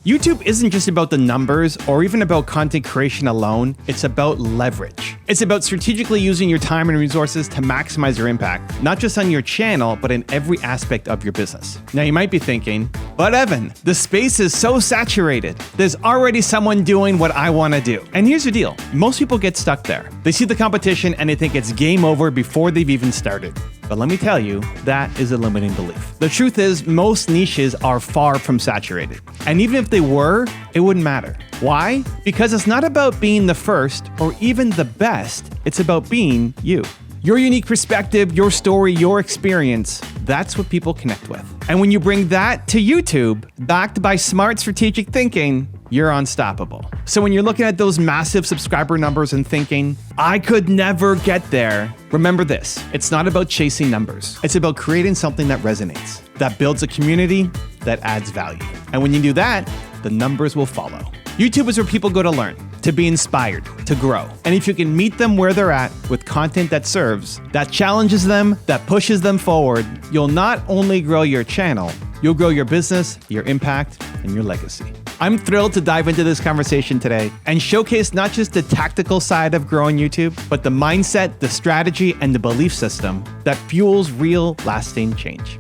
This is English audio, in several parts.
YouTube isn't just about the numbers or even about content creation alone, it's about leverage. It's about strategically using your time and resources to maximize your impact, not just on your channel, but in every aspect of your business. Now you might be thinking, but Evan, the space is so saturated. There's already someone doing what I want to do. And here's the deal. Most people get stuck there. They see the competition and they think it's game over before they've even started. But let me tell you, that is a limiting belief. The truth is, most niches are far from saturated. And even if they were, it wouldn't matter. Why? Because it's not about being the first or even the best, it's about being you. Your unique perspective, your story, your experience, that's what people connect with. And when you bring that to YouTube, backed by smart strategic thinking, you're unstoppable. So when you're looking at those massive subscriber numbers and thinking, I could never get there, remember this, it's not about chasing numbers. It's about creating something that resonates, that builds a community, that adds value. And when you do that, the numbers will follow. YouTube is where people go to learn, to be inspired, to grow. And if you can meet them where they're at with content that serves, that challenges them, that pushes them forward, you'll not only grow your channel, you'll grow your business, your impact, and your legacy. I'm thrilled to dive into this conversation today and showcase not just the tactical side of growing YouTube, but the mindset, the strategy, and the belief system that fuels real, lasting change.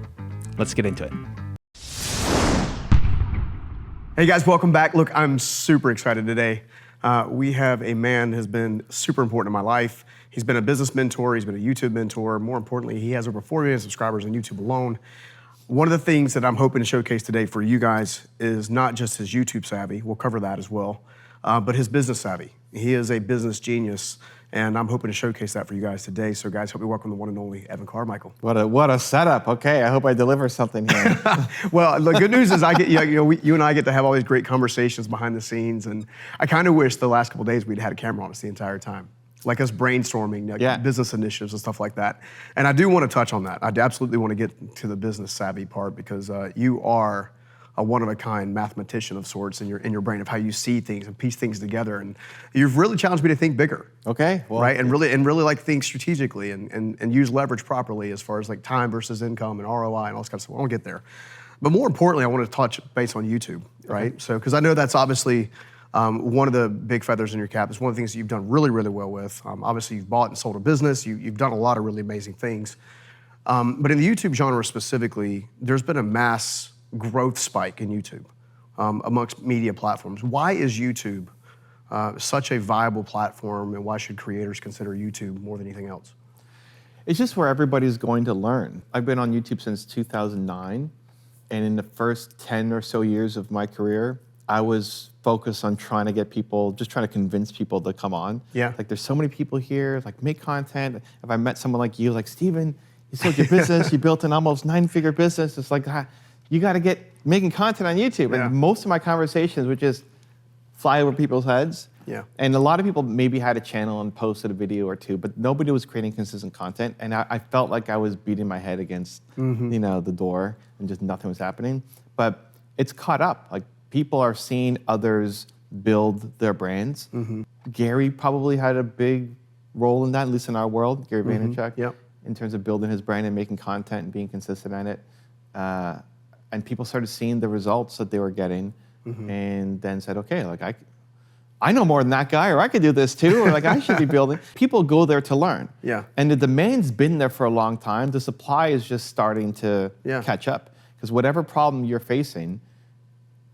Let's get into it. Hey guys, welcome back. Look, I'm super excited today. We have a man who's been super important in my life. He's been a business mentor, he's been a YouTube mentor. More importantly, he has over 4 million subscribers on YouTube alone. One of the things that I'm hoping to showcase today for you guys is not just his YouTube savvy, we'll cover that as well, but his business savvy. He is a business genius, and I'm hoping to showcase that for you guys today. So guys, help me welcome the one and only Evan Carmichael. What a setup. Okay, I hope I deliver something here. Well, the good news is you and I get to have all these great conversations behind the scenes, and I kind of wish the last couple of days we'd had a camera on us the entire time. Like us brainstorming, business initiatives and stuff like that. And I do want to touch on that. I absolutely want to get to the business savvy part because you are a one-of-a-kind mathematician of sorts in your brain of how you see things and piece things together. And you've really challenged me to think bigger. Okay. Well, right? And really like think strategically and use leverage properly as far as like time versus income and ROI and all this kind of stuff. I want to get there. But more importantly, I want to touch base on YouTube, right? Okay. So, because I know that's obviously one of the big feathers in your cap. It's one of the things that you've done really, really well with. Obviously, you've bought and sold a business. You've done a lot of really amazing things. But in the YouTube genre specifically, there's been a mass growth spike in YouTube amongst media platforms. Why is YouTube such a viable platform, and why should creators consider YouTube more than anything else? It's just where everybody's going to learn. I've been on YouTube since 2009, and in the first 10 or so years of my career, I was focused on trying to get people, just trying to convince people to come on. Yeah. Like, there's so many people here, like, make content. If I met someone like you, like, Steven, you sold your business, you built an almost 9-figure business. It's like, you got to get making content on YouTube. Yeah. And most of my conversations would just fly over people's heads. Yeah. And a lot of people maybe had a channel and posted a video or two, but nobody was creating consistent content. And I felt like I was beating my head against the door and just nothing was happening. But it's caught up. Like, people are seeing others build their brands. Gary probably had a big role in that, at least in our world, Gary Vaynerchuk, in terms of building his brand and making content and being consistent at it. And people started seeing the results that they were getting and then said, okay, like I know more than that guy, or I could do this too, or like I should be building. People go there to learn. Yeah. And the demand's been there for a long time. The supply is just starting to catch up. Because whatever problem you're facing,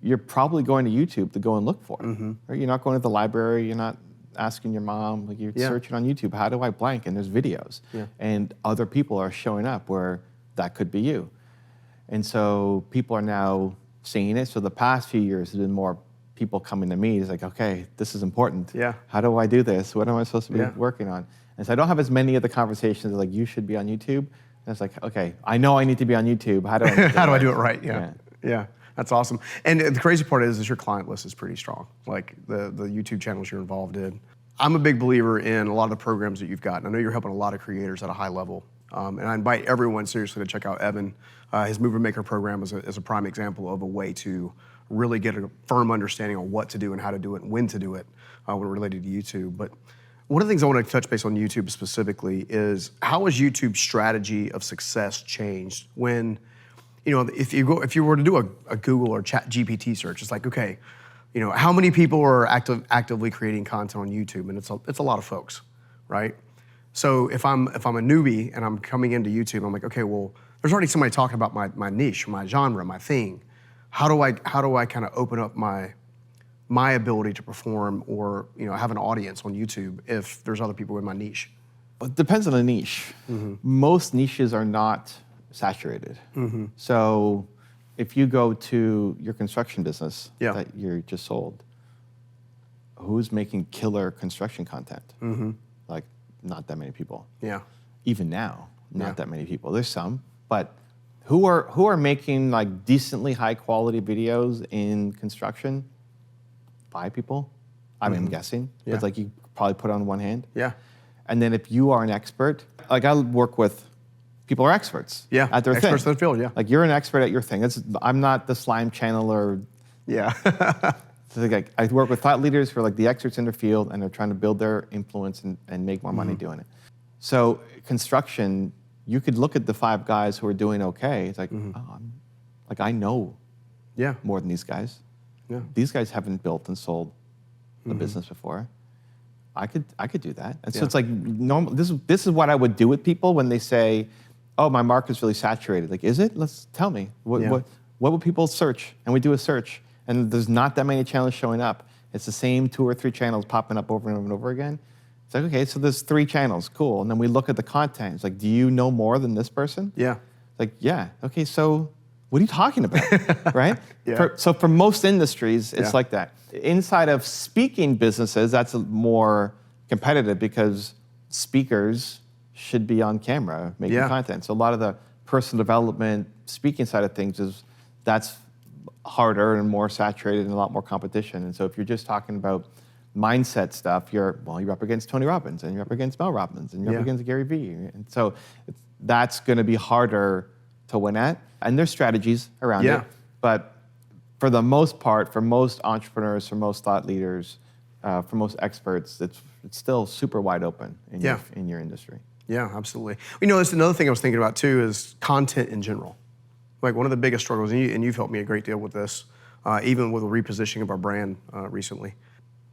you're probably going to YouTube to go and look for it. Right? You're not going to the library, you're not asking your mom, like you're searching on YouTube, how do I blank? And there's videos. And other people are showing up where that could be you. And so people are now seeing it. So the past few years, there's been more people coming to me. It's like, okay, this is important. How do I do this? What am I supposed to be working on? And so I don't have as many of the conversations like, you should be on YouTube. And it's like, okay, I know I need to be on YouTube. How do I do it? How do I do it right? Yeah. That's awesome. And the crazy part is your client list is pretty strong. Like the YouTube channels you're involved in. I'm a big believer in a lot of the programs that you've got. And I know you're helping a lot of creators at a high level. And I invite everyone seriously to check out Evan. His Mover Maker program is a prime example of a way to really get a firm understanding on what to do and how to do it and when to do it when related to YouTube. But one of the things I want to touch base on YouTube specifically is how has YouTube's strategy of success changed when if you were to do a Google or Chat GPT search, it's like, okay, how many people are actively creating content on YouTube? And it's a lot of folks, right? So if I'm a newbie and I'm coming into YouTube, I'm like, okay, well, there's already somebody talking about my niche, my genre, my thing. How do I kind of open up my ability to perform or have an audience on YouTube if there's other people in my niche? It depends on the niche. Most niches are not saturated. So if you go to your construction business that you just sold, who's making killer construction content? Like, not that many people. Yeah. Even now, not that many people. There's some, but who are making like decently high quality videos in construction? 5 people. I mean, I'm guessing. Yeah. It's like you probably put on one hand. Yeah. And then if you are an expert, like I work with people who are experts at their thing. Experts in the field, yeah. Like you're an expert at your thing. I'm not the slime channeler. Yeah. So like, I work with thought leaders who are like the experts in their field and they're trying to build their influence and make more money doing it. So construction, you could look at the 5 guys who are doing okay. It's like, I know more than these guys. Yeah. These guys haven't built and sold a business before. I could do that. And so it's like normal. This is what I would do with people when they say, "Oh, my market's really saturated." Like, is it? Let's tell me. What would people search? And we do a search, and there's not that many channels showing up. It's the same 2 or 3 channels popping up over and over and over again. It's like, okay, so there's 3 channels, cool. And then we look at the content. It's like, do you know more than this person? Yeah. It's like, yeah. Okay, so what are you talking about, right? Yeah. So for most industries, it's like that. Inside of speaking businesses, that's more competitive because speakers should be on camera making content. So a lot of the personal development, speaking side of things that's harder and more saturated and a lot more competition. And so if you're just talking about mindset stuff, you're up against Tony Robbins and you're up against Mel Robbins and you're up against Gary Vee. And so that's going to be harder to win at. And there's strategies around it. But for the most part, for most entrepreneurs, for most thought leaders, for most experts, it's still super wide open in your industry. Yeah, absolutely. That's another thing I was thinking about too is content in general. Like one of the biggest struggles, and you've helped me a great deal with this, even with the repositioning of our brand recently.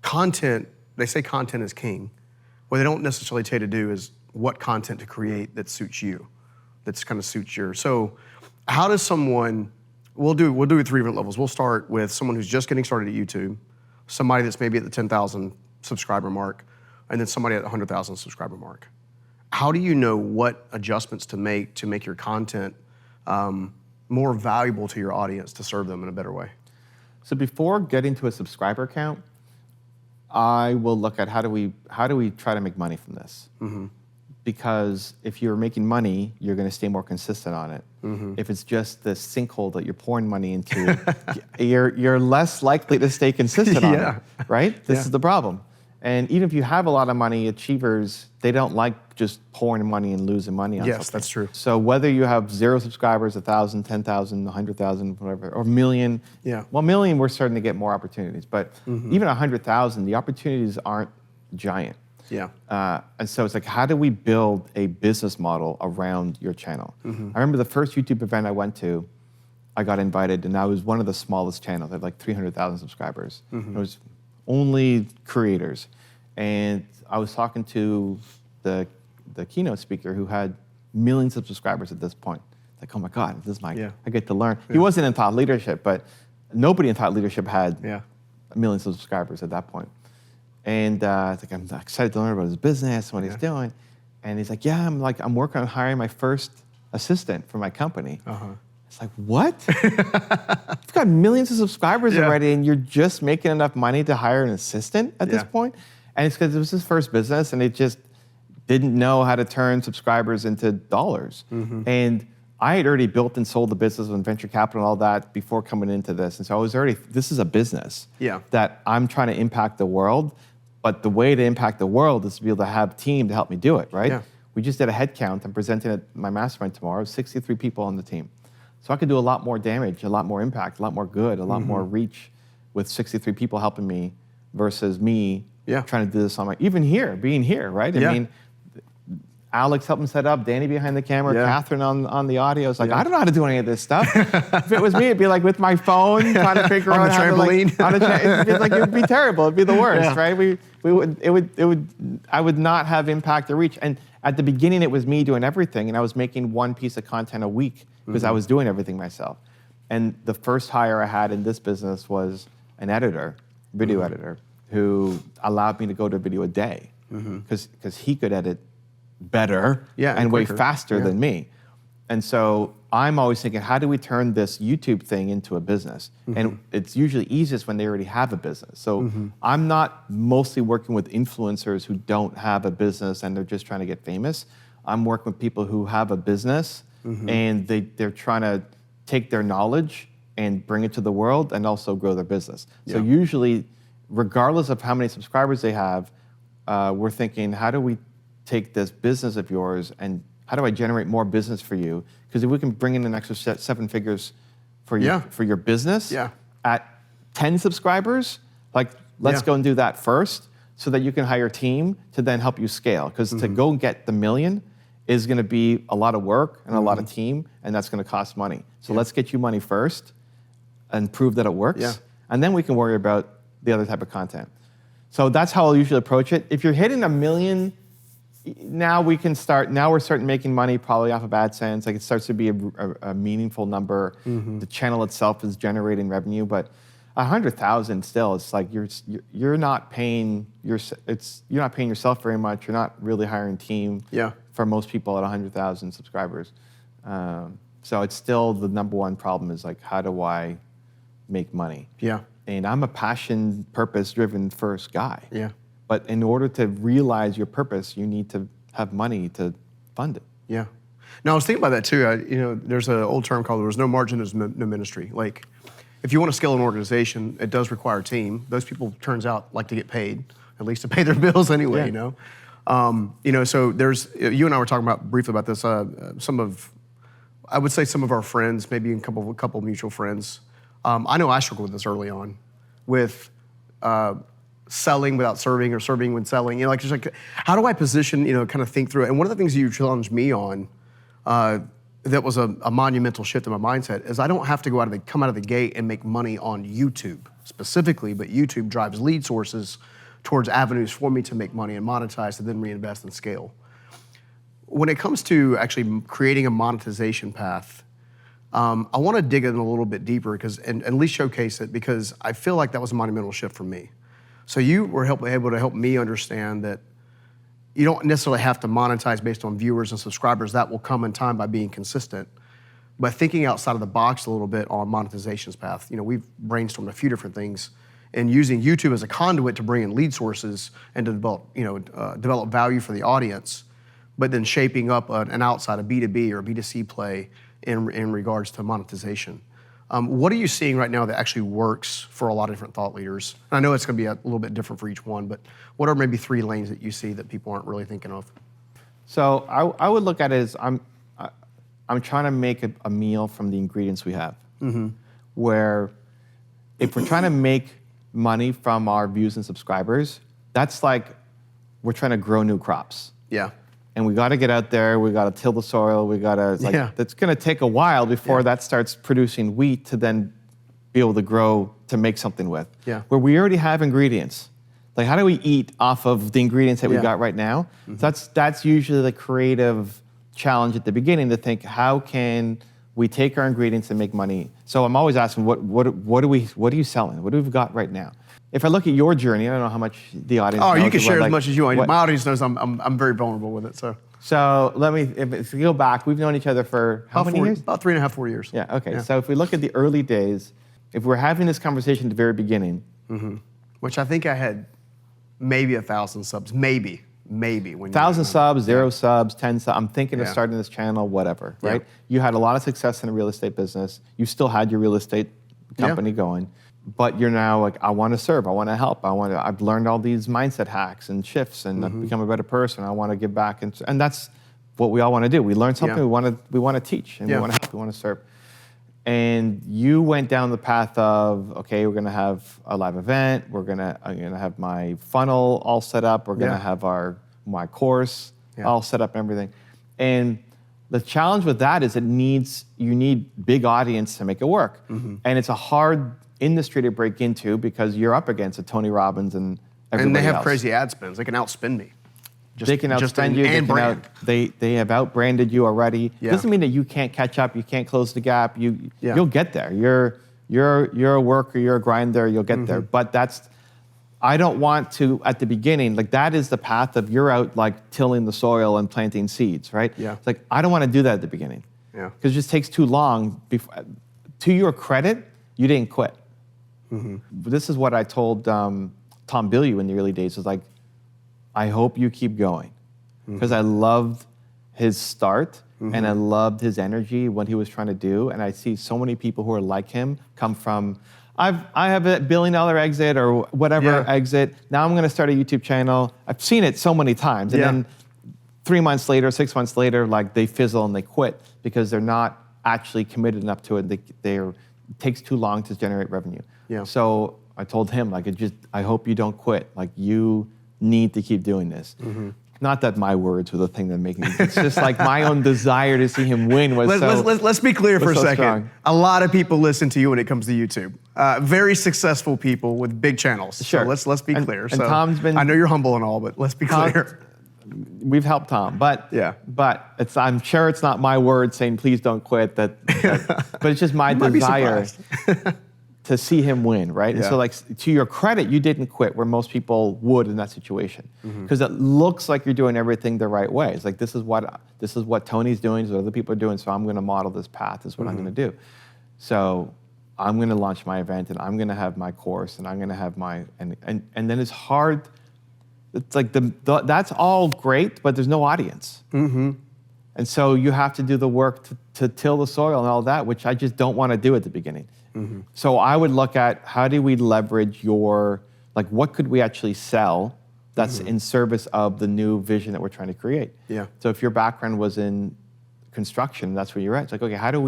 Content, they say content is king. What they don't necessarily tell you to do is what content to create that suits you, that's kind of suits your. So how does someone, we'll do it 3 different levels. We'll start with someone who's just getting started at YouTube, somebody that's maybe at the 10,000 subscriber mark, and then somebody at the 100,000 subscriber mark. How do you know what adjustments to make your content more valuable to your audience to serve them in a better way? So before getting to a subscriber count, I will look at how do we try to make money from this? Because if you're making money, you're going to stay more consistent on it. If it's just the sinkhole that you're pouring money into, you're less likely to stay consistent on it, right? This is the problem. And even if you have a lot of money, achievers, they don't like just pouring money and losing money on something. Yes, that's true. So whether you have 0 subscribers, 1,000, 10,000, 100,000, whatever, or a million. Well, a million, we're starting to get more opportunities. But even 100,000, the opportunities aren't giant. And so it's like, how do we build a business model around your channel? I remember the first YouTube event I went to, I got invited, and I was one of the smallest channels. I had like 300,000 subscribers. It was only creators. And I was talking to the keynote speaker who had millions of subscribers at this point. Like, oh my God, this is I get to learn. He wasn't in thought leadership, but nobody in thought leadership had millions of subscribers at that point. And it's like, I'm excited to learn about his business, what he's doing. And he's like, I'm working on hiring my first assistant for my company. It's like, what? You've got millions of subscribers already, and you're just making enough money to hire an assistant at this point? And it's because it was his first business, and it just didn't know how to turn subscribers into dollars. And I had already built and sold the business with venture capital and all that before coming into this. And so I was this is a business that I'm trying to impact the world. But the way to impact the world is to be able to have a team to help me do it, right? We just did a head count. I'm presenting at my mastermind tomorrow, 63 people on the team. So I could do a lot more damage, a lot more impact, a lot more good, a lot more reach with 63 people helping me versus me trying to do this on my, even here, being here, right? I mean, Alex helped him set up, Danny behind the camera, Catherine on the audio. It's like, I don't know how to do any of this stuff. If it was me, it'd be like with my phone, trying to figure out how trampoline. it would be terrible. It'd be the worst, right? I would not have impact or reach. And at the beginning, it was me doing everything, and I was making one piece of content a week because I was doing everything myself. And the first hire I had in this business was an editor, video editor, who allowed me to go to video a day because he could edit better and way faster than me. And so I'm always thinking, how do we turn this YouTube thing into a business? And it's usually easiest when they already have a business. So I'm not mostly working with influencers who don't have a business and they're just trying to get famous. I'm working with people who have a business and they're trying to take their knowledge and bring it to the world and also grow their business. So usually, regardless of how many subscribers they have, we're thinking, how do we take this business of yours and how do I generate more business for you? Because if we can bring in an extra 7 figures for your business at 10 subscribers, like let's go and do that first so that you can hire a team to then help you scale. Because to go and get the million is going to be a lot of work and a lot of team, and that's going to cost money. So let's get you money first and prove that it works, and then we can worry about the other type of content. So that's how I'll usually approach it. If you're hitting 1 million, now we're starting making money probably off of AdSense. Like it starts to be a meaningful number. The channel itself is generating revenue, but 100,000 still, it's like you're not paying yourself very much. You're not really hiring a team for most people at 100,000 subscribers. So it's still the number one problem is like, how do I make money? And I'm a passion, purpose-driven first guy. But in order to realize your purpose, you need to have money to fund it. Now I was thinking about that too. There's an old term called "there's no margin, there's no ministry." Like, if you want to scale an organization, it does require a team. Those people, turns out, like to get paid, at least to pay their bills anyway. So there's you and I were talking briefly about this. I would say some of our friends, maybe a couple mutual friends. I know I struggled with this early on, with selling without serving or serving when selling. Just like how do I position? Kind of think through it. And one of the things you challenged me on, that was a monumental shift in my mindset, is I don't have to come out of the gate and make money on YouTube specifically, but YouTube drives lead sources towards avenues for me to make money and monetize to then reinvest and scale. When it comes to actually creating a monetization path, I want to dig in a little bit deeper and at least showcase it, because I feel like that was a monumental shift for me. So you were able to help me understand that you don't necessarily have to monetize based on viewers and subscribers. That will come in time by being consistent. But thinking outside of the box a little bit on monetization's path, we've brainstormed a few different things, and using YouTube as a conduit to bring in lead sources and to develop value for the audience, but then shaping up an outside, a B2B or a B2C play in regards to monetization. What are you seeing right now that actually works for a lot of different thought leaders? I know it's going to be a little bit different for each one, but what are maybe 3 lanes that you see that people aren't really thinking of? So I would look at it as I'm trying to make a meal from the ingredients we have. Where if we're trying to make money from our views and subscribers, that's like we're trying to grow new crops. And we got to get out there. We got to till the soil. We got to That's going to take a while before that starts producing wheat to then be able to grow to make something with. Where we already have ingredients. Like, how do we eat off of the ingredients that we got right now? So that's usually the creative challenge at the beginning, to think, how can we take our ingredients and make money? So I'm always asking, what are you selling? What do we got right now? If I look at your journey, I don't know how much the audience knows. You can share as much as you want. My audience knows I'm very vulnerable with it. So if we go back, we've known each other for how many years? About 3.5, 4 years. Okay. So if we look at the early days, if we're having this conversation at the very beginning. Which I think I had maybe 1,000 subs, maybe. 1,000 subs, 0 subs, 10 subs. I'm thinking of starting this channel, whatever, right? You had a lot of success in the real estate business. You still had your real estate company going. But you're now like, I want to serve, I want to help, I've learned all these mindset hacks and shifts, and I've become a better person. I want to give back, and that's what we all want to do. We learn something, we want to teach, and we want to help, we want to serve. And you went down the path of, okay, we're going to have a live event, I'm going to have my funnel all set up, we're going to have my course, all set up and everything. And the challenge with that is you need big audience to make it work. And it's a hard industry to break into because you're up against a Tony Robbins and everybody And they have else. crazy ad spends. They can outspend me. They can outspend you. They have outbranded you already. Yeah. Doesn't mean that you can't catch up. You can't close the gap. You'll get there. You're a worker. You're a grinder. You'll get there. But I don't want to at the beginning. Like that is the path of you're out like tilling the soil and planting seeds, right? Yeah. It's like I don't want to do that at the beginning. Yeah. Because it just takes too long. To your credit, you didn't quit. This is what I told Tom Bilyeu in the early days. Was like, I hope you keep going, because I loved his start and I loved his energy, what he was trying to do, and I see so many people who are like him come from. I have a $1 billion exit or whatever exit. Now I'm going to start a YouTube channel. I've seen it so many times, and then 3 months later, 6 months later, like they fizzle and they quit because they're not actually committed enough to it. It takes too long to generate revenue. Yeah. So I told him, like, I hope you don't quit. Like, you need to keep doing this. Not that my words were the thing that make me. It's just like my own desire to see him win was Let's be clear for a second. Strong. A lot of people listen to you when it comes to YouTube. Very successful people with big channels. Sure. So let's be clear. And Tom's been. I know you're humble and all, but let's be clear. We've helped Tom, but I'm sure it's not my word saying please don't quit. But it's just my desire to see him win, right? And so, like, to your credit, you didn't quit where most people would in that situation, because it looks like you're doing everything the right way. It's like this is what Tony's doing, this is what other people are doing, so I'm going to model this path. This is what I'm going to do. So I'm going to launch my event, and I'm going to have my course, and I'm going to have my and then it's hard. It's like that's all great, but there's no audience. And so you have to do the work to till the soil and all that, which I just don't want to do at the beginning. So I would look at how do we leverage what could we actually sell that's in service of the new vision that we're trying to create. Yeah. So if your background was in construction, that's where you're at. It's like, okay, how do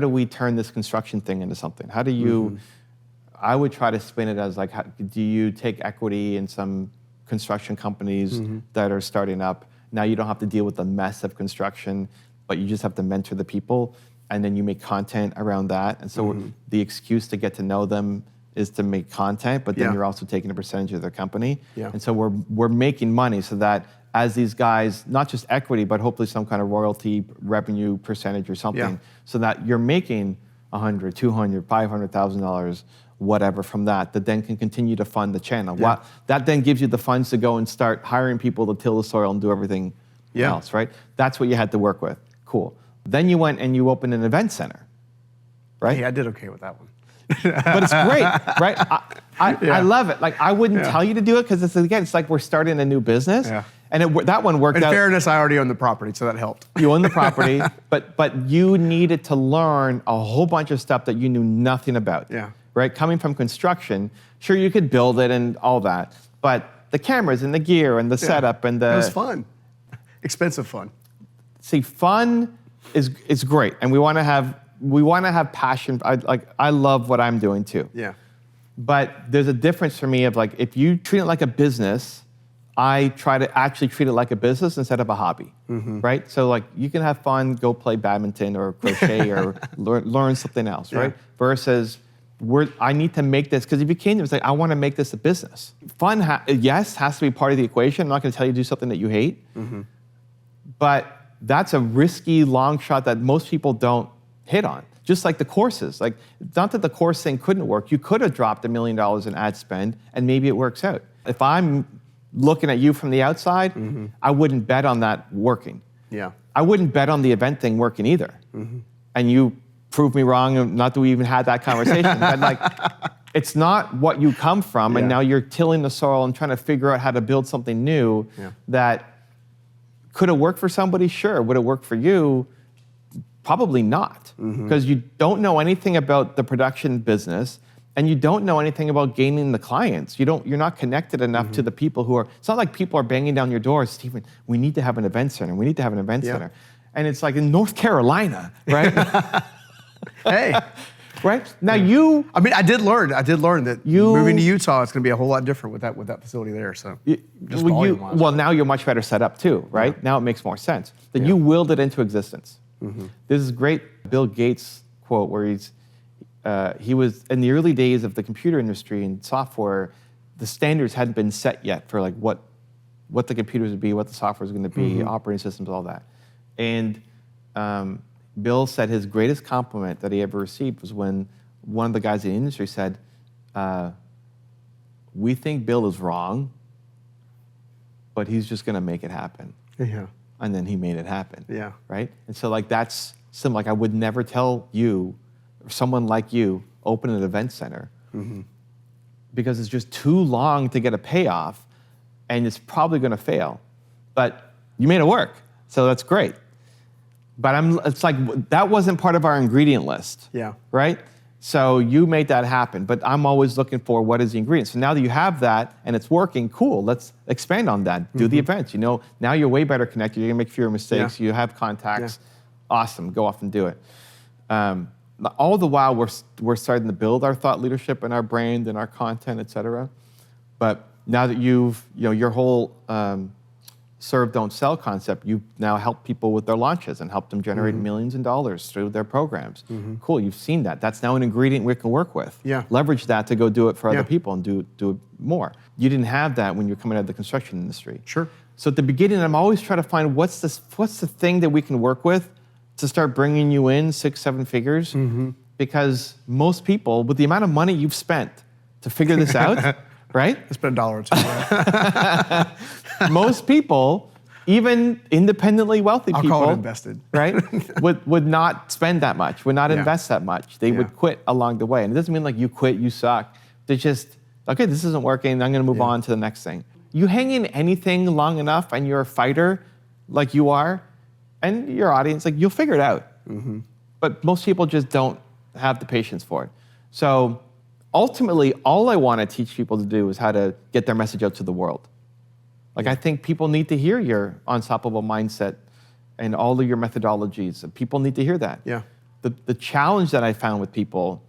we turn this construction thing into something? How do you, I would try to spin it as like, do you take equity in some construction companies that are starting up? Now you don't have to deal with the mess of construction, but you just have to mentor the people, and then you make content around that. And so the excuse to get to know them is to make content, but then you're also taking a percentage of their company. Yeah. And so we're making money so that as these guys, not just equity, but hopefully some kind of royalty revenue percentage or something, so that you're making $100, $200, $500,000, whatever from that then can continue to fund the channel. That then gives you the funds to go and start hiring people to till the soil and do everything else, right? That's what you had to work with. Cool. Then you went and you opened an event center, right? Hey, I did okay with that one. But it's great, right? I love it. Like, I wouldn't tell you to do it because it's like we're starting a new business. Yeah. And that one worked out. In fairness, I already owned the property, so that helped. You own the property, but you needed to learn a whole bunch of stuff that you knew nothing about. Yeah. Right? Coming from construction, sure, you could build it and all that, but the cameras and the gear and the setup and It was fun. Expensive fun. See, fun is great, and we want to have passion. I love what I'm doing too. Yeah. But there's a difference for me of like, if you treat it like a business, I try to actually treat it like a business instead of a hobby, right? So like, you can have fun, go play badminton or crochet or learn something else, right? Versus I need to make this, because if you came to me, it's like, I want to make this a business. Fun, has to be part of the equation. I'm not going to tell you to do something that you hate, but that's a risky long shot that most people don't hit on. Just like the courses. Like, not that the course thing couldn't work. You could have dropped $1 million in ad spend and maybe it works out. If I'm looking at you from the outside, I wouldn't bet on that working. Yeah. I wouldn't bet on the event thing working either. And you proved me wrong, not that we even had that conversation. But like, it's not what you come from, and now you're tilling the soil and trying to figure out how to build something new that could have worked for somebody, sure. Would it work for you? Probably not, because you don't know anything about the production business, and you don't know anything about gaining the clients. You're not connected enough to the people who are. It's not like people are banging down your door, Stephen. We need to have an event center. We need to have an event center, and it's like in North Carolina, right? Hey, Right? Now you... I mean, I did learn that moving to Utah, it's going to be a whole lot different with that facility there. So just volume-wise. Well, now you're much better set up too, right? Yeah. Now it makes more sense. That you willed it into existence. Mm-hmm. This is great Bill Gates quote where he was, in the early days of the computer industry and software, the standards hadn't been set yet for like what the computers would be, what the software was going to be, operating systems, all that. And Bill said his greatest compliment that he ever received was when one of the guys in the industry said, we think Bill is wrong, but he's just going to make it happen. Yeah. And then he made it happen. Yeah. Right? And so like that's similar. Like I would never tell you, or someone like you, open an event center because it's just too long to get a payoff and it's probably going to fail. But you made it work, so that's great. But it's like, that wasn't part of our ingredient list. Yeah. Right? So you made that happen, but I'm always looking for what is the ingredient. So now that you have that and it's working, cool, let's expand on that. Do the events, now you're way better connected, you're gonna make fewer mistakes, you have contacts, awesome, go off and do it. All the while, we're starting to build our thought leadership and our brand and our content, et cetera. But now that you've, your whole serve, don't sell concept, you now help people with their launches and help them generate millions in dollars through their programs. Cool, you've seen that. That's now an ingredient we can work with. Yeah. Leverage that to go do it for other people and do it more. You didn't have that when you're coming out of the construction industry. Sure. So at the beginning, I'm always trying to find what's the thing that we can work with to start bringing you in 6-7 figures. Because most people, with the amount of money you've spent to figure this out, right? It's been $1 or $2. Most people, even independently wealthy people, I'll call it invested, right, would not spend that much, would not invest that much. They would quit along the way. And it doesn't mean like you quit, you suck. They just, okay, this isn't working, I'm gonna move on to the next thing. You hang in anything long enough and you're a fighter like you are, and your audience, like you'll figure it out. But most people just don't have the patience for it. So ultimately, all I want to teach people to do is how to get their message out to the world. Like I think people need to hear your unstoppable mindset and all of your methodologies. People need to hear that. Yeah. The challenge that I found with people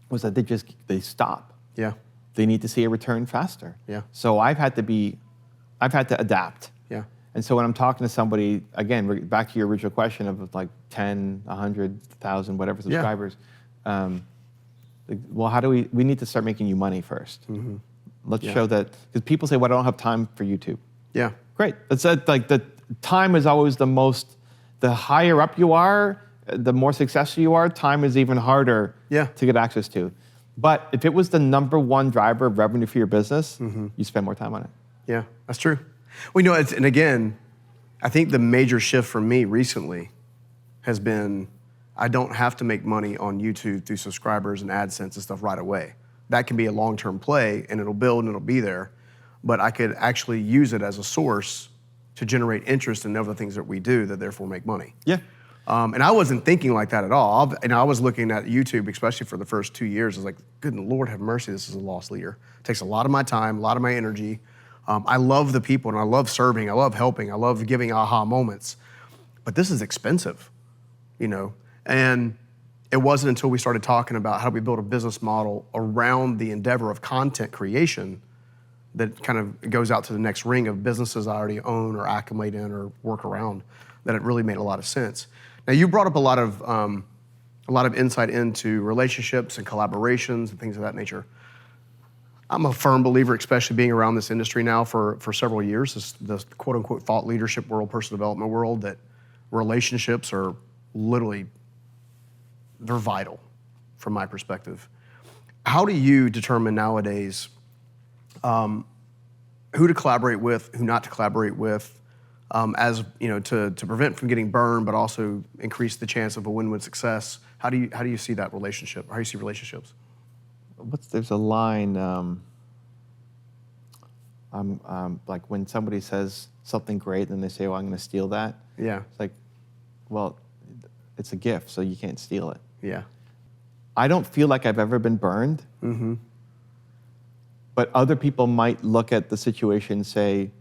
was that they stop. Yeah. They need to see a return faster. Yeah. So I've had to adapt. Yeah. And so when I'm talking to somebody, again, back to your original question of like 10, 100, 1,000, whatever subscribers, well, how do we need to start making you money first. Let's show that, because people say, well, I don't have time for YouTube. Yeah. Great. That's like the time is always the higher up you are, the more successful you are, time is even harder to get access to. But if it was the #1 driver of revenue for your business, you spend more time on it. Yeah, that's true. Well, and again, I think the major shift for me recently has been, I don't have to make money on YouTube through subscribers and AdSense and stuff right away. That can be a long-term play and it'll build and it'll be there, but I could actually use it as a source to generate interest in other things that we do that therefore make money. Yeah. And I wasn't thinking like that at all. I was looking at YouTube, especially for the first 2 years. I was like, good Lord have mercy, this is a lost leader. It takes a lot of my time, a lot of my energy. I love the people and I love serving, I love helping, I love giving aha moments. But this is expensive, And it wasn't until we started talking about how do we build a business model around the endeavor of content creation that kind of goes out to the next ring of businesses I already own or acclimate in or work around, that it really made a lot of sense. Now, you brought up a lot of insight into relationships and collaborations and things of that nature. I'm a firm believer, especially being around this industry now for several years, the quote unquote thought leadership world, personal development world, that relationships are literally, they're vital from my perspective. How do you determine nowadays who to collaborate with, who not to collaborate with, to prevent from getting burned, but also increase the chance of a win-win success? How do you see that relationship? How do you see relationships? There's a line, like when somebody says something great and they say, well, I'm going to steal that. Yeah. It's like, well, it's a gift, so you can't steal it. Yeah. I don't feel like I've ever been burned, but other people might look at the situation and say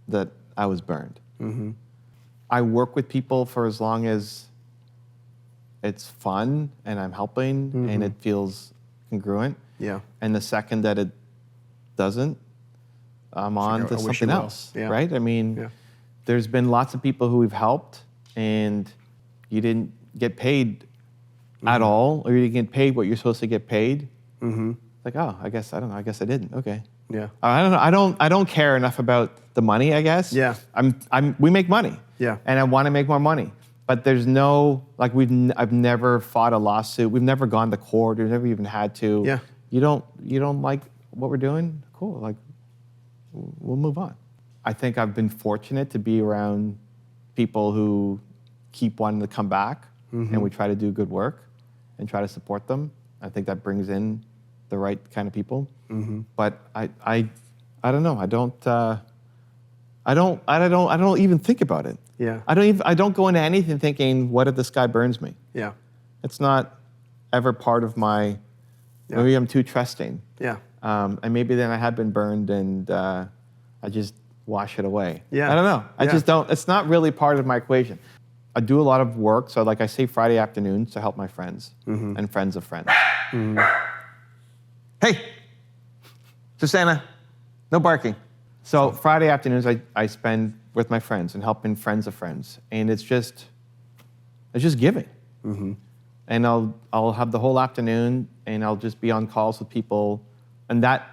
that I was burned. I work with people for as long as it's fun and I'm helping and it feels congruent. Yeah. And the second that it doesn't, I'm on to something else, right? I mean, there's been lots of people who we've helped and you didn't get paid at all, or you didn't get paid what you're supposed to get paid. Like, oh, I guess, I don't know, I guess I didn't, okay. Yeah. I don't know, I don't care enough about the money, I guess. Yeah. We make money. Yeah. And I want to make more money. But there's no, like I've never fought a lawsuit. We've never gone to court. We've never even had to. Yeah. You don't like what we're doing? Cool. Like, we'll move on. I think I've been fortunate to be around people who keep wanting to come back, and we try to do good work and try to support them. I think that brings in the right kind of people. But I don't know. I don't even think about it. Yeah. I don't go into anything thinking, what if this guy burns me? Yeah. It's not ever part of my, maybe I'm too trusting. Yeah. And maybe then I have been burned and I just wash it away. Yeah. I don't know. I just don't, it's not really part of my equation. I do a lot of work, so like I say Friday afternoons to help my friends and friends of friends. Hey, Susanna, no barking. So Friday afternoons I spend with my friends and helping friends of friends, and it's just giving. And I'll have the whole afternoon, and I'll just be on calls with people, and that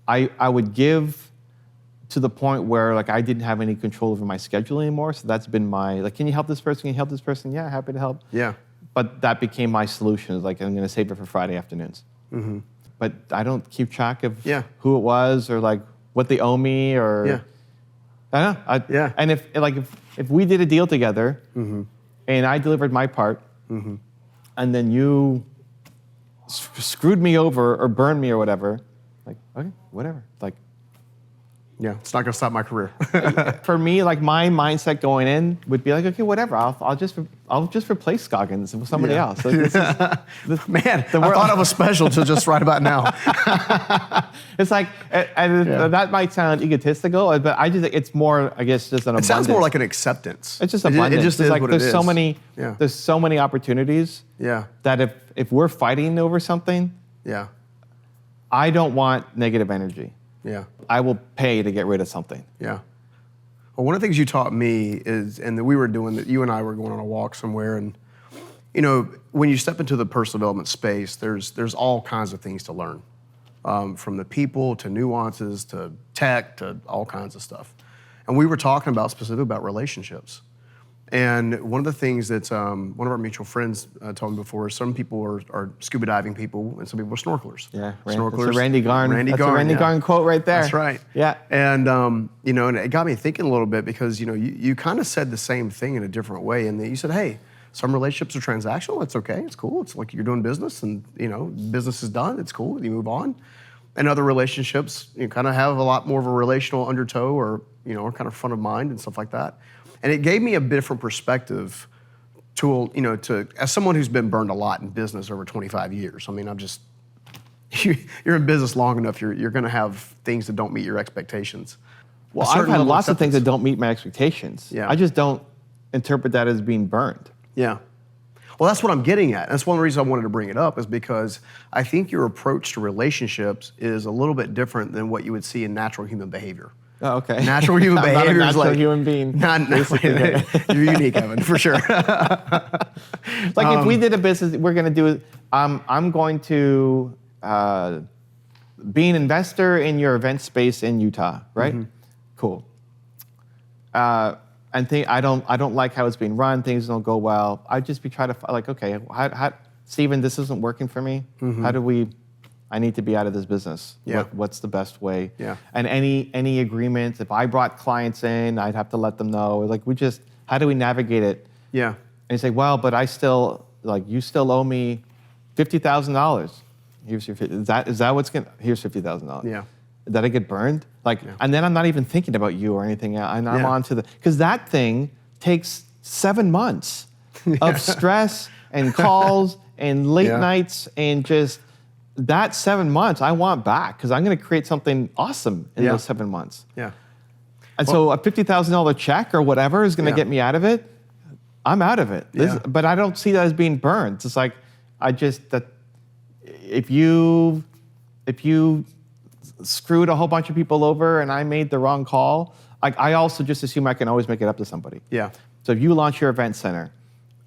I would give to the point where like I didn't have any control over my schedule anymore. So that's been my like, can you help this person? Can you help this person? Yeah, happy to help. Yeah. But that became my solution. Is like I'm going to save it for Friday afternoons. But I don't keep track of who it was or like what they owe me or I don't know. And if we did a deal together and I delivered my part and then you screwed me over or burned me or whatever, like okay, whatever. Like yeah, it's not going to stop my career. For me, like my mindset going in would be like, okay, whatever. I'll just replace Scoggins with somebody else. Like, Man, I thought I was special till just right about now. It's like, and that might sound egotistical, but I just think it's more, I guess, just an abundance. It sounds more like an acceptance. It's just abundance. It just is like what there's it is. so many, there's so many opportunities. That if we're fighting over something, I don't want negative energy. I will pay to get rid of something. Well, one of the things you taught me is, and that we were doing, that you and I were going on a walk somewhere, and you know, when you step into the personal development space, there's all kinds of things to learn, from the people to nuances to tech to all kinds of stuff. And we were talking about specifically about relationships. And one of the things that one of our mutual friends told me before is some people are scuba diving people and some people are snorkelers. Snorkelers. That's a Randy Garn quote right there. That's right. And you know, and it got me thinking a little bit because you know you kind of said the same thing in a different way, and you said, hey, some relationships are transactional. It's okay. It's cool. It's like you're doing business, and you know, business is done. It's cool. You move on. And other relationships, you kind of have a lot more of a relational undertow, or you know, are kind of front of mind and stuff like that. And it gave me a different perspective to, you know, as someone who's been burned a lot in business over 25 years. I mean, you're in business long enough, you're going to have things that don't meet your expectations. Well, I've had lots of things that don't meet my expectations. I just don't interpret that as being burned. Well, that's what I'm getting at. That's one of the reasons I wanted to bring it up is because I think your approach to relationships is a little bit different than what you would see in natural human behavior. Oh, okay. Natural human behavior is like human being. You're unique, Evan, for sure. Like if we did a business, we're going to do. I'm going to be an investor in your event space in Utah, right? Cool. And I don't like how it's being run. Things don't go well. I'd just be trying to like, okay, Stephen, this isn't working for me. How do we? I need to be out of this business. What's the best way? And any agreements, if I brought clients in, I'd have to let them know. Like how do we navigate it? And you say, well, but you still owe me $50,000. Here's your, is that what's gonna, here's $50,000. Did I get burned? And then I'm not even thinking about you or anything. And I'm on to because that thing takes 7 months of stress and calls and late nights and just, that 7 months I want back because I'm going to create something awesome in those 7 months. And so a $50,000 check or whatever is going to get me out of it. I'm out of it. But I don't see that as being burned. It's like, if you screwed a whole bunch of people over and I made the wrong call, I also just assume I can always make it up to somebody. Yeah. So if you launch your event center,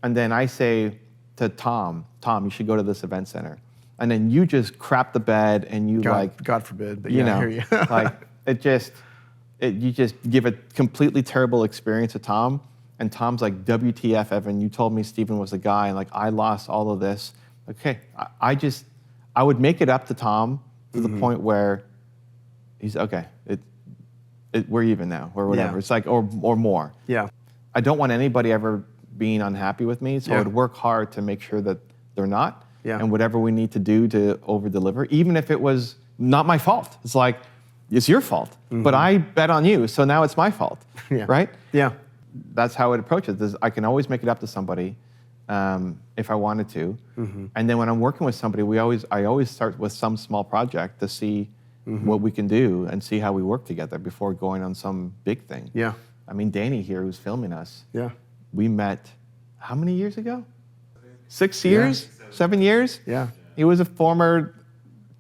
and then I say to Tom, you should go to this event center, and then you just crap the bed and you God forbid, but I hear you. You just give a completely terrible experience to Tom, and Tom's like, WTF, Evan, you told me Stephen was the guy, and I lost all of this. Okay, I would make it up to Tom to the point where he's, okay, we're even now, or whatever. It's like, or more. Yeah. I don't want anybody ever being unhappy with me, so I would work hard to make sure that they're not, and whatever we need to do to over-deliver, even if it was not my fault. It's like, it's your fault, but I bet on you, so now it's my fault, right? Yeah. That's how I would approach it. I can always make it up to somebody if I wanted to, and then when I'm working with somebody, I always start with some small project to see what we can do and see how we work together before going on some big thing. Yeah. I mean, Danny here, who's filming us, we met how many years ago? 6 years? 7 years? Yeah. He was a former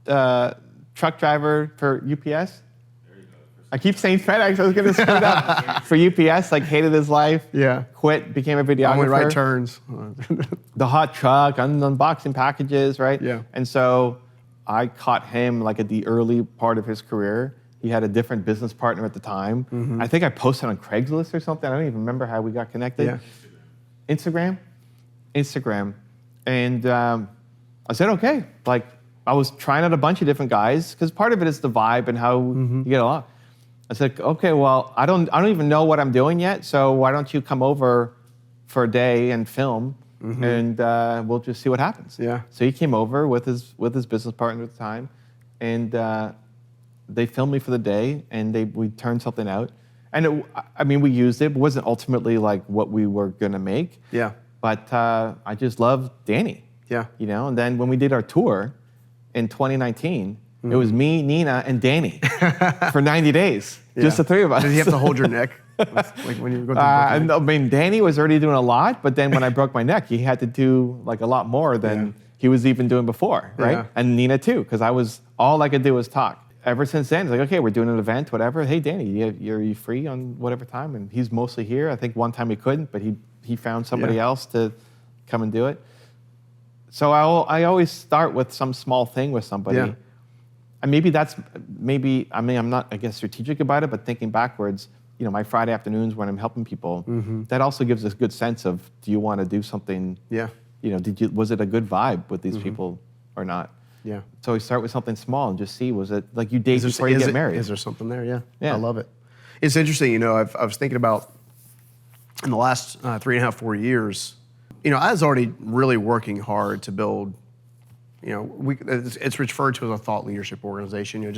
truck driver for UPS. I keep saying FedEx, I was going to screw it up. For UPS, hated his life. Yeah. Quit, became a videographer. Only right turns. The hot truck, unboxing packages, right? Yeah. And so I caught him at the early part of his career. He had a different business partner at the time. I think I posted on Craigslist or something. I don't even remember how we got connected. Yeah. Instagram. And I said, okay. I was trying out a bunch of different guys because part of it is the vibe and how you get along. I said, okay, well, I don't even know what I'm doing yet, so why don't you come over for a day and film, and we'll just see what happens. Yeah. So he came over with his business partner at the time, and they filmed me for the day, and we turned something out. And we used it, but it wasn't ultimately what we were gonna make. Yeah. But I just loved Danny. Yeah. And then when we did our tour in 2019, it was me, Nina, and Danny for 90 days, just the three of us. Did he have to hold your neck? When you were going through Danny was already doing a lot, but then when I broke my neck, he had to do a lot more than he was even doing before, right? Yeah. And Nina too, because all I could do was talk. Ever since then, it's okay, we're doing an event, whatever. Hey, Danny, are you free on whatever time? And he's mostly here. I think one time he couldn't, but he found somebody else to come and do it. So I always start with some small thing with somebody. Yeah. And I'm not, I guess, strategic about it, but thinking backwards, my Friday afternoons when I'm helping people, that also gives us a good sense of, do you want to do something? Yeah. Was it a good vibe with these people or not? Yeah. So we start with something small and just see, was it you date before you get married? Is there something there? Yeah. Yeah. I love it. It's interesting, I was thinking about in the last 3.5, 4 years, I was already really working hard to build, it's referred to as a thought leadership organization.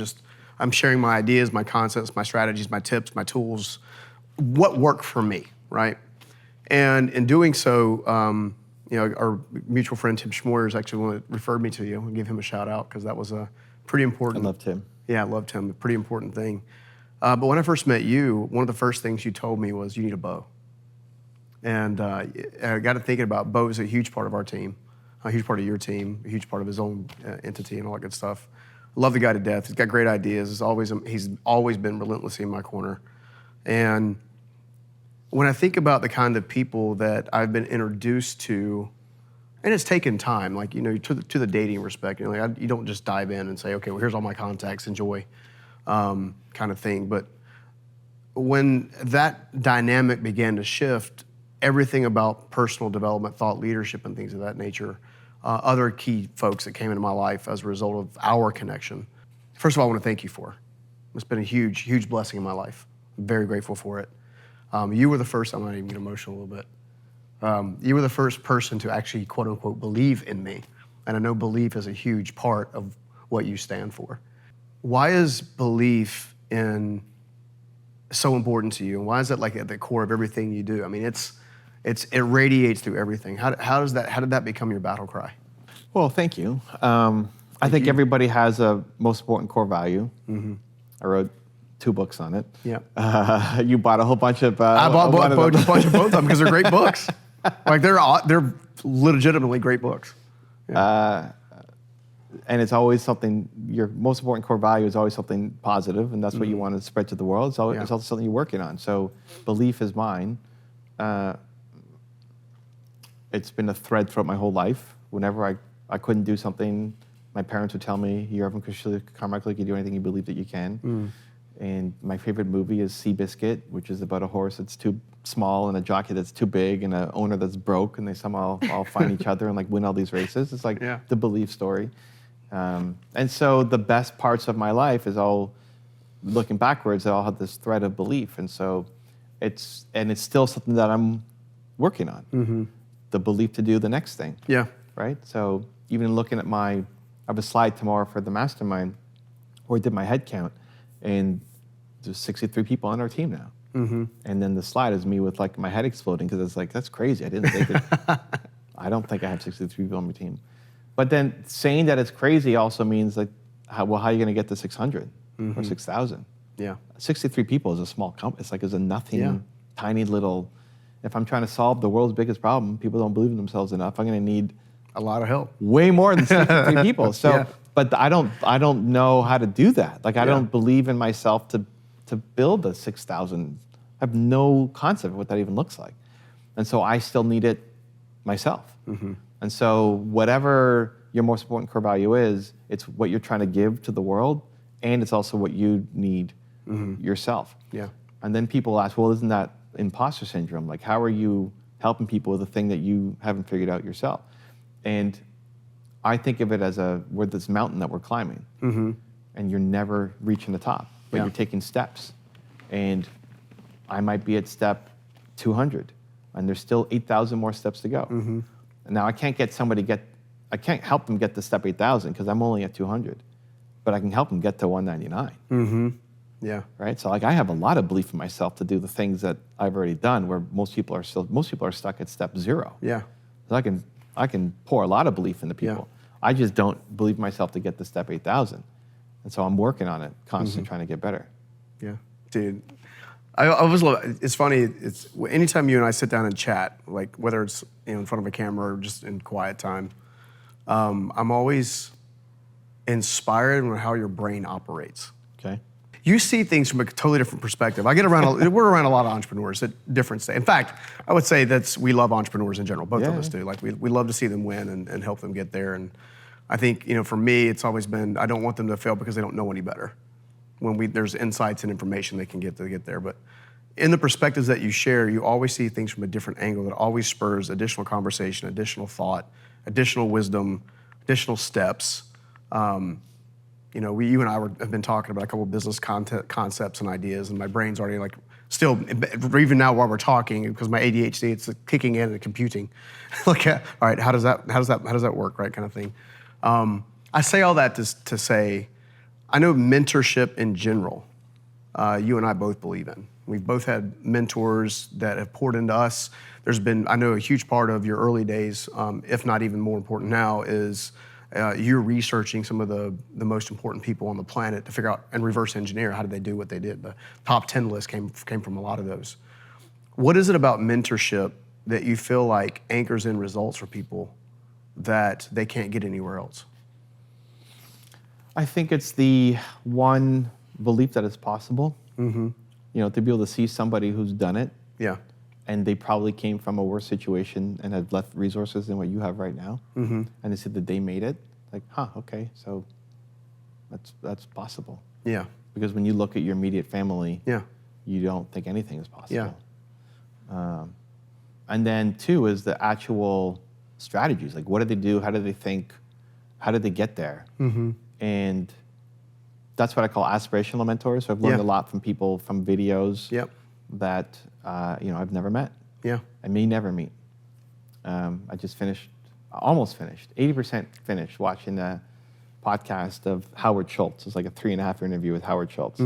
I'm sharing my ideas, my concepts, my strategies, my tips, my tools, what worked for me, right? And in doing so, our mutual friend Tim Schmoyer is actually one that referred me to you. I'll give him a shout out because that was a pretty important. I love Tim. Yeah, I loved him. A pretty important thing. But when I first met you, one of the first things you told me was you need a bow. And I got to thinking about Bo is a huge part of our team, a huge part of your team, a huge part of his own entity and all that good stuff. Love the guy to death. He's got great ideas. He's always been relentlessly in my corner. And when I think about the kind of people that I've been introduced to, and it's taken time, to the dating respect, you don't just dive in and say, okay, well, here's all my contacts, enjoy, kind of thing. But when that dynamic began to shift, everything about personal development, thought leadership, and things of that nature, other key folks that came into my life as a result of our connection. First of all, I want to thank you for. It's been a huge, huge blessing in my life. I'm very grateful for it. You were the first, I'm not even getting emotional a little bit. You were the first person to actually, quote unquote, believe in me. And I know belief is a huge part of what you stand for. Why is belief in so important to you? And why is that at the core of everything you do? It radiates through everything. How did that become your battle cry? Well, thank you. I think everybody has a most important core value. I wrote 2 books on it. Yeah. You bought a whole bunch of. I bought a bunch of both of them because they're great books. Like they're legitimately great books. Yeah. And it's always something, your most important core value is always something positive, and that's what you want to spread to the world. It's also something you're working on. So belief is mine. It's been a thread throughout my whole life. Whenever I couldn't do something, my parents would tell me, you're from Carmichael, you can do anything you believe that you can. And my favorite movie is Seabiscuit, which is about a horse that's too small and a jockey that's too big and an owner that's broke, and they somehow all find each other and like win all these races. It's like the belief story. And so the best parts of my life is all looking backwards. I all have this thread of belief, and so it's still something that I'm working on. The belief to do the next thing. Yeah. Right. So even looking at I have a slide tomorrow for the mastermind where I did my head count, and there's 63 people on our team now. And then the slide is me with like my head exploding because it's like, that's crazy. I didn't think it. I don't think I have 63 people on my team. But then saying that it's crazy also means like, how are you going to get to 600 or 6,000? Yeah. 63 people is a small company. It's like it's a nothing, tiny little. If I'm trying to solve the world's biggest problem, people don't believe in themselves enough. I'm going to need a lot of help. Way more than 63 people. So, but I don't know how to do that. Like I don't believe in myself to build a 6,000. I have no concept of what that even looks like, and so I still need it myself. And so whatever your most important core value is, it's what you're trying to give to the world, and it's also what you need yourself. Yeah. And then people ask, well, isn't that imposter syndrome? Like, how are you helping people with a thing that you haven't figured out yourself? And I think of it as we're this mountain that we're climbing, and you're never reaching the top, but you're taking steps. And I might be at step 200, and there's still 8,000 more steps to go. And now I can't help them get to step 8,000 because I'm only at 200, but I can help them get to 199. Yeah. Right. So like I have a lot of belief in myself to do the things that I've already done, where most people are stuck at step 0. Yeah. So I can pour a lot of belief into people. I just don't believe myself to get to step 8,000. And so I'm working on it, constantly trying to get better. Yeah. Dude, I always love it. It's funny, anytime you and I sit down and chat, like whether it's in front of a camera or just in quiet time, I'm always inspired on how your brain operates. Okay. You see things from a totally different perspective. We're around a lot of entrepreneurs at different stages. In fact, I would say we love entrepreneurs in general. Both of us do. Like we love to see them win and help them get there. And I think, for me, it's always been, I don't want them to fail because they don't know any better. When there's insights and information they can get to get there. But in the perspectives that you share, you always see things from a different angle that always spurs additional conversation, additional thought, additional wisdom, additional steps. You and I have been talking about a couple of business concepts and ideas, and my brain's already like still, even now while we're talking, because my ADHD, it's kicking in and computing. Like, all right, how does that work, right, kind of thing. I say all that to say, I know mentorship in general, you and I both believe in. We've both had mentors that have poured into us. There's been, I know a huge part of your early days, if not even more important now, is you're researching some of the most important people on the planet to figure out and reverse engineer how did they do what they did. The top 10 list came from a lot of those. What is it about mentorship that you feel like anchors in results for people that they can't get anywhere else? I think it's the one belief that it's possible. To be able to see somebody who's done it. Yeah. And they probably came from a worse situation and have less resources than what you have right now. And they said that they made it. Like, okay, so that's possible. Yeah. Because when you look at your immediate family, you don't think anything is possible. Yeah. And then 2 is the actual strategies. Like, what did they do? How did they think? How did they get there? And that's what I call aspirational mentors. So I've learned a lot from people from videos that I've never met. Yeah. I may never meet. I just almost finished, 80% finished watching the podcast of Howard Schultz. It's like a 3.5-hour interview with Howard Schultz.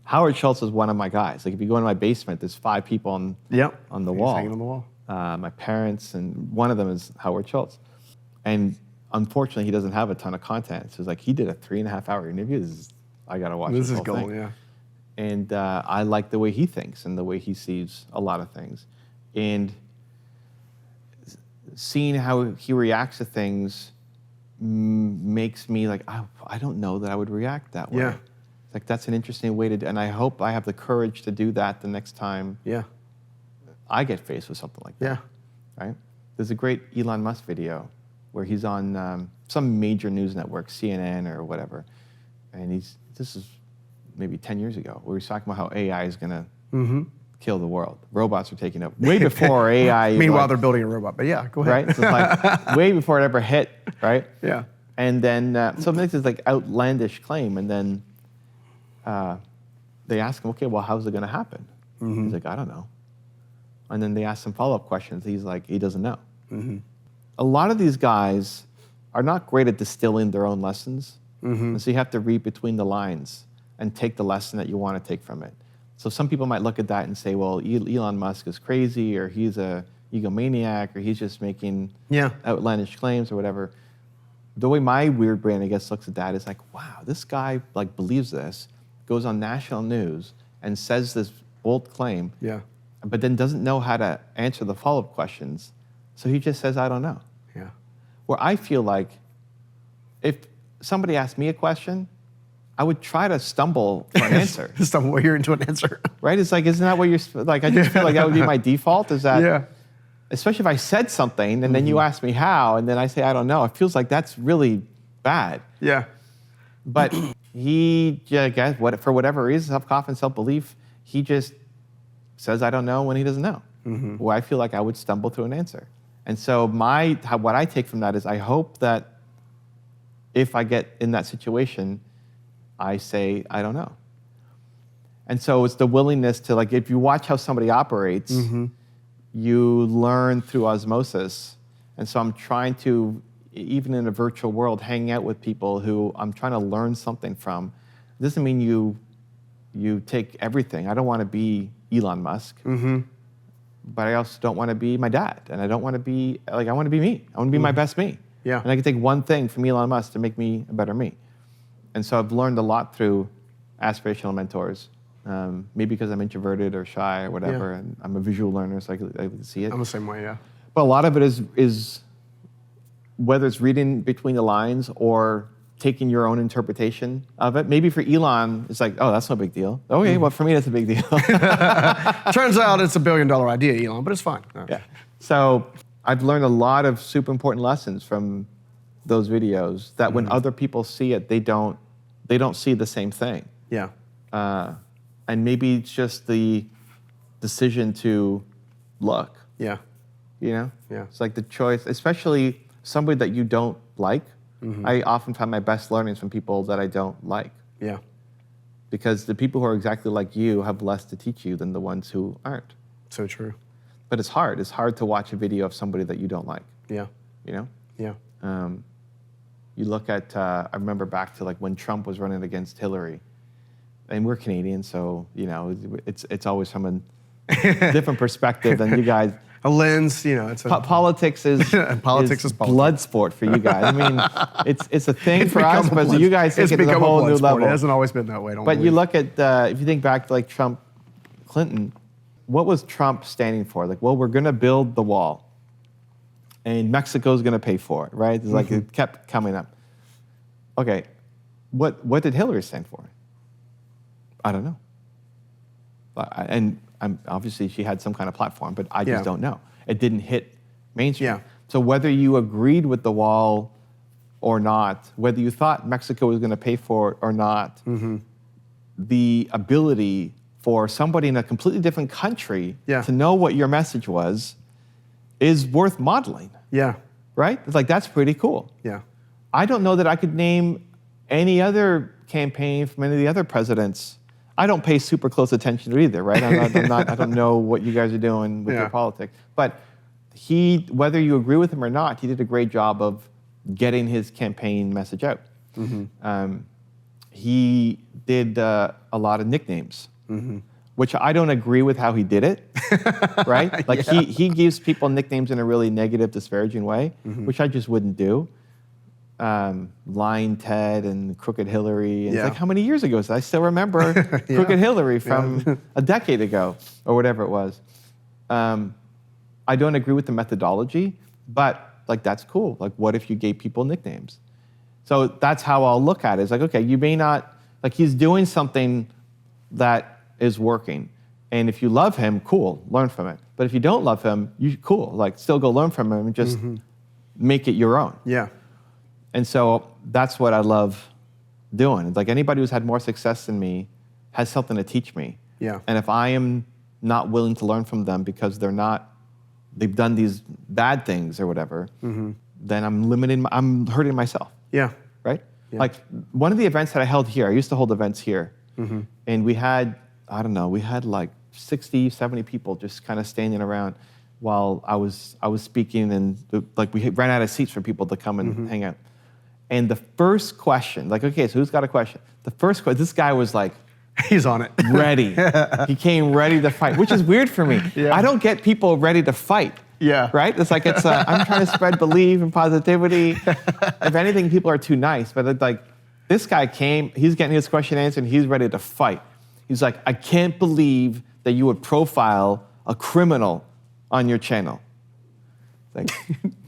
Howard Schultz is one of my guys. Like if you go into my basement, there's 5 people on the wall. Hanging on the wall. My parents, and one of them is Howard Schultz. And unfortunately, he doesn't have a ton of content. So it's like he did a 3.5-hour interview. I got to watch this whole thing. This is gold, yeah. And I like the way he thinks and the way he sees a lot of things. And seeing how he reacts to things makes me like, I don't know that I would react that way. Yeah. Like, that's an interesting way to do, and I hope I have the courage to do that the next time I get faced with something like that. Right? There's a great Elon Musk video where he's on some major news network, CNN or whatever, and this is maybe 10 years ago, where he's talking about how AI is going to kill the world. Robots are taking over. Way before AI. Meanwhile, they're building a robot, but yeah, go ahead. Right? So it's like way before it ever hit, right? Yeah. And then, so it makes this like outlandish claim, and then they ask him, okay, well, how's it going to happen? He's like, I don't know. And then they ask some follow-up questions. He's like, he doesn't know. A lot of these guys are not great at distilling their own lessons. And so you have to read between the lines and take the lesson that you want to take from it. So some people might look at that and say, well, Elon Musk is crazy, or he's a egomaniac, or he's just making outlandish claims or whatever. The way my weird brain, I guess, looks at that is like, wow, this guy like believes this, goes on national news and says this bold claim, but then doesn't know how to answer the follow-up questions. So he just says, I don't know. Where I feel like if somebody asked me a question, I would try to stumble for an answer. Stumble here into an answer. Right? It's like, isn't that what you're, like, I just feel like that would be my default, is that, especially if I said something and then you ask me how, and then I say, I don't know, it feels like that's really bad. But he, I guess, for whatever reason, self-confidence, self-belief, he just says, I don't know, when he doesn't know. Well, I feel like I would stumble through an answer. And so what I take from that is I hope that if I get in that situation, I say, I don't know. And so it's the willingness to, like, if you watch how somebody operates, you learn through osmosis. And so I'm trying to, even in a virtual world, hang out with people who I'm trying to learn something from. It doesn't mean you take everything. I don't want to be Elon Musk. But I also don't want to be my dad. And I don't want to be, like, I want to be me. I want to be my best me. And I can take one thing from Elon Musk to make me a better me. And so I've learned a lot through aspirational mentors. Maybe because I'm introverted or shy or whatever, and I'm a visual learner, so I can see it. I'm the same way, But a lot of it is whether it's reading between the lines or taking your own interpretation of it. Maybe for Elon, it's like, oh, that's no big deal. Okay, well, for me, that's a big deal. Turns out it's $1 billion idea, Elon, but it's fine. So I've learned a lot of super important lessons from those videos that when other people see it, they don't see the same thing. And maybe it's just the decision to look. You know? It's like the choice, especially somebody that you don't like. I often find my best learnings from people that I don't like. Because the people who are exactly like you have less to teach you than the ones who aren't. So true. But it's hard. It's hard to watch a video of somebody that you don't like. You know? You look at, I remember back to like when Trump was running against Hillary. And we're Canadian, so, you know, it's always from a different perspective than you guys. A lens, you know. It's politics is blood sport for you guys. I mean, it's a thing for us, but you guys take it to a whole new level. It hasn't always been that way. But you look at, if you think back to like Trump, Clinton, what was Trump standing for? Like, well, we're going to build the wall, and Mexico's going to pay for it, right? It's like it kept coming up. Okay, what did Hillary stand for? I don't know. And obviously she had some kind of platform, but I just don't know. It didn't hit mainstream. So whether you agreed with the wall or not, whether you thought Mexico was going to pay for it or not, the ability for somebody in a completely different country to know what your message was is worth modeling. Right? It's like, that's pretty cool. I don't know that I could name any other campaign from any of the other presidents. I don't pay super close attention to either, right? I don't know what you guys are doing with your politics. But whether you agree with him or not, he did a great job of getting his campaign message out. He did a lot of nicknames, which I don't agree with how he did it, right? Like he gives people nicknames in a really negative, disparaging way, which I just wouldn't do. Lying Ted and Crooked Hillary. And it's like, how many years ago is that? I still remember Crooked Hillary from a decade ago or whatever it was. I don't agree with the methodology, But like, that's cool. Like, what if you gave people nicknames? So that's how I'll look at it. It's like, okay, you may not, like, he's doing something that is working. And if you love him, cool, learn from it. But if you don't love him, cool, like, still go learn from him and just make it your own. Yeah. And so that's what I love doing. It's like, anybody who's had more success than me has something to teach me. Yeah. And if I am not willing to learn from them because they've done these bad things or whatever, then I'm hurting myself. Yeah. Right? Yeah. Like, one of the events that I held here, I used to hold events here, and we had like 60, 70 people just kind of standing around while I was speaking, and like, we ran out of seats for people to come and hang out. And the first question, like, okay, so who's got a question? The first question, this guy was like, he's on it. Ready. He came ready to fight, which is weird for me. Yeah. I don't get people ready to fight. Yeah. Right? It's like, I'm trying to spread belief and positivity. If anything, people are too nice. But it's like, this guy came, he's getting his question answered, and he's ready to fight. He's like, I can't believe that you would profile a criminal on your channel. Like,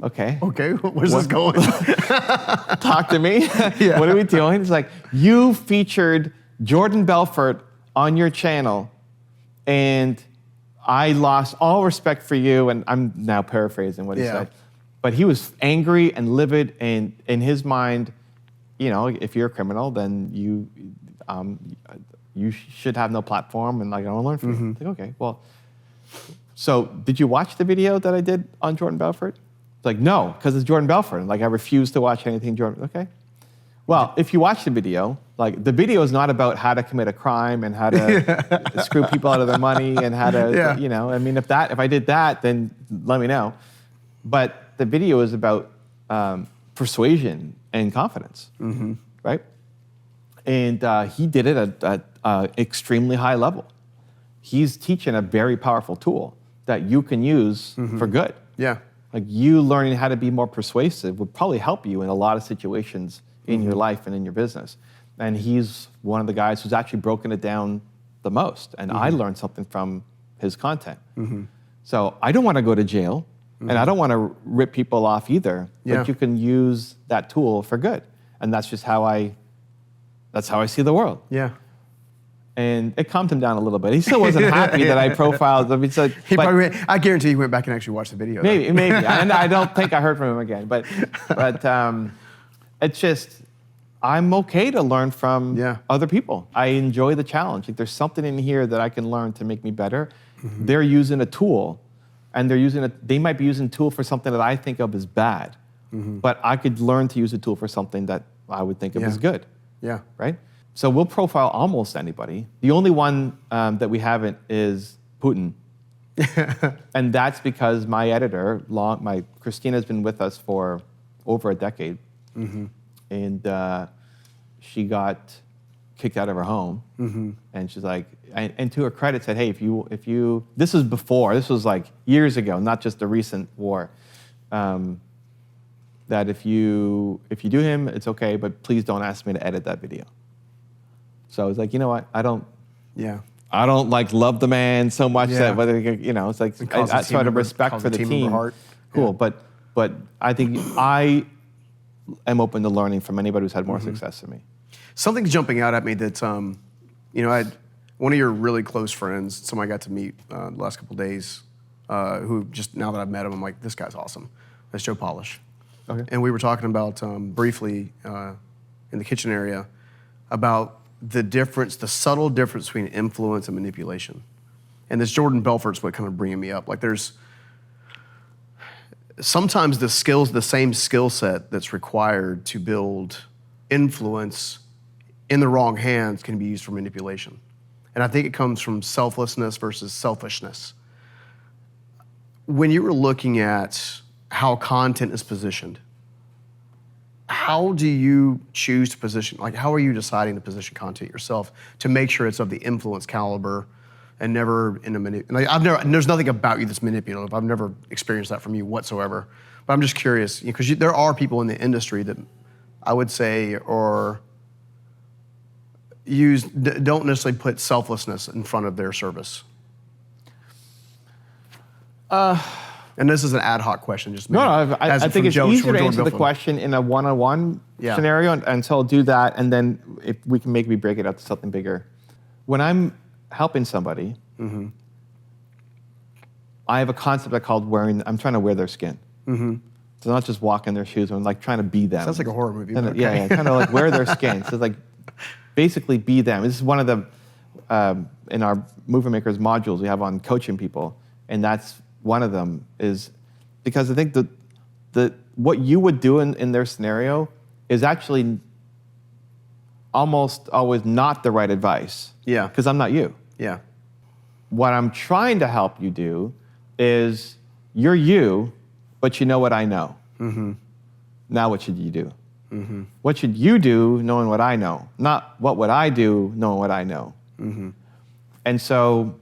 okay. Okay, where's this going? Talk to me. Yeah. What are we doing? It's like, you featured Jordan Belfort on your channel, and I lost all respect for you, and I'm now paraphrasing what he said. But he was angry and livid, and in his mind, if you're a criminal, then you should have no platform, and like, I don't learn from you. Like, okay, well, so did you watch the video that I did on Jordan Belfort? It's like, no, because it's Jordan Belfort, and like, I refuse to watch anything Jordan. Okay. Well, if you watch the video, like, the video is not about how to commit a crime and how to screw people out of their money and how to, I mean, if I did that, then let me know. But the video is about persuasion and confidence, right? And he did it at extremely high level. He's teaching a very powerful tool that you can use for good. Yeah. Like, you learning how to be more persuasive would probably help you in a lot of situations in your life and in your business. And he's one of the guys who's actually broken it down the most. And I learned something from his content. So I don't want to go to jail, and I don't want to rip people off either. But you can use that tool for good. And that's just how I see the world. Yeah. And it calmed him down a little bit. He still wasn't happy that I profiled. I mean, so, I guarantee he went back and actually watched the video. Maybe. And I don't think I heard from him again. But it's just, I'm okay to learn from other people. I enjoy the challenge. Like, there's something in here that I can learn to make me better. They're using a tool, and they might be using a tool for something that I think of as bad. But I could learn to use a tool for something that I would think of as good. Yeah. Right? So we'll profile almost anybody. The only one that we haven't is Putin. And that's because my editor, Christina's been with us for over a decade. And she got kicked out of her home. And she's like, and to her credit, said, hey, if you, this was like years ago, not just the recent war, that if you do him, it's okay, but please don't ask me to edit that video. So I was like, you know what? I don't like love the man so much that whether it's like I sort of respect for the team. Cool, but I think I am open to learning from anybody who's had more success than me. Something's jumping out at me that I had one of your really close friends, someone I got to meet the last couple of days, who just now that I've met him, I'm like, this guy's awesome. That's Joe Polish. Okay. And we were talking about briefly in the kitchen area about the subtle difference between influence and manipulation. And this Jordan Belfort's what kind of bringing me up. Like, there's sometimes the same skill set that's required to build influence in the wrong hands can be used for manipulation. And I think it comes from selflessness versus selfishness. When you were looking at how content is positioned, how do you choose to position, like, how are you deciding to position content yourself to make sure it's of the influence caliber and never in a there's nothing about you that's manipulative. I've never experienced that from you whatsoever. But I'm just curious, because there are people in the industry that I would say don't necessarily put selflessness in front of their service. And And this is an ad hoc question, just no. I think it's easier to answer the question in a one-on-one scenario, and so I'll do that, and then if we can maybe break it up to something bigger. When I'm helping somebody, I have a concept I called I'm trying to wear their skin. So not just walk in their shoes, I'm like trying to be them. Sounds like a horror movie. Okay. Yeah, kind of like wear their skin. So like basically be them. This is one of the, in our Movement Makers modules we have on coaching people, and that's one of them is because I think what you would do in their scenario is actually almost always not the right advice. Yeah. Because I'm not you. Yeah. What I'm trying to help you do is you're you, but you know what I know. Now what should you do? What should you do knowing what I know? Not what would I do knowing what I know. And so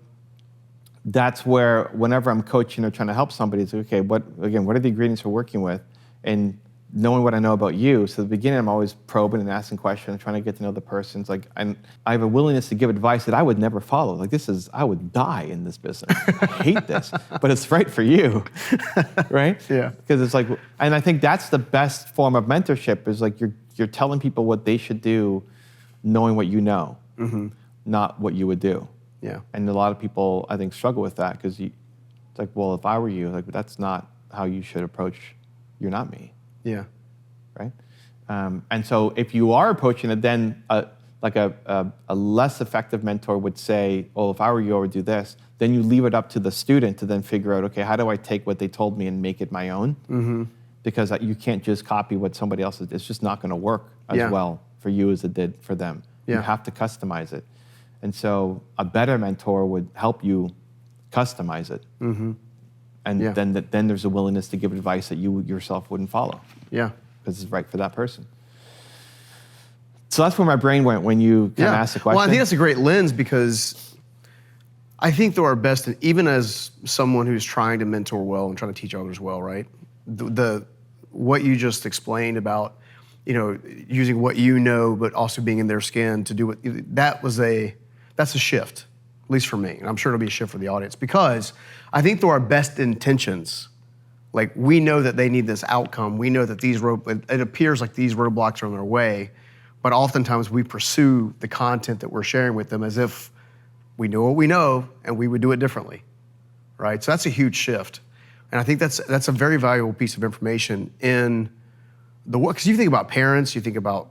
that's where whenever I'm coaching or trying to help somebody, it's okay, what are the ingredients we're working with? And knowing what I know about you. So at the beginning, I'm always probing and asking questions, trying to get to know the person. It's like I have a willingness to give advice that I would never follow. Like I would die in this business. I hate this, but it's right for you, right? Yeah. Because it's like, and I think that's the best form of mentorship is like you're telling people what they should do, knowing what you know, not what you would do. Yeah. And a lot of people, I think, struggle with that because it's like, well, if I were you, like that's not how you should approach. You're not me. Yeah. Right? And so if you are approaching it, then a less effective mentor would say, well, if I were you, I would do this. Then you leave it up to the student to then figure out, okay, how do I take what they told me and make it my own? Because you can't just copy what somebody else is. It's just not going to work as well for you as it did for them. You have to customize it. And so a better mentor would help you customize it. And then there's a willingness to give advice that you yourself wouldn't follow. Yeah. Because it's right for that person. So that's where my brain went when you kind of asked the question. Well, I think that's a great lens because I think they're our best, even as someone who's trying to mentor well and trying to teach others well, right? What you just explained about, using what you know, but also being in their skin to do what, that's a shift, at least for me. And I'm sure it'll be a shift for the audience because I think through our best intentions, like we know that they need this outcome. We know that it appears like these roadblocks are in their way, but oftentimes we pursue the content that we're sharing with them as if we know what we know and we would do it differently, right? So that's a huge shift. And I think that's a very valuable piece of information in the work. Because you think about parents, you think about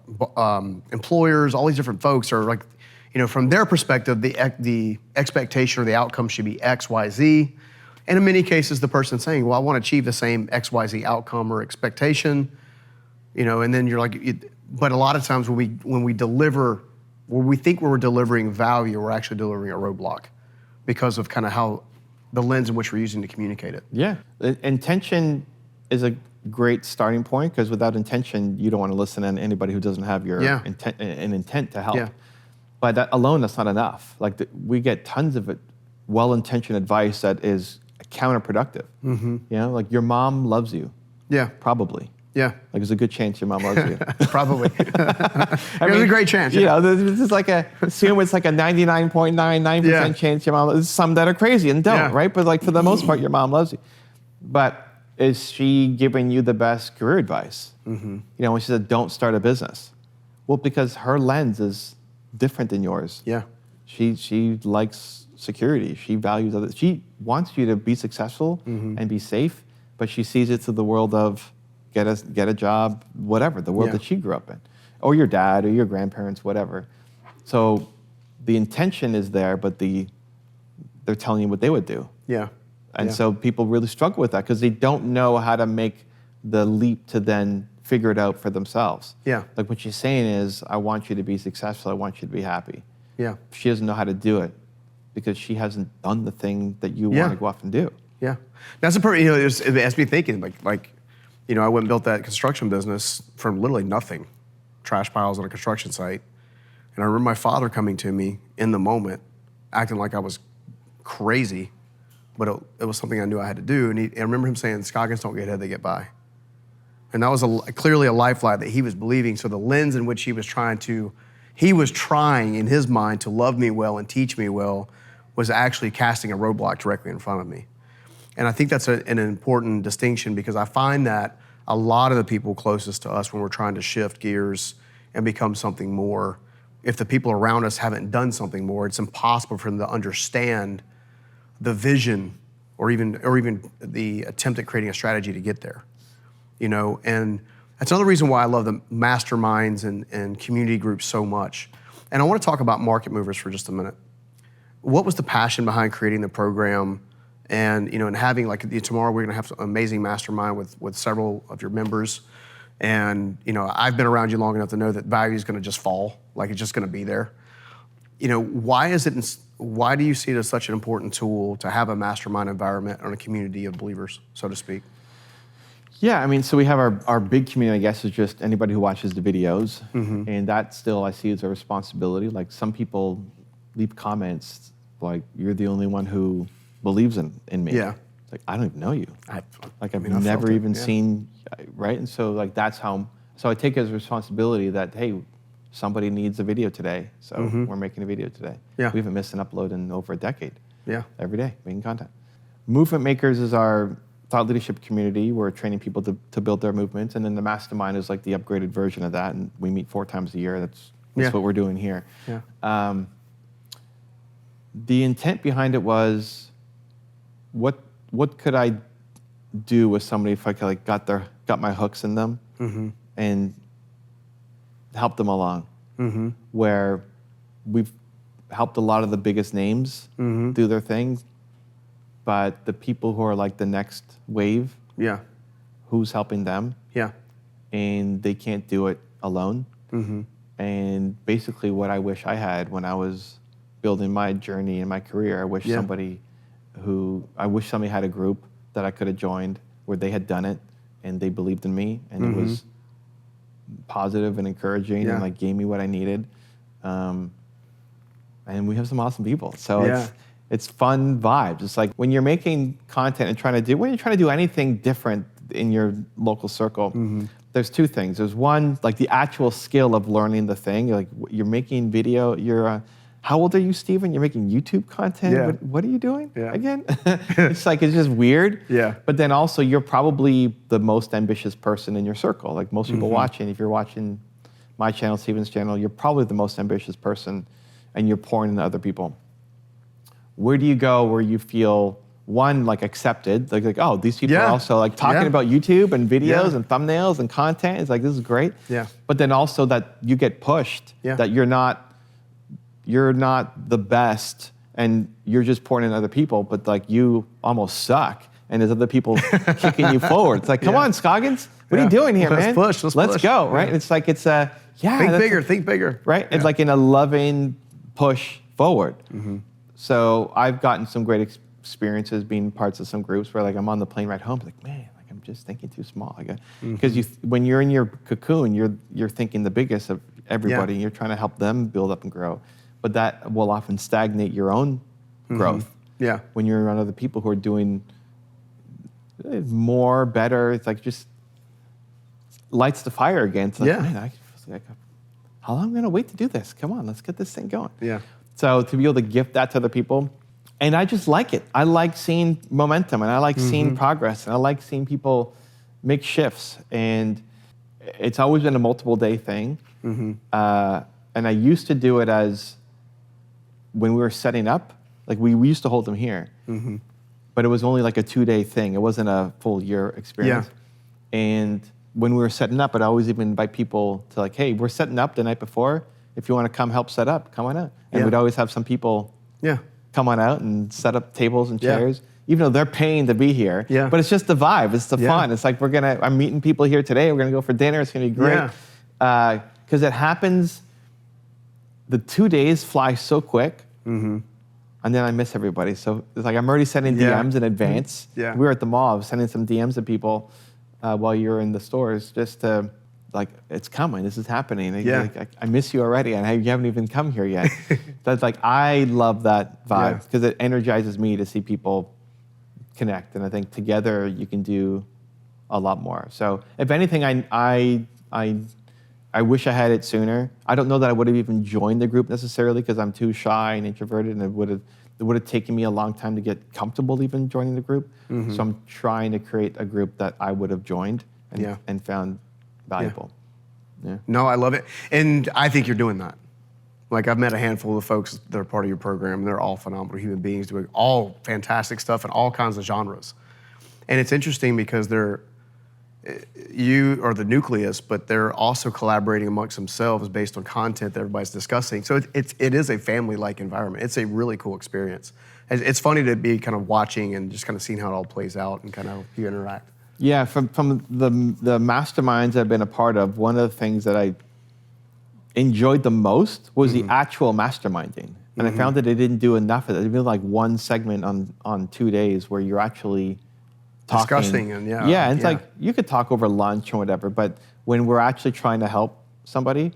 employers, all these different folks are like, from their perspective, the expectation or the outcome should be X, Y, Z. And in many cases, the person's saying, well, I want to achieve the same X, Y, Z outcome or expectation, and then you're like, but a lot of times when we deliver, when we think we're delivering value, we're actually delivering a roadblock because of kind of how the lens in which we're using to communicate it. Yeah, intention is a great starting point because without intention, you don't want to listen to anybody who doesn't have your intent to help. Yeah. But that alone, that's not enough. Like we get tons of well-intentioned advice that is counterproductive. Like your mom loves you. Yeah. Probably. Yeah. Like there's a good chance your mom loves you. Probably. There's a great chance. This is like assume it's like a 99.99% chance your mom. There's some that are crazy and don't, right? But like for the most part, your mom loves you. But is she giving you the best career advice? When she said, don't start a business. Well, because her lens is different than yours. Yeah. She likes security. She values others. She wants you to be successful and be safe, but she sees it through the world of get a job, whatever, the world that she grew up in, or your dad or your grandparents, whatever. So the intention is there, but they're telling you what they would do. Yeah. And so people really struggle with that because they don't know how to make the leap to then figure it out for themselves. Yeah. Like what she's saying is, I want you to be successful. I want you to be happy. Yeah. She doesn't know how to do it because she hasn't done the thing that you want to go off and do. Yeah. That's a part, it has me thinking like, I went and built that construction business from literally nothing, trash piles on a construction site. And I remember my father coming to me in the moment, acting like I was crazy, but it was something I knew I had to do. And I remember him saying, Scoggins don't get ahead, they get by. And that was clearly a lifeline that he was believing. So the lens in which he was trying in his mind to love me well and teach me well was actually casting a roadblock directly in front of me. And I think that's an important distinction, because I find that a lot of the people closest to us when we're trying to shift gears and become something more, if the people around us haven't done something more, it's impossible for them to understand the vision or even the attempt at creating a strategy to get there. And that's another reason why I love the masterminds and community groups so much. And I want to talk about Market Movers for just a minute. What was the passion behind creating the program? And and having, like, tomorrow we're going to have an amazing mastermind with several of your members. And I've been around you long enough to know that value is going to just fall, like it's just going to be there. Why do you see it as such an important tool to have a mastermind environment and a community of believers, so to speak? Yeah, I mean, so we have our big community, I guess, is just anybody who watches the videos. And that still I see as a responsibility. Like, some people leave comments like, you're the only one who believes in me. Yeah. It's like, I don't even know you. I've mean, never even seen, right? And so, like, so I take it as a responsibility that, hey, somebody needs a video today, so we're making a video today. Yeah. We haven't missed an upload in over a decade. Yeah. Every day, making content. Movement Makers is our thought leadership community. We're training people to build their movements, and then the mastermind is like the upgraded version of that, and we meet 4 times a year. That's what we're doing here. Yeah. The intent behind it was, what could I do with somebody if I could, like, got my hooks in them and help them along? Where we've helped a lot of the biggest names do their thing, but the people who are like the next wave, who's helping them? Yeah. And they can't do it alone. And basically what I wish I had when I was building my journey in my career, I wish somebody had a group that I could have joined where they had done it and they believed in me, and it was positive and encouraging and, like, gave me what I needed. And we have some awesome people. So it's fun vibes. It's like when you're making content and when you're trying to do anything different in your local circle, there's 2 things. There's one, like, the actual skill of learning the thing. You're making video. How old are you, Steven? You're making YouTube content? Yeah. What are you doing again? It's just weird. Yeah. But then also, you're probably the most ambitious person in your circle. Like, most people watching, if you're watching my channel, Steven's channel, you're probably the most ambitious person, and you're pouring into other people. Where do you go where you feel, one, like, accepted? Like oh, these people are also, like, talking about YouTube and videos and thumbnails and content. It's like, this is great. Yeah. But then also that you get pushed, that you're not the best, and you're just pouring in other people, but, like, you almost suck, and there's other people kicking you forward. It's like, come on, Scoggins, what are you doing here, man? Let's go, right? It's like, it's think bigger. Right? It's like in a loving push forward. So I've gotten some great experiences being parts of some groups where, like, I'm on the plane ride home, like, man, like, I'm just thinking too small. Because when you're in your cocoon, you're thinking the biggest of everybody, and you're trying to help them build up and grow. But that will often stagnate your own growth. Yeah. When you're around other people who are doing more, better, it's like, just lights the fire again. It's like, man, how long am I going to wait to do this? Come on, let's get this thing going. Yeah. So to be able to gift that to other people, and I just like it. I like seeing momentum, and I like seeing progress, and I like seeing people make shifts. And it's always been a multiple day thing. And I used to do it as, when we were setting up, like, we used to hold them here, but it was only like a 2-day thing. It wasn't a full year experience. And when we were setting up, I'd always even invite people to, like, hey, we're setting up the night before. If you want to come help set up, come on out. And we'd always have some people come on out and set up tables and chairs, even though they're paying to be here. But it's just the vibe. It's the fun. It's like, I'm meeting people here today. We're going to go for dinner. It's going to be great. Because it happens, the 2 days fly so quick, and then I miss everybody. So it's like, I'm already sending DMs in advance. We were at the mall. I was sending some DMs to people while you were in the stores, just to, like, it's coming. This is happening. Like, I miss you already, and you haven't even come here yet. That's like, I love that vibe, because it energizes me to see people connect. And I think together you can do a lot more. So if anything, I wish I had it sooner. I don't know that I would have even joined the group necessarily, because I'm too shy and introverted, and it would have taken me a long time to get comfortable even joining the group. So I'm trying to create a group that I would have joined and found valuable. Yeah. No, I love it. And I think you're doing that. Like, I've met a handful of folks that are part of your program, and they're all phenomenal human beings doing all fantastic stuff in all kinds of genres. And it's interesting because you are the nucleus, but they're also collaborating amongst themselves based on content that everybody's discussing. So it is a family-like environment. It's a really cool experience. It's funny to be kind of watching and just kind of seeing how it all plays out and kind of how you interact. Yeah, from the masterminds I've been a part of, one of the things that I enjoyed the most was the actual masterminding. And I found that they didn't do enough of it. They did like one segment on 2 days where you're actually talking. Discussing and and it's like you could talk over lunch or whatever, but when we're actually trying to help somebody,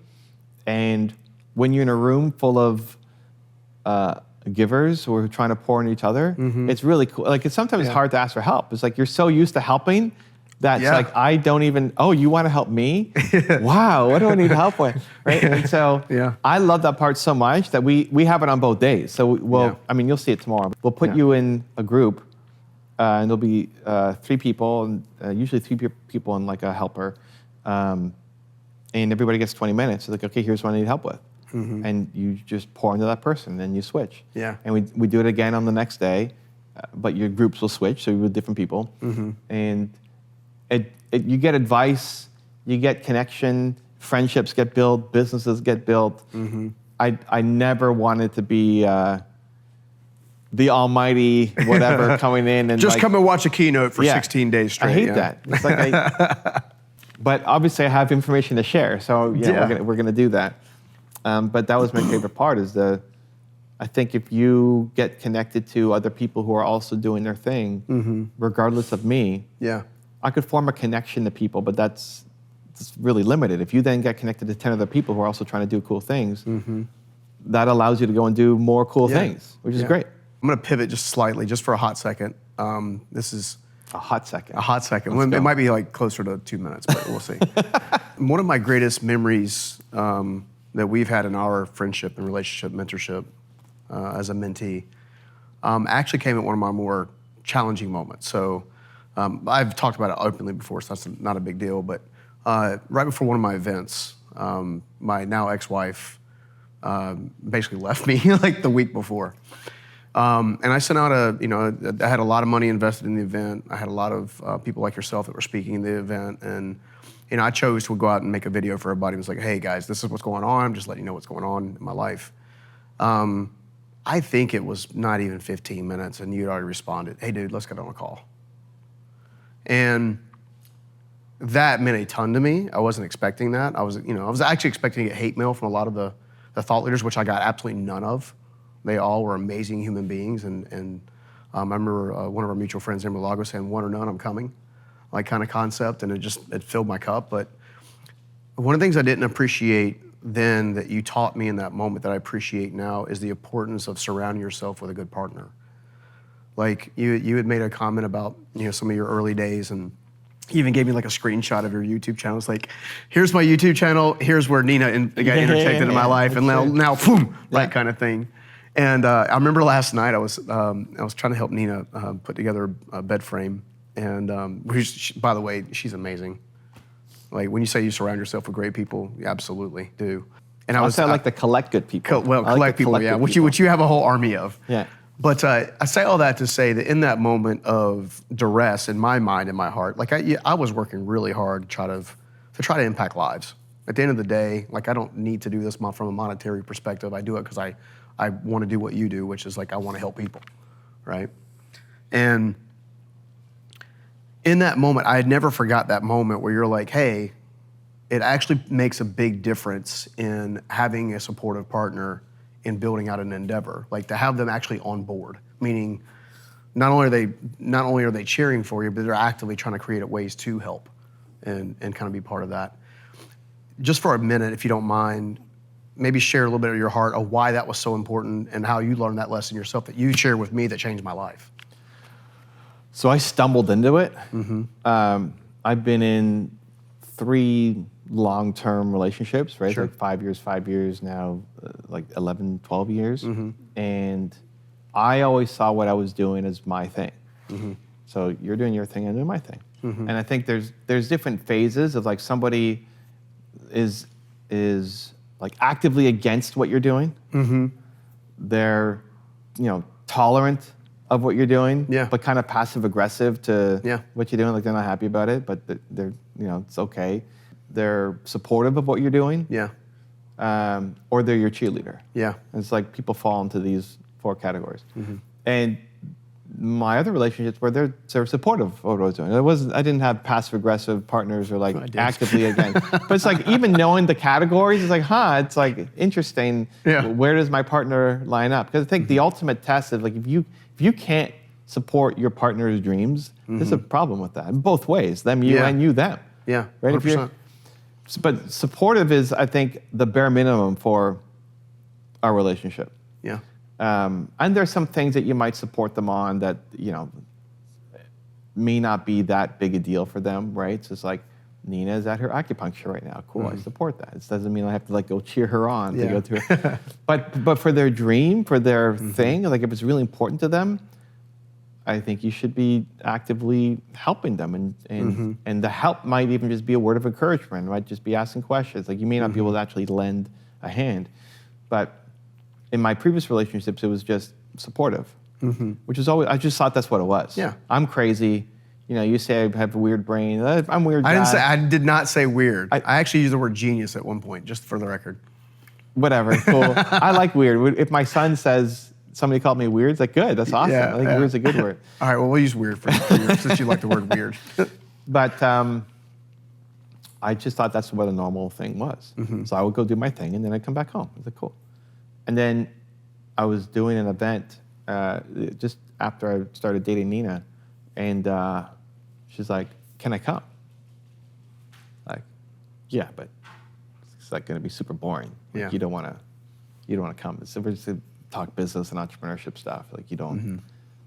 and when you're in a room full of givers who are trying to pour into each other, it's really cool. Like, it's sometimes hard to ask for help. It's like you're so used to helping that it's like, I don't even, oh, you want to help me? Wow, what do I need help with? Right? And so I love that part so much that we have it on both days. So I mean, you'll see it tomorrow. We'll put you in a group, and there'll be 3 people, and usually 3 people and like a helper. And everybody gets 20 minutes. So like, okay, here's what I need help with. And you just pour into that person, and you switch. Yeah. And we do it again on the next day, but your groups will switch, so you're with different people. And you get advice, you get connection, friendships get built, businesses get built. I never wanted to be the almighty whatever coming in and just come and watch a keynote for 16 days straight. I hate that. It's like but obviously I have information to share, so we're gonna do that. But that was my favorite part, is I think if you get connected to other people who are also doing their thing, regardless of me, I could form a connection to people, but that's really limited. If you then get connected to 10 other people who are also trying to do cool things, that allows you to go and do more cool things, which is great. I'm going to pivot just slightly, just for a hot second. This is a hot second. A hot second. Well, it might be like closer to 2 minutes, but we'll see. One of my greatest memories that we've had in our friendship and relationship, mentorship, as a mentee, actually came at one of my more challenging moments. So I've talked about it openly before, so that's not a big deal. But right before one of my events, my now ex-wife basically left me like the week before. And I sent out I had a lot of money invested in the event. I had a lot of people like yourself that were speaking in the event. And, I chose to go out and make a video for everybody. It was like, hey guys, this is what's going on. I'm just letting you know what's going on in my life. I think it was not even 15 minutes and you'd already responded, hey dude, let's get on a call. And that meant a ton to me. I wasn't expecting that. I was actually expecting to get hate mail from a lot of the thought leaders, which I got absolutely none of. They all were amazing human beings. And I remember one of our mutual friends, Emerald Lago, saying, one or none, I'm coming, like kind of concept. And it filled my cup. But one of the things I didn't appreciate then that you taught me in that moment that I appreciate now is the importance of surrounding yourself with a good partner. Like you had made a comment about some of your early days, and you even gave me like a screenshot of your YouTube channel. It's like, here's my YouTube channel, here's where Nina got interjected in my life, and now boom, that kind of thing. And I remember last night I was trying to help Nina put together a bed frame, and by the way, she's amazing. Like when you say you surround yourself with great people, you absolutely do. And I like to collect good people. Collect people, which you have a whole army of. Yeah. But I say all that to say that in that moment of duress in my mind, in my heart, like I was working really hard to try to impact lives. At the end of the day, like I don't need to do this from a monetary perspective. I do it because I want to do what you do, which is like I want to help people, right? And in that moment, I had never forgot that moment where you're like, hey, it actually makes a big difference in having a supportive partner in building out an endeavor, like to have them actually on board, meaning not only are they cheering for you, but they're actively trying to create ways to help and kind of be part of that. Just for a minute, if you don't mind, maybe share a little bit of your heart of why that was so important and how you learned that lesson yourself that you shared with me that changed my life. So I stumbled into it. I've been in 3 long-term relationships, right? Sure. Like 5 years now, like 11, 12 years. And I always saw what I was doing as my thing. So you're doing your thing, I'm doing my thing. And I think there's different phases of like somebody is like actively against what you're doing. They're, tolerant of what you're doing, but kind of passive aggressive to what you're doing. Like they're not happy about it, but they're, it's okay. They're supportive of what you're doing. Or they're your cheerleader. And it's like people fall into these 4 categories. And my other relationships were they're supportive of what I was doing. I didn't have passive aggressive partners or like actively against. But it's like even knowing the categories, it's like, it's like interesting. Where does my partner line up? Because I think the ultimate test is like if you can't support your partner's dreams, there's a problem with that in both ways, them you and you them. Right. 100%. But supportive is, I think, the bare minimum for our relationship. And there's some things that you might support them on that, may not be that big a deal for them, right? So it's like, Nina is at her acupuncture right now. Cool, I support that. It doesn't mean I have to like go cheer her on to go to her. But for their dream, for their thing, like if it's really important to them, I think you should be actively helping them. And the help might even just be a word of encouragement. It might just be asking questions. Like you may not be able to actually lend a hand. But in my previous relationships, it was just supportive, which is always, I just thought that's what it was. I'm crazy. You say I have a weird brain. I'm weird. I did not say weird. I actually used the word genius at one point, just for the record. Whatever, cool. I like weird. If my son says somebody called me weird, it's like, good, that's awesome. I think weird's a good word. All right, well, we'll use weird for you, since you like the word weird. But I just thought that's what a normal thing was. So I would go do my thing, and then I'd come back home. I was like, cool. And then I was doing an event just after I started dating Nina, and she's like, "Can I come?" Like, yeah, but it's like going to be super boring. Like, you don't want to come. We're just to talk business and entrepreneurship stuff. Like you don't.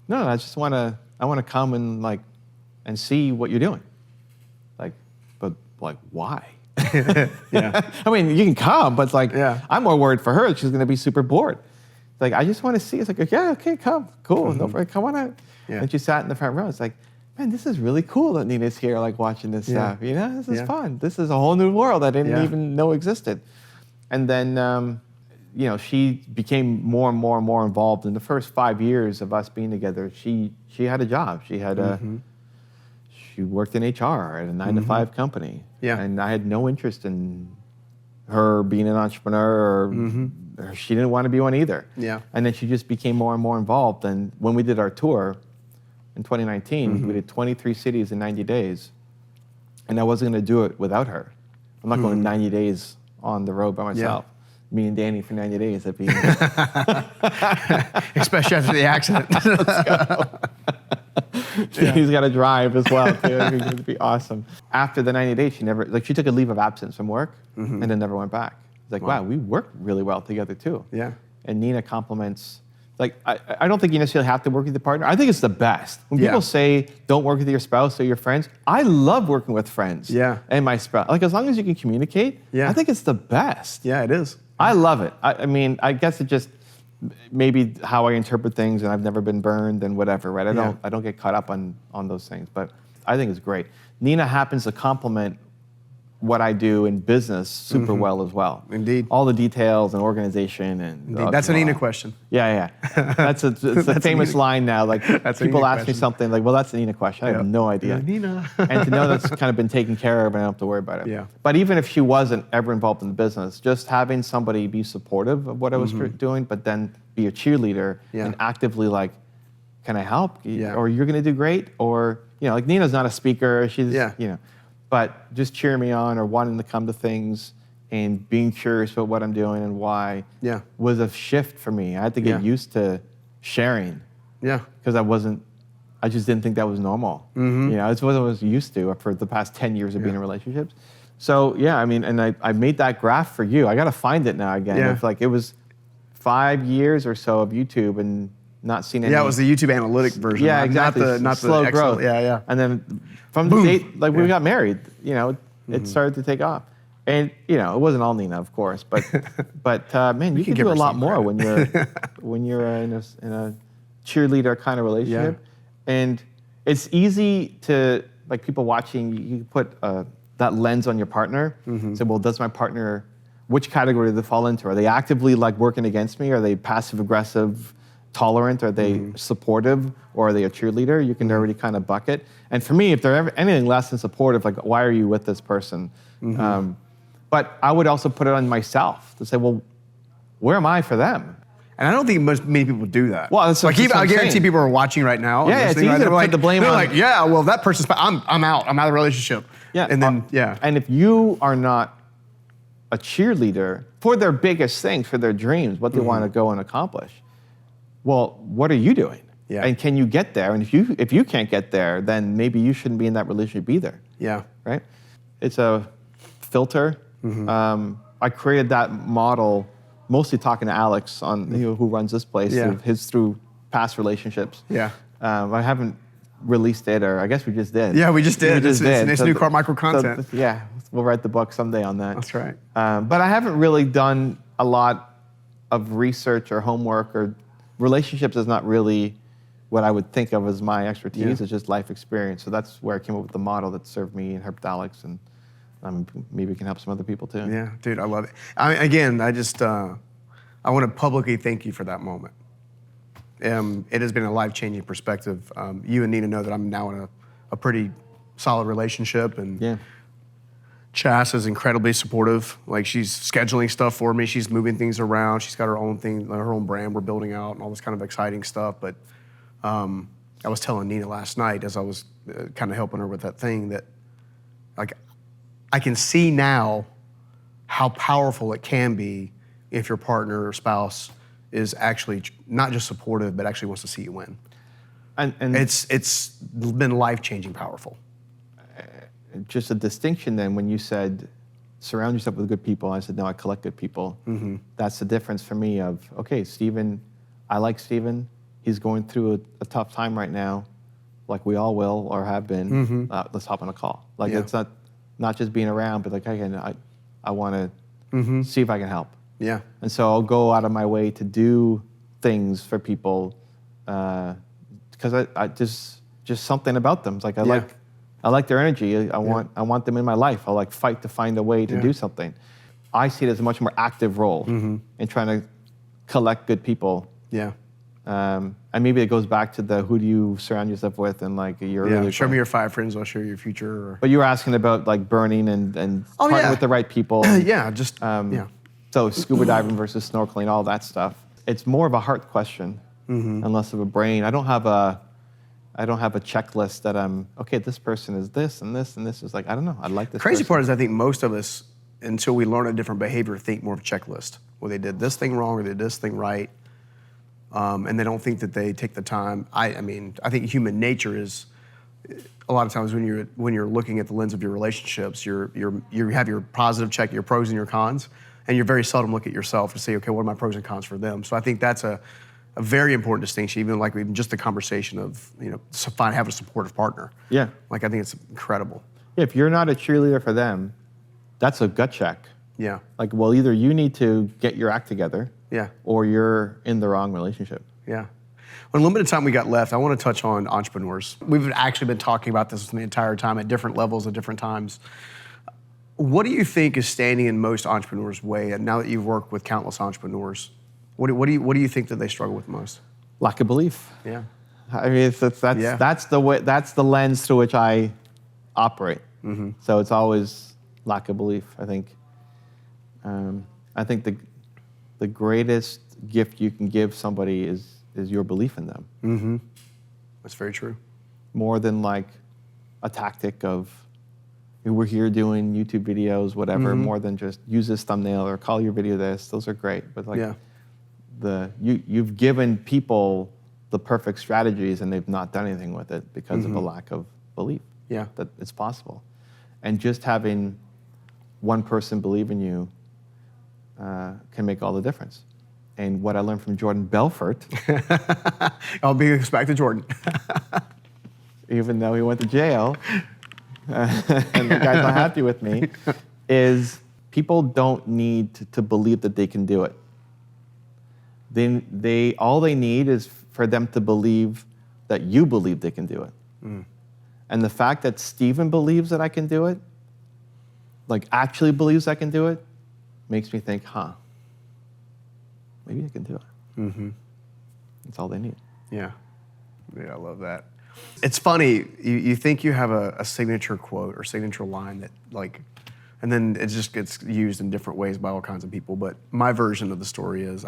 No, I just want to come and see what you're doing. Like, but like why? I mean, you can come, but it's like, I'm more worried for her. She's going to be super bored. It's like, I just want to see. It's like, okay, come. Cool. No problem. Come on out. And she sat in the front row. It's like, man, this is really cool that Nina's here, like watching this stuff. This is fun. This is a whole new world I didn't even know existed. And then, she became more and more and more involved. In the first 5 years of us being together, she had a job. She had she worked in HR at a 9-to-5 company. And I had no interest in her being an entrepreneur, or she didn't want to be one either. And then she just became more and more involved. And when we did our tour in 2019, we did 23 cities in 90 days. And I wasn't going to do it without her. I'm not going 90 days on the road by myself. Me and Danny for 90 days. That'd be especially after the accident. Let's go. He's got to drive as well, too. It'd be awesome. After the 90 days, she took a leave of absence from work and then never went back. It's like, wow, we work really well together, too. And Nina compliments, like, I don't think you necessarily have to work with your partner. I think it's the best. When people say, don't work with your spouse or your friends, I love working with friends and my spouse. Like, as long as you can communicate, I think it's the best. It is. I love it. I mean, I guess it just maybe how I interpret things, and I've never been burned and whatever, right? I don't get caught up on those things, but I think it's great. Nina happens to complement what I do in business super well as well. Indeed. All the details and organization and that's a Nina question. It's a famous line now. Like people ask me something like, "Well, that's a Nina question." I have no idea. Nina. And to know that's kind of been taken care of, and I don't have to worry about it. But even if she wasn't ever involved in the business, just having somebody be supportive of what I was doing, but then be a cheerleader and actively like, "Can I help?" Or "You're going to do great," or like Nina's not a speaker. She's but just cheering me on or wanting to come to things and being curious about what I'm doing and why was a shift for me. I had to get used to sharing. Because I just didn't think that was normal. It's what I was used to for the past 10 years of being in relationships. So I mean, and I made that graph for you. I got to find it now again. It's like it was 5 years or so of YouTube and not seen any. It was the YouTube analytic version. Exactly. Not slow the growth. And then from the date, like we got married, it started to take off. And it wasn't all Nina, of course, but man, you can do a lot more when you're in a cheerleader kind of relationship. And it's easy to, like people watching, you put that lens on your partner. Say, well, does my partner, which category do they fall into? Are they actively like working against me? Are they passive aggressive, tolerant? Are they supportive? Or are they a cheerleader? You can already kind of bucket. And for me, if they're ever anything less than supportive, like why are you with this person? But I would also put it on myself to say, well, where am I for them? And I don't think many people do that. Well, that's like what I I'm guarantee saying. people are watching right now. Yeah, it's easy to put the blame they're on. like, yeah, well, that person's, I'm out. I'm out of the relationship. Yeah, And then, And if you are not a cheerleader for their biggest things, for their dreams, what they want to go and accomplish, well, what are you doing? Yeah. And can you get there? And if you can't get there, then maybe you shouldn't be in that relationship either. Yeah. Right? It's a filter. I created that model mostly talking to Alex on who runs this place, through past relationships. Yeah. I haven't released it, or I guess we just did. Yeah, we just did. It's new Carmichael content. So, we'll write the book someday on that. That's right. But I haven't really done a lot of research or homework, or relationships is not really what I would think of as my expertise. It's just life experience. So that's where I came up with the model that served me and helped Alex, and maybe it can help some other people too. Yeah, dude, I love it. I want to publicly thank you for that moment. It has been a life-changing perspective. You and Nina know that I'm now in a pretty solid relationship, and Chas is incredibly supportive. Like, she's scheduling stuff for me. She's moving things around. She's got her own thing, her own brand we're building out, and all this kind of exciting stuff. But I was telling Nina last night, as I was kind of helping her with that thing, that like I can see now how powerful it can be if your partner or spouse is actually not just supportive, but actually wants to see you win. And it's been life-changing powerful. Just a distinction then, when you said surround yourself with good people, I said, no, I collect good people. That's the difference for me of, okay, Stephen, I like Stephen. He's going through a tough time right now, like we all will or have been. Let's hop on a call. Like, it's not just being around, but like, I want to see if I can help. Yeah. And so I'll go out of my way to do things for people because I just something about them. It's like I like their energy. I want them in my life. I'll like fight to find a way to do something. I see it as a much more active role in trying to collect good people. Yeah. And maybe it goes back to the who do you surround yourself with, and like your earlier show me your 5 friends, I'll show you your future. But you were asking about like burning and partner with the right people. So scuba diving versus snorkeling, all that stuff. It's more of a heart question and less of a brain. I don't have a checklist that I'm, okay, this person is this and this and this. Is like, I don't know, I like this Crazy person. part is I think most of us, until we learn a different behavior, think more of a checklist. Well, they did this thing wrong or they did this thing right. And they don't think that they take the time. I think human nature is, a lot of times when you're looking at the lens of your relationships, you have your positive check, your pros and your cons, and you're very seldom look at yourself to say, okay, what are my pros and cons for them? So I think that's a very important distinction, even just the conversation of, have a supportive partner. Yeah. Like, I think it's incredible. If you're not a cheerleader for them, that's a gut check. Yeah. Like, well, either you need to get your act together, or you're in the wrong relationship. Yeah. Well, limited time we got left, I want to touch on entrepreneurs. We've actually been talking about this the entire time at different levels at different times. What do you think is standing in most entrepreneurs' way? And now that you've worked with countless entrepreneurs, what do you think that they struggle with most? Lack of belief. Yeah. I mean, that's the way, that's the lens through which I operate. So it's always lack of belief. I think the greatest gift you can give somebody is your belief in them. That's very true. More than like a tactic of, we're here doing YouTube videos, whatever, more than just use this thumbnail or call your video this. Those are great, but like you've given people the perfect strategies and they've not done anything with it because of a lack of belief that it's possible. And just having one person believe in you can make all the difference. And what I learned from Jordan Belfort, I'll be back to Jordan, even though he went to jail, and the guy's not happy with me, is people don't need to believe that they can do it. All they need is for them to believe that you believe they can do it. And the fact that Steven believes that I can do it, like actually believes I can do it, makes me think, maybe I can do it. That's all they need. Yeah, I love that. It's funny, you think you have a signature quote or signature line that like, and then it just gets used in different ways by all kinds of people. But my version of the story is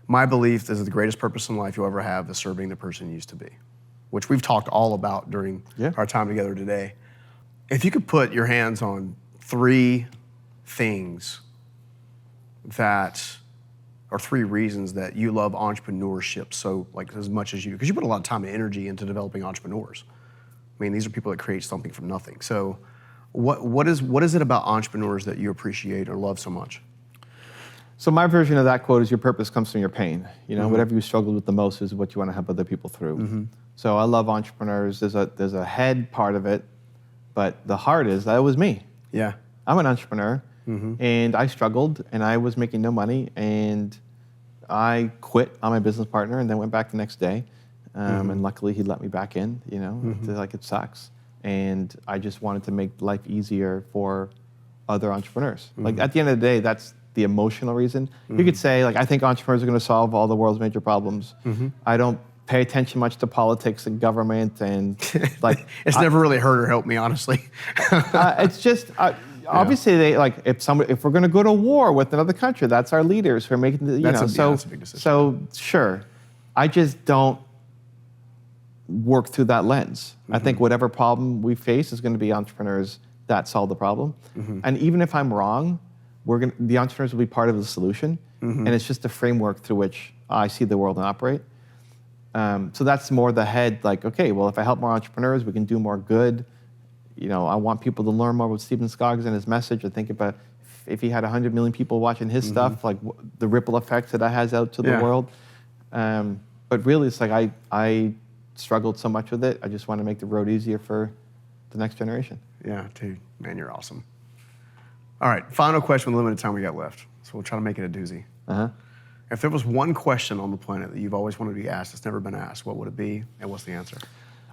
my belief is that the greatest purpose in life you'll ever have is serving the person you used to be, which we've talked all about during our time together today. If you could put your hands on 3 things that are 3 reasons that you love entrepreneurship so like as much as you do, because you put a lot of time and energy into developing entrepreneurs. I mean, these are people that create something from nothing. So what is it about entrepreneurs that you appreciate or love so much? So my version of that quote is your purpose comes from your pain. You know, whatever you struggle with the most is what you want to help other people through. So I love entrepreneurs. There's a head part of it, but the heart is that was me. Yeah. I'm an entrepreneur, and I struggled, and I was making no money, and I quit on my business partner, and then went back the next day, and luckily he let me back in. You know, like it sucks, and I just wanted to make life easier for other entrepreneurs. Like at the end of the day, that's the emotional reason. You could say like, I think entrepreneurs are going to solve all the world's major problems. I don't pay attention much to politics and government, and like it's never really hurt or helped me, honestly. It's just obviously they like if we're going to go to war with another country, that's our leaders who are making the that's a big decision. So sure, I just don't work through that lens. I think whatever problem we face is going to be entrepreneurs that solve the problem, and even if I'm wrong, the entrepreneurs will be part of the solution, and it's just a framework through which I see the world and operate. So that's more the head, like, okay, well, if I help more entrepreneurs, we can do more good. You know, I want people to learn more about Stephen Scoggs and his message. I think about if he had 100 million people watching his stuff, like the ripple effects that has out to the world. But really, it's like I struggled so much with it. I just want to make the road easier for the next generation. Yeah, dude, man, you're awesome. All right, final question with the limited time we got left. So we'll try to make it a doozy. If there was one question on the planet that you've always wanted to be asked that's never been asked, what would it be, and what's the answer?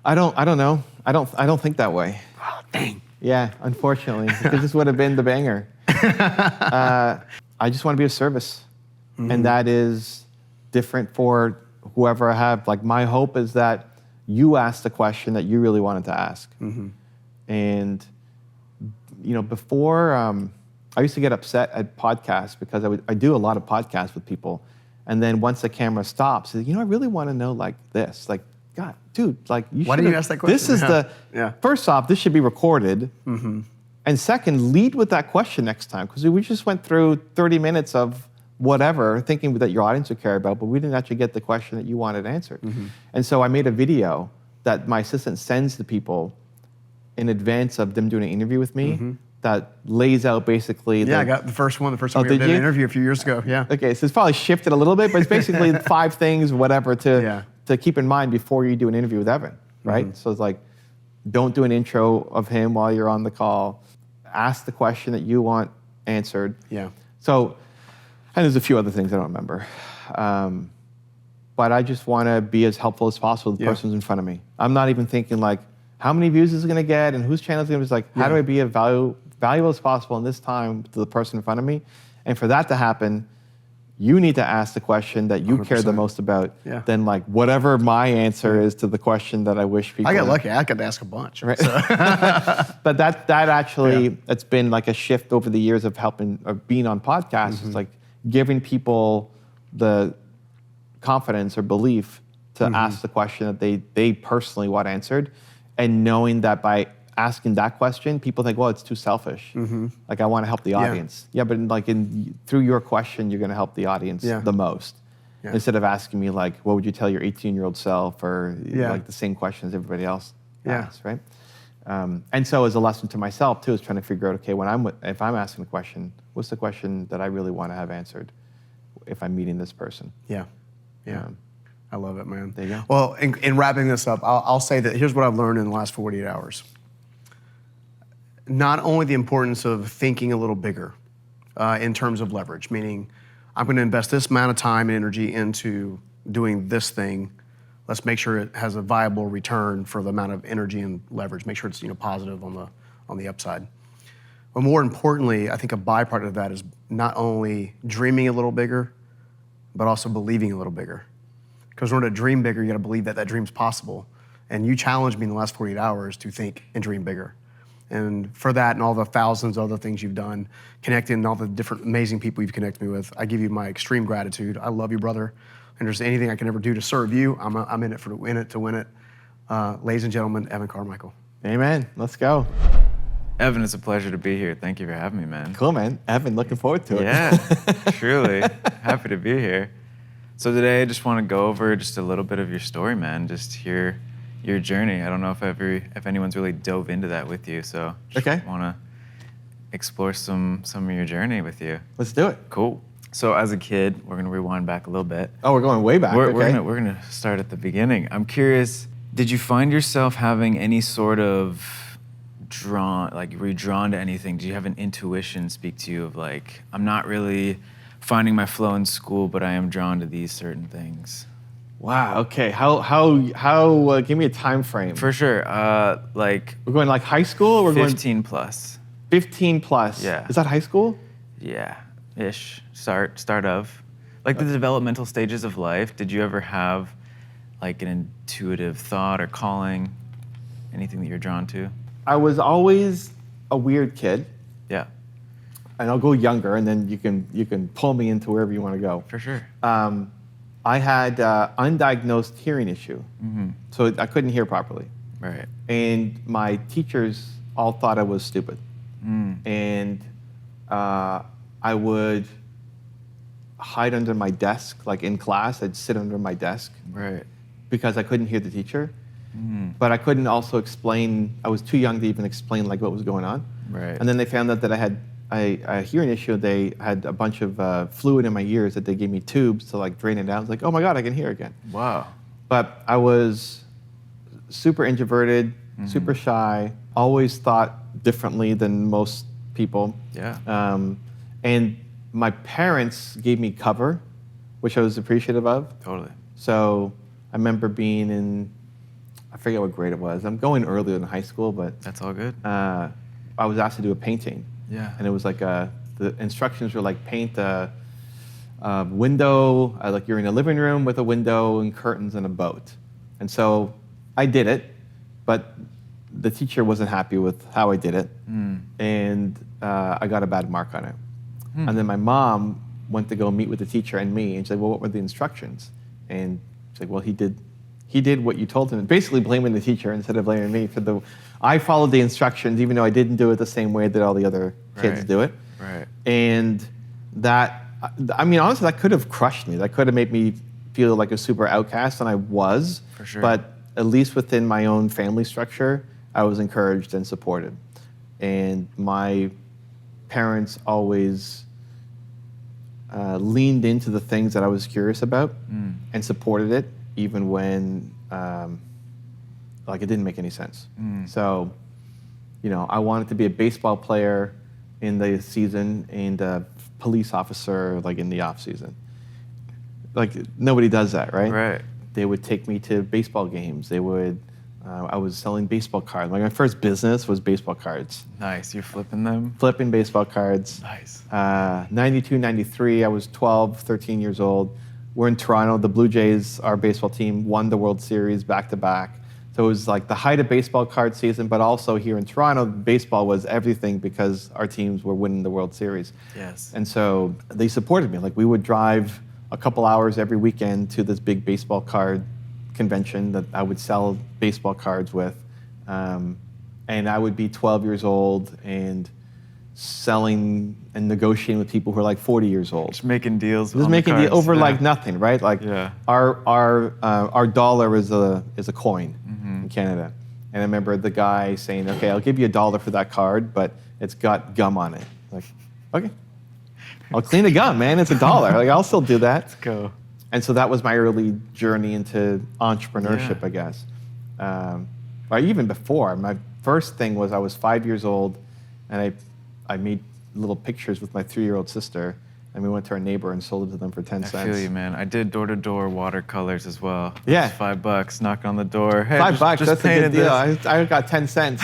I don't know. I don't think that way. Oh, dang. Yeah, unfortunately, because this would have been the banger. I just want to be of service, and that is different for whoever I have. Like my hope is that you ask the question that you really wanted to ask, and you know, before I used to get upset at podcasts because I do a lot of podcasts with people, and then once the camera stops, you know, I really want to know like this, like, God, dude, like you. Why didn't you ask that question? This is first off, this should be recorded, and second, lead with that question next time, because we just went through 30 minutes of whatever, thinking that your audience would care about, but we didn't actually get the question that you wanted answered. And so I made a video that my assistant sends to people in advance of them doing an interview with me. That lays out basically. I got the first one. The first time we did an interview a few years ago. Yeah. Okay, so it's probably shifted a little bit, but it's basically 5 things, whatever, to keep in mind before you do an interview with Evan, right? So it's like, don't do an intro of him while you're on the call. Ask the question that you want answered. Yeah. So, and there's a few other things I don't remember, but I just want to be as helpful as possible to the person who's in front of me. I'm not even thinking like, how many views is it going to get, and whose channel is it going to be? It's like, how do I be valuable as possible in this time to the person in front of me? And for that to happen, you need to ask the question that you 100%. Care the most about than like whatever my answer is to the question that I wish people. I got lucky. I got to ask a bunch. Right? So. But that actually, it's been like a shift over the years of being on podcasts. It's like giving people the confidence or belief to ask the question that they personally want answered. And knowing that by asking that question, people think, well, it's too selfish. Like I want to help the audience. Yeah, but like through your question, you're going to help the audience the most. Instead of asking me like, what would you tell your 18-year-old self, or like the same question as everybody else asks, right? And so as a lesson to myself too, is trying to figure out, okay, if I'm asking a question, what's the question that I really want to have answered if I'm meeting this person? Yeah. I love it, man. There you go. Well, in wrapping this up, I'll say that here's what I've learned in the last 48 hours. Not only the importance of thinking a little bigger in terms of leverage, meaning I'm going to invest this amount of time and energy into doing this thing. Let's make sure it has a viable return for the amount of energy and leverage. Make sure it's positive on the upside. But more importantly, I think a byproduct of that is not only dreaming a little bigger, but also believing a little bigger. Because in order to dream bigger, you got to believe that that dream's possible. And you challenged me in the last 48 hours to think and dream bigger. And for that and all the thousands of other things you've done, connecting all the different amazing people you've connected me with, I give you my extreme gratitude. I love you, brother. And if there's anything I can ever do to serve you, I'm in it to win it. Ladies and gentlemen, Evan Carmichael. Amen. Let's go. Evan, it's a pleasure to be here. Thank you for having me, man. Cool, man. Evan, looking forward to it. Yeah, truly. Happy to be here. So today I just want to go over just a little bit of your story, man. Just hear your journey. I don't know if anyone's really dove into that with you, so just want to explore some of your journey with you. Let's do it. Cool. So as a kid, we're gonna rewind back a little bit. Oh, we're going way back. We're gonna start at the beginning. I'm curious, did you find yourself having any sort of were you drawn to anything? Do you have an intuition speak to you of like, I'm not really finding my flow in school, but I am drawn to these certain things? Wow. Okay. How? Give me a time frame. For sure. Like we're going like high school. Or we're 15 plus. 15 plus. Yeah. Is that high school? Yeah, ish. Start of. Like the developmental stages of life. Did you ever have like an intuitive thought or calling? Anything that you're drawn to? I was always a weird kid. Yeah. And I'll go younger, and then you can pull me into wherever you want to go. For sure. I had undiagnosed hearing issue, so I couldn't hear properly. Right. And my teachers all thought I was stupid. And I would hide under my desk, like in class, I'd sit under my desk. Right. Because I couldn't hear the teacher. But I couldn't also explain, I was too young to even explain like what was going on. Right. And then they found out that I had a hearing issue. They had a bunch of fluid in my ears that they gave me tubes to like drain it out. I was like, oh my God, I can hear again. Wow. But I was super introverted, super shy, always thought differently than most people. Yeah. And my parents gave me cover, which I was appreciative of. Totally. So I remember being in, I forget what grade it was. I'm going earlier in high school, but That's all good. I was asked to do a painting. Yeah. And it was like the instructions were like paint a window, like you're in a living room with a window and curtains and a boat. And so I did it, but the teacher wasn't happy with how I did it. And I got a bad mark on it. And then my mom went to go meet with the teacher and me, and she said, well, what were the instructions? And she's like, well, he did what you told him, basically blaming the teacher instead of blaming me for I followed the instructions even though I didn't do it the same way that all the other kids do it. Right. And that, I mean, honestly, that could have crushed me. That could have made me feel like a super outcast, and I was. For sure. But at least within my own family structure, I was encouraged and supported. And my parents always leaned into the things that I was curious about and supported it, even when like it didn't make any sense. So, I wanted to be a baseball player in the season and a police officer like in the off season. Like nobody does that, right? Right. They would take me to baseball games. They would. I was selling baseball cards. Like my first business was baseball cards. Nice. You're flipping them? Flipping baseball cards. Nice. 92, 93, I was 12, 13 years old. We're in Toronto. The Blue Jays, our baseball team, won the World Series back-to-back. So it was like the height of baseball card season, but also here in Toronto, baseball was everything because our teams were winning the World Series. Yes. And so they supported me. Like we would drive a couple hours every weekend to this big baseball card convention that I would sell baseball cards with. And I would be 12 years old and selling and negotiating with people who are like 40 years old. Just making deals. Just making deals over like nothing, right? Like our dollar is a coin in Canada. And I remember the guy saying, okay, I'll give you $1 for that card, but it's got gum on it. Like, okay. I'll clean the gum, man. It's $1. Like I'll still do that. Let's go. And so that was my early journey into entrepreneurship, I guess. Or even before, my first thing was I was 5 years old, and I made little pictures with my 3-year-old sister, and we went to our neighbor and sold it to them for 10 cents. I feel you, man. I did door-to-door watercolors as well. Yeah. $5, knock on the door. Hey, $5, just that's a good painted deal. this. I got 10 cents.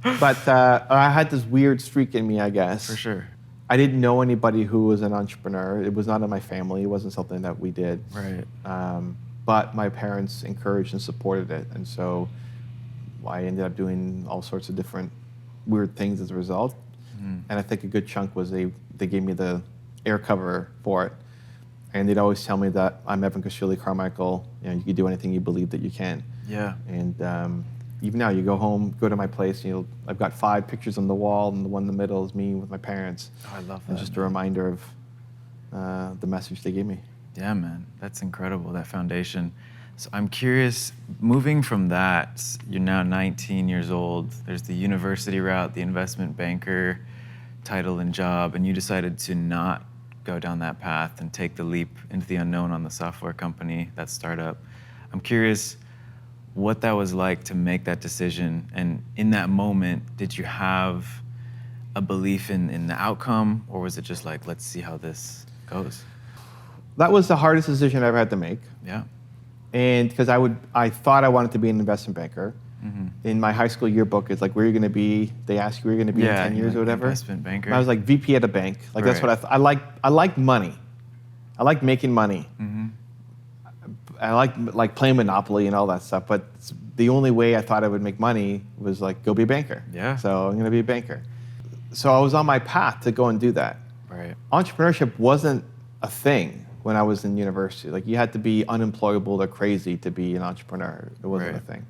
But I had this weird streak in me, I guess. For sure. I didn't know anybody who was an entrepreneur. It was not in my family. It wasn't something that we did. Right. But my parents encouraged and supported it. And so I ended up doing all sorts of different weird things as a result. And I think a good chunk was they gave me the air cover for it. And they'd always tell me that I'm Evan Carmichael. You can do anything you believe that you can. Yeah. And even now, you go home, go to my place, I've got 5 pictures on the wall, and the one in the middle is me with my parents. Oh, I love that. And just a reminder of the message they gave me. Yeah, man. That's incredible, that foundation. So I'm curious, moving from that, you're now 19 years old. There's the university route, the investment banker title and job, and you decided to not go down that path and take the leap into the unknown on the software company, that startup. I'm curious what that was like to make that decision. And in that moment, did you have a belief in the outcome, or was it just like, let's see how this goes? That was the hardest decision I ever had to make. Yeah. And because I thought I wanted to be an investment banker. In my high school yearbook, it's like, where are you going to be? They ask you where you're going to be in 10 years or whatever. Investment banker. And I was like, VP at a bank. Like, that's what I like money. I like making money. I like playing Monopoly and all that stuff, but the only way I thought I would make money was like, go be a banker. Yeah. So I'm going to be a banker. So I was on my path to go and do that. Right. Entrepreneurship wasn't a thing when I was in university. Like, you had to be unemployable or crazy to be an entrepreneur. It wasn't a thing.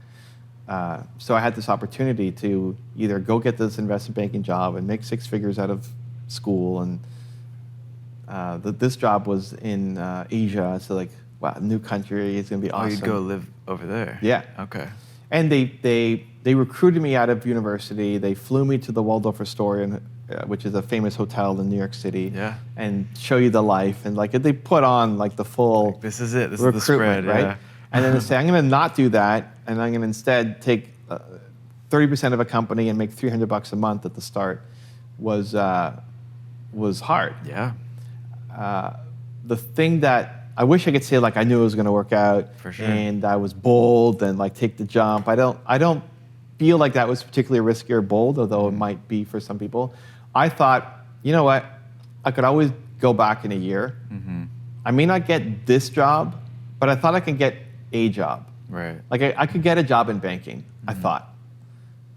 So I had this opportunity to either go get this investment banking job and make 6 figures out of school, and this job was in Asia, so like, wow, new country, it's gonna be awesome. Oh, you'd go live over there? Yeah. Okay. And they recruited me out of university. They flew me to the Waldorf Astoria, which is a famous hotel in New York City. Yeah. And show you the life, and like they put on like the full. Like, this is it. This is the spread, right? Yeah. And then they say, I'm going to not do that, and I'm going to instead take 30% of a company and make $300 a month at the start. Was hard. Yeah. The thing that I wish I could say, like, I knew it was going to work out, For sure. and I was bold and like take the jump. I don't feel like that was particularly risky or bold, although it might be for some people. I thought, you know what, I could always go back in a year. I may not get this job, but I thought I could get a job. Right. Like I could get a job in banking, I thought.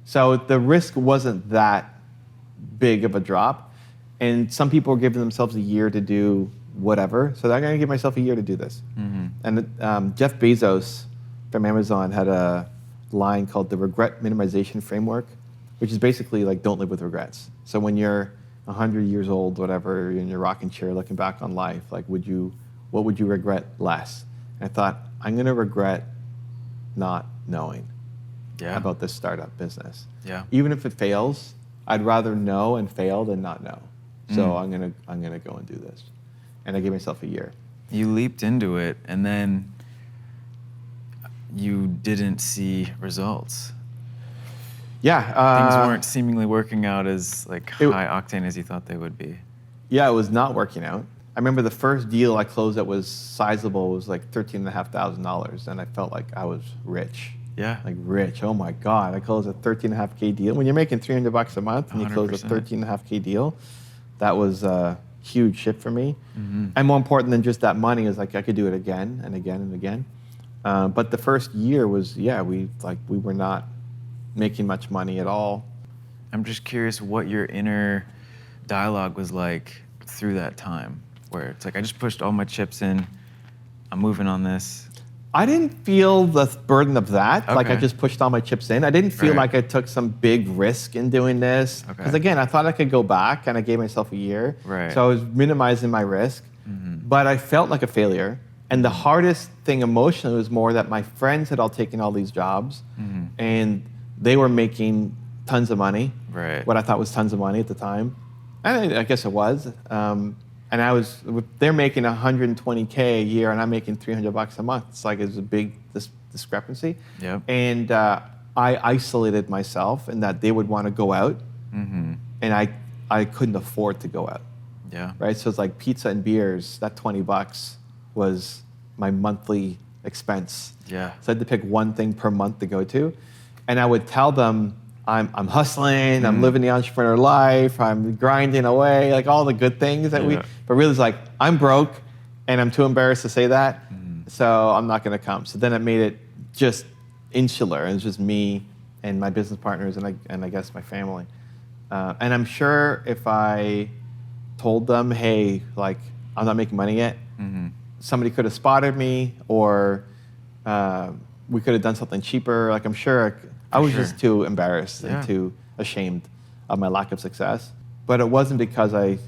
So the risk wasn't that big of a drop. And some people were giving themselves a year to do whatever. So I'm going to give myself a year to do this. And Jeff Bezos from Amazon had a line called the regret minimization framework, which is basically like, don't live with regrets. So when you're 100 years old, whatever, you're in your rocking chair looking back on life, like what would you regret less? And I thought, I'm going to regret not knowing about this startup business. Yeah. Even if it fails, I'd rather know and fail than not know. So I'm gonna go and do this. And I gave myself a year. You leaped into it, and then you didn't see results. Yeah. Things weren't seemingly working out as like high octane as you thought they would be. Yeah, it was not working out. I remember the first deal I closed that was sizable was like $13,500, and I felt like I was rich. Yeah. Like rich. Oh my God! I closed a $13.5K deal. When you're making $300 a month and you close a 100%. $13.5K deal, that was a huge shift for me. And more important than just that money is like I could do it again and again and again. But the first year was we were not making much money at all. I'm just curious what your inner dialogue was like through that time, where it's like, I just pushed all my chips in, I'm moving on this. I didn't feel the burden of that. Like I Okay. just pushed all my chips in. I didn't feel Right. like I took some big risk in doing this. Okay. Because again, I thought I could go back, and I gave myself a year. Right. So I was minimizing my risk. But I felt like a failure. And the hardest thing emotionally was more that my friends had all taken all these jobs, and they were making tons of money. Right. What I thought was tons of money at the time. And I guess it was. And they're making $120K a year, and I'm making $300 a month. It's like it's a big discrepancy. Yep. And I isolated myself in that they would want to go out, and I couldn't afford to go out. Yeah. Right. So it's like pizza and beers. That $20 was my monthly expense. Yeah. So I had to pick one thing per month to go to, and I would tell them I'm hustling, I'm living the entrepreneur life, I'm grinding away, like all the good things that but really it's like I'm broke, and I'm too embarrassed to say that, so I'm not going to come. So then it made it just insular, and it's just me and my business partners and I guess my family. And I'm sure if I told them, hey, like I'm not making money yet, somebody could have spotted me, or we could have done something cheaper. Like I'm sure I was just too embarrassed and too ashamed of my lack of success. But it wasn't because I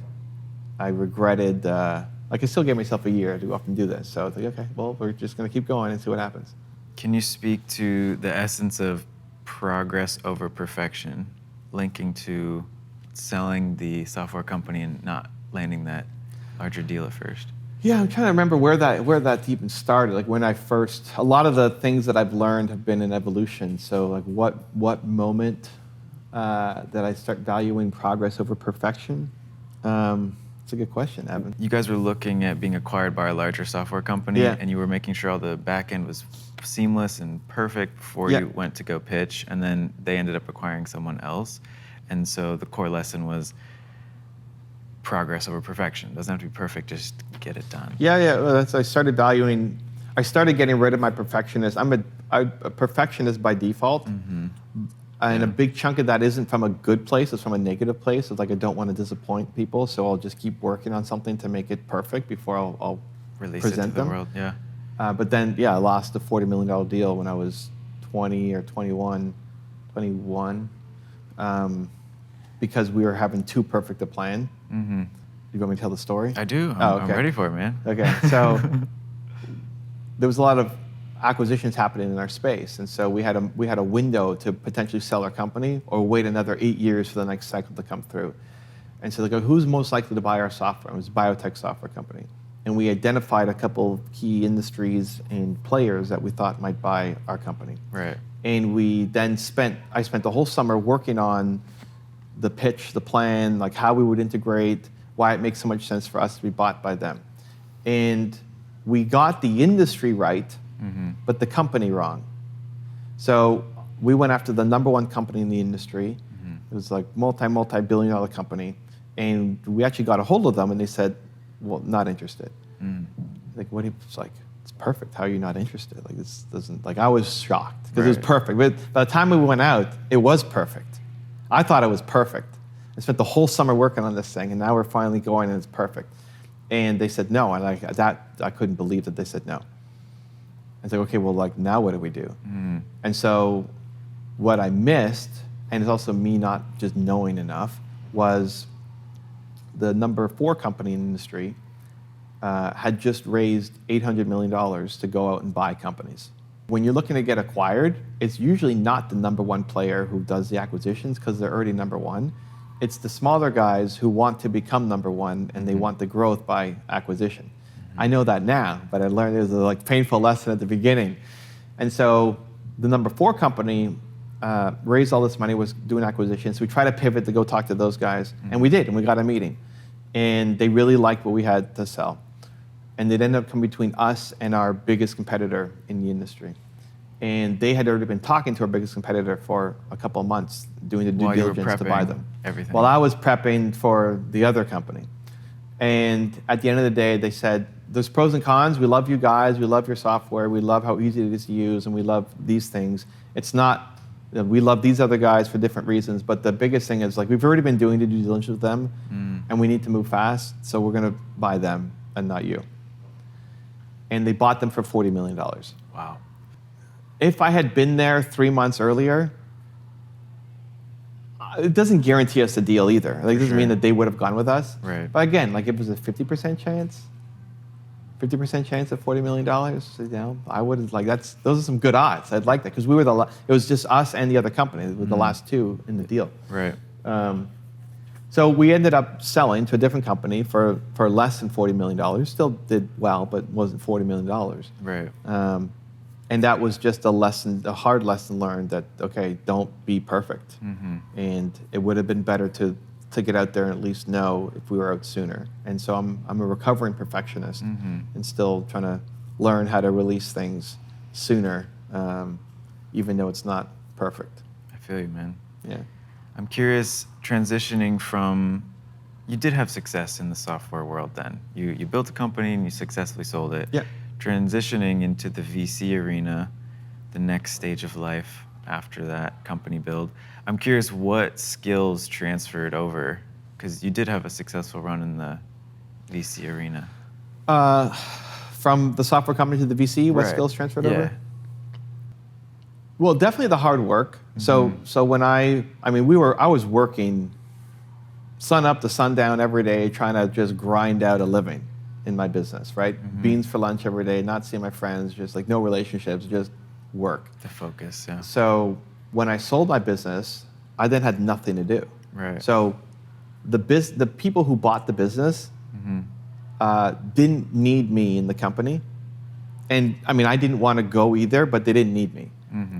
regretted, like I still gave myself a year to go off and do this. So it's like, okay, well, we're just gonna keep going and see what happens. Can you speak to the essence of progress over perfection, linking to selling the software company and not landing that larger deal at first? Yeah, I'm trying to remember where that even started. Like when I first, a lot of the things that I've learned have been in evolution. So like what moment that I start valuing progress over perfection? It's a good question, Evan. You guys were looking at being acquired by a larger software company, and you were making sure all the back end was seamless and perfect before you went to go pitch, and then they ended up acquiring someone else. And so the core lesson was progress over perfection. It doesn't have to be perfect, just get it done. Well, I started getting rid of my perfectionist. I'm a perfectionist by default. And a big chunk of that isn't from a good place, it's from a negative place. It's like I don't want to disappoint people, so I'll just keep working on something to make it perfect before I'll Release present it to them. the world. Yeah. But then, I lost a $40 million deal when I was 20 or 21, because we were having too perfect a plan. You want me to tell the story? I do. Oh, I'm ready for it, man. Okay, so there was a lot of acquisitions happening in our space, and so we had a window to potentially sell our company or wait another 8 years for the next cycle to come through. And so they go, who's most likely to buy our software? It was a biotech software company. And we identified a couple of key industries and players that we thought might buy our company. Right. And I spent the whole summer working on the pitch, the plan, like how we would integrate, why it makes so much sense for us to be bought by them. And we got the industry right, but the company wrong. So we went after the number one company in the industry. It was like multi-billion dollar company. And we actually got a hold of them and they said, well, not interested. Like, what? It's like, it's perfect. How are you not interested? Like, this doesn't, like, I was shocked because it was perfect. But by the time we went out, it was perfect. I thought it was perfect. I spent the whole summer working on this thing, and now we're finally going, and it's perfect. And they said no, and I couldn't believe that they said no. I was like, okay, well, like, now what do we do? And so what I missed, and it's also me not just knowing enough, was the number 4 company in the industry had just raised $800 million to go out and buy companies. When you're looking to get acquired, it's usually not the number 1 player who does the acquisitions because they're already number 1. It's the smaller guys who want to become number 1 and they want the growth by acquisition. I know that now, but I learned it was a painful lesson at the beginning. And so the number 4 company raised all this money, was doing acquisitions. We tried to pivot to go talk to those guys, and we did, and we got a meeting. And they really liked what we had to sell. And it ended up coming between us and our biggest competitor in the industry. And they had already been talking to our biggest competitor for a couple of months, doing the due diligence to buy them. Everything. While I was prepping for the other company. And at the end of the day, they said, there's pros and cons. We love you guys. We love your software. We love how easy it is to use, and we love these things. It's not, we love these other guys for different reasons, but the biggest thing is, like, we've already been doing the due diligence with them, and we need to move fast, so we're going to buy them and not you. And they bought them for $40 million. Wow. If I had been there 3 months earlier, it doesn't guarantee us a deal either. Like, it doesn't mean that they would have gone with us. Right. But again, like, if it was a 50% chance, 50% chance of $40 million, you know, I would have, like, those are some good odds. I'd like that because we were it was just us and the other company. We were the last 2 in the deal. Right. So we ended up selling to a different company for less than $40 million. Still did well, but wasn't $40 million. Right. And that was just a hard lesson learned that, okay, don't be perfect. And it would have been better to to get out there and at least know if we were out sooner. And so I'm a recovering perfectionist and still trying to learn how to release things sooner, even though it's not perfect. I feel you, man. Yeah. I'm curious, transitioning from, you did have success in the software world then. You built a company and you successfully sold it. Yeah. Transitioning into the VC arena, the next stage of life after that company build. I'm curious what skills transferred over, because you did have a successful run in the VC arena. From the software company to the VC, what skills transferred over? Well, definitely the hard work. So when I was working sun up to sundown every day, trying to just grind out a living in my business, right? Beans for lunch every day, not seeing my friends, just like no relationships, just work. The focus, yeah. So when I sold my business, I then had nothing to do. Right. So the people who bought the business didn't need me in the company. And I mean, I didn't want to go either, but they didn't need me.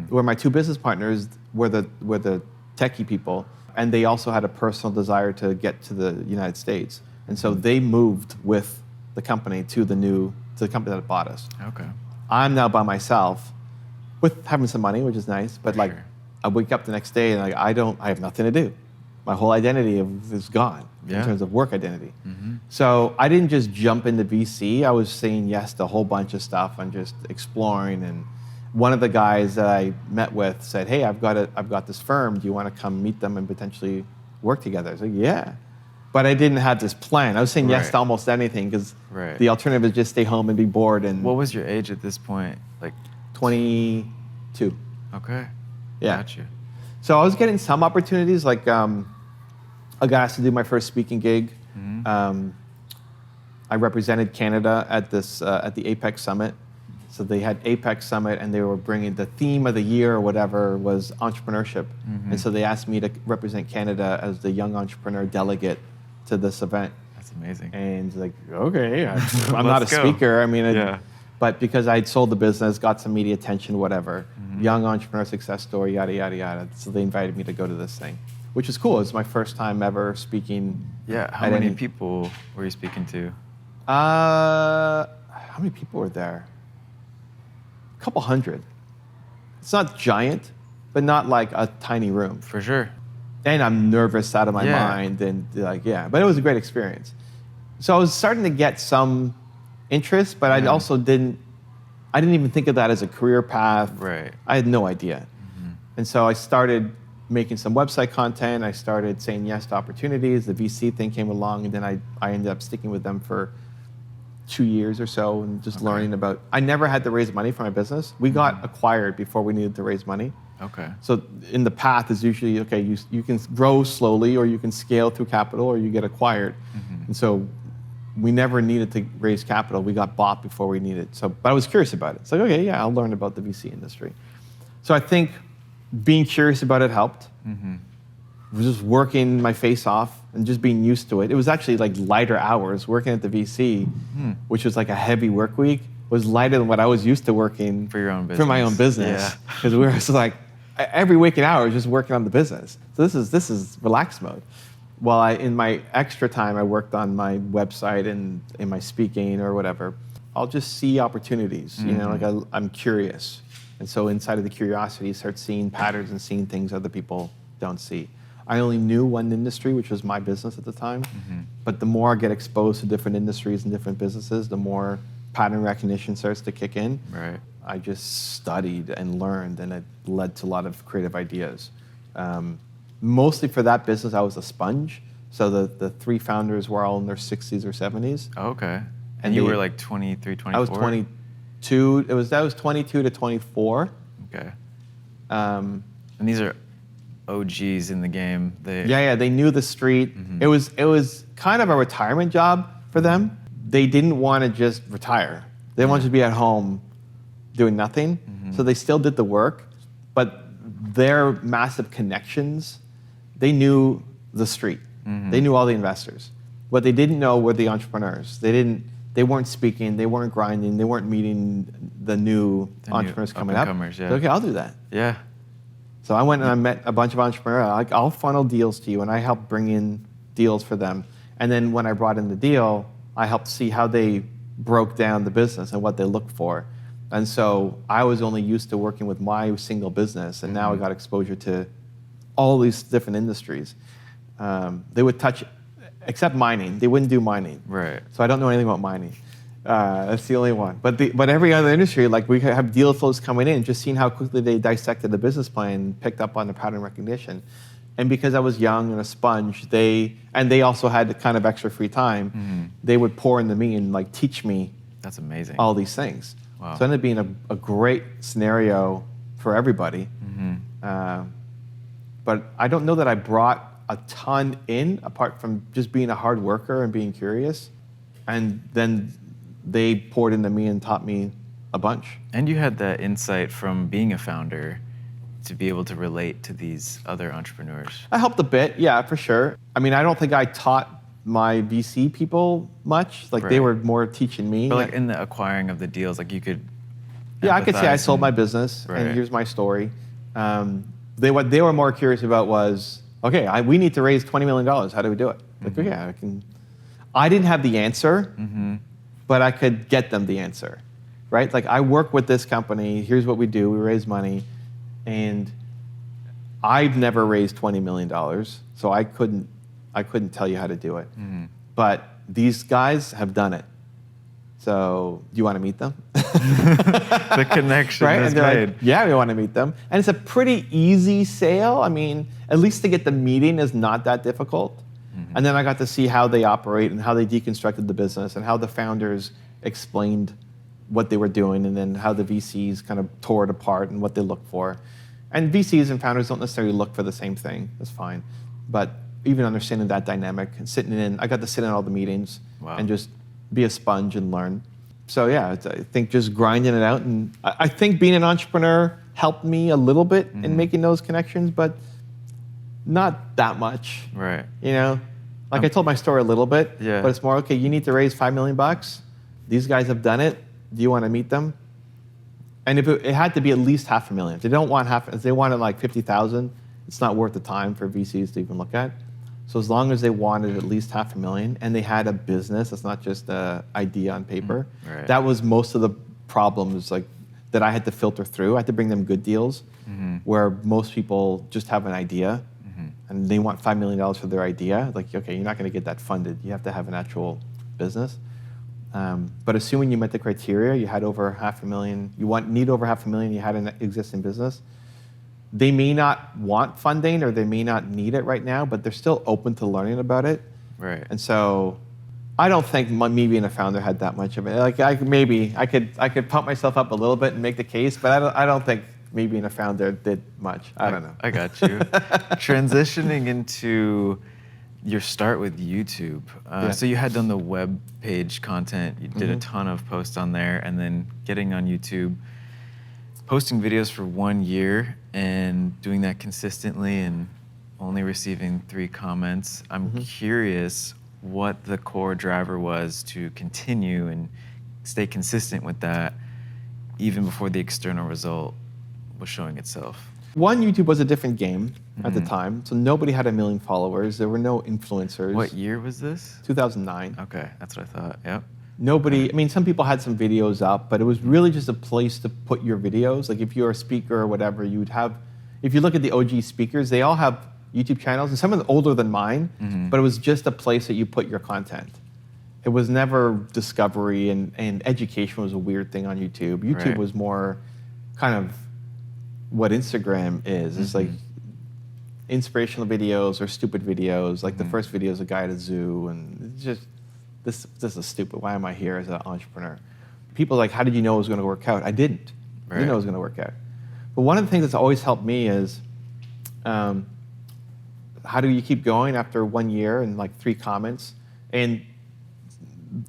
Where my two business partners were the techie people, and they also had a personal desire to get to the United States. And so they moved with the company to the company that bought us. Okay. I'm now by myself with having some money, which is nice, but like I wake up the next day and like I have nothing to do. My whole identity is gone in terms of work identity. So I didn't just jump into VC. I was saying yes to a whole bunch of stuff and just exploring. And one of the guys that I met with said, "Hey, I've got this firm. Do you want to come meet them and potentially work together?" I was like, "Yeah." But I didn't have this plan. I was saying yes to almost anything because the alternative is just stay home and be bored. And what was your age at this point? Like 22. Okay. Yeah. Gotcha. So I was getting some opportunities. Like I got asked to do my first speaking gig. I represented Canada at the APEX Summit. So they had APEX Summit, and they were bringing the theme of the year or whatever was entrepreneurship. And so they asked me to represent Canada as the young entrepreneur delegate to this event. That's amazing. And like, okay, I'm not a speaker. I mean, but because I'd sold the business, got some media attention, whatever, young entrepreneur success story, yada, yada, yada. So they invited me to go to this thing, which is cool. It's my first time ever speaking. Yeah, how many people were you speaking to? How many people were there? A couple hundred. It's not giant, but not like a tiny room. For sure. And I'm nervous out of my mind, and but it was a great experience. So I was starting to get some interest, but I also didn't even think of that as a career path. Right. I had no idea. And so I started making some website content. I started saying yes to opportunities. The VC thing came along, and then I ended up sticking with them for 2 years or so and just learning about. I never had to raise money for my business. We got acquired before we needed to raise money. Okay. So in the path is usually, okay, you can grow slowly, or you can scale through capital, or you get acquired. And so we never needed to raise capital. We got bought before we needed. So, but I was curious about it. It's like, okay, yeah, I'll learn about the VC industry. So I think being curious about it helped. I was just working my face off and just being used to it. It was actually like lighter hours. Working at the VC, which was like a heavy work week, was lighter than what I was used to working for your own business. For my own business, because we were just like every waking hour just working on the business. So this is relaxed mode. While in my extra time, I worked on my website and in my speaking or whatever. I'll just see opportunities. You know, like I'm curious, and so inside of the curiosity, you start seeing patterns and seeing things other people don't see. I only knew one industry, which was my business at the time. But the more I get exposed to different industries and different businesses, the more pattern recognition starts to kick in. Right. I just studied and learned, and it led to a lot of creative ideas. Mostly for that business, I was a sponge. So the three founders were all in their 60s or 70s. Okay. And you were like 23, 24? I was 22. That was 22 to 24. Okay. And these are OGs in the game. They knew the street. It was kind of a retirement job for them. They didn't want to just retire. They wanted to be at home doing nothing. So they still did the work, but their massive connections, they knew the street. They knew all the investors. What they didn't know were the entrepreneurs. They weren't speaking, they weren't grinding, they weren't meeting the new entrepreneurs coming up. Yeah. So, okay, I'll do that. Yeah. So I went and I met a bunch of entrepreneurs. I'll funnel deals to you, and I help bring in deals for them. And then when I brought in the deal, I helped see how they broke down the business and what they looked for. And so I was only used to working with my single business, and now I got exposure to all these different industries. They would touch, except mining. They wouldn't do mining. Right. So I don't know anything about mining. That's the only one. But every other industry, like we have deal flows coming in, just seeing how quickly they dissected the business plan, picked up on the pattern recognition. And because I was young and a sponge, they also had kind of extra free time, they would pour into me and like teach me. That's amazing. All these things. Wow. So it ended up being a great scenario for everybody. But I don't know that I brought a ton in, apart from just being a hard worker and being curious. And then they poured into me and taught me a bunch. And you had that insight from being a founder to be able to relate to these other entrepreneurs. I helped a bit, yeah, for sure. I mean, I don't think I taught my VC people much. Like they were more teaching me. But like in the acquiring of the deals, like you could. Yeah, I could say I sold my business, and here's my story. What they were more curious about was, okay, we need to raise $20 million. How do we do it? Like, okay, I can. I didn't have the answer, but I could get them the answer, right? Like I work with this company. Here's what we do. We raise money, and I've never raised $20 million, so I couldn't tell you how to do it. But these guys have done it. So do you want to meet them? The connection right? is And they're made. like, yeah, we want to meet them. And it's a pretty easy sale. I mean, at least to get the meeting is not that difficult. And then I got to see how they operate and how they deconstructed the business and how the founders explained what they were doing, and then how the VCs kind of tore it apart and what they look for. And VCs and founders don't necessarily look for the same thing. That's fine. But even understanding that dynamic and I got to sit in all the meetings and just be a sponge and learn. So yeah, I think just grinding it out. And I think being an entrepreneur helped me a little bit in making those connections, but not that much. Right. You know, like I told my story a little bit, Yeah. but it's more, okay, you need to raise $5 million. These guys have done it. Do you want to meet them? And if it had to be at least $500,000. If they don't want if they wanted like 50,000, it's not worth the time for VCs to even look at. So as long as they wanted at least $500,000 and they had a business, it's not just an idea on paper. Right. That was most of the problems like that I had to filter through. I had to bring them good deals where most people just have an idea and they want $5 million for their idea. Like, okay, you're not going to get that funded. You have to have an actual business. But assuming you met the criteria, you had over $500,000, need over $500,000, you had an existing business, they may not want funding or they may not need it right now, but they're still open to learning about it. Right. And so I don't think me being a founder had that much of it. Like I could pump myself up a little bit and make the case, but I don't think me being a founder did much. I don't know. I got you. Transitioning into your start with YouTube. So you had done the web page content. You did a ton of posts on there, and then getting on YouTube, posting videos for 1 year and doing that consistently and only receiving 3 comments. I'm curious what the core driver was to continue and stay consistent with that even before the external result was showing itself. One, YouTube was a different game at the time, so nobody had 1 million followers. There were no influencers. What year was this? 2009. Okay, that's what I thought, yep. Nobody, I mean, some people had some videos up, but it was really just a place to put your videos. Like if you're a speaker or whatever, you would have, if you look at the OG speakers, they all have YouTube channels, and some of them older than mine, but it was just a place that you put your content. It was never discovery, and education was a weird thing on YouTube. YouTube was more kind of what Instagram is. It's like inspirational videos or stupid videos. Like the first video is a guy at a zoo, and it's just, this is stupid. Why am I here as an entrepreneur? People are like, how did you know it was going to work out? I didn't. I didn't know it was going to work out. But one of the things that's always helped me is, how do you keep going after 1 year and like 3 comments? And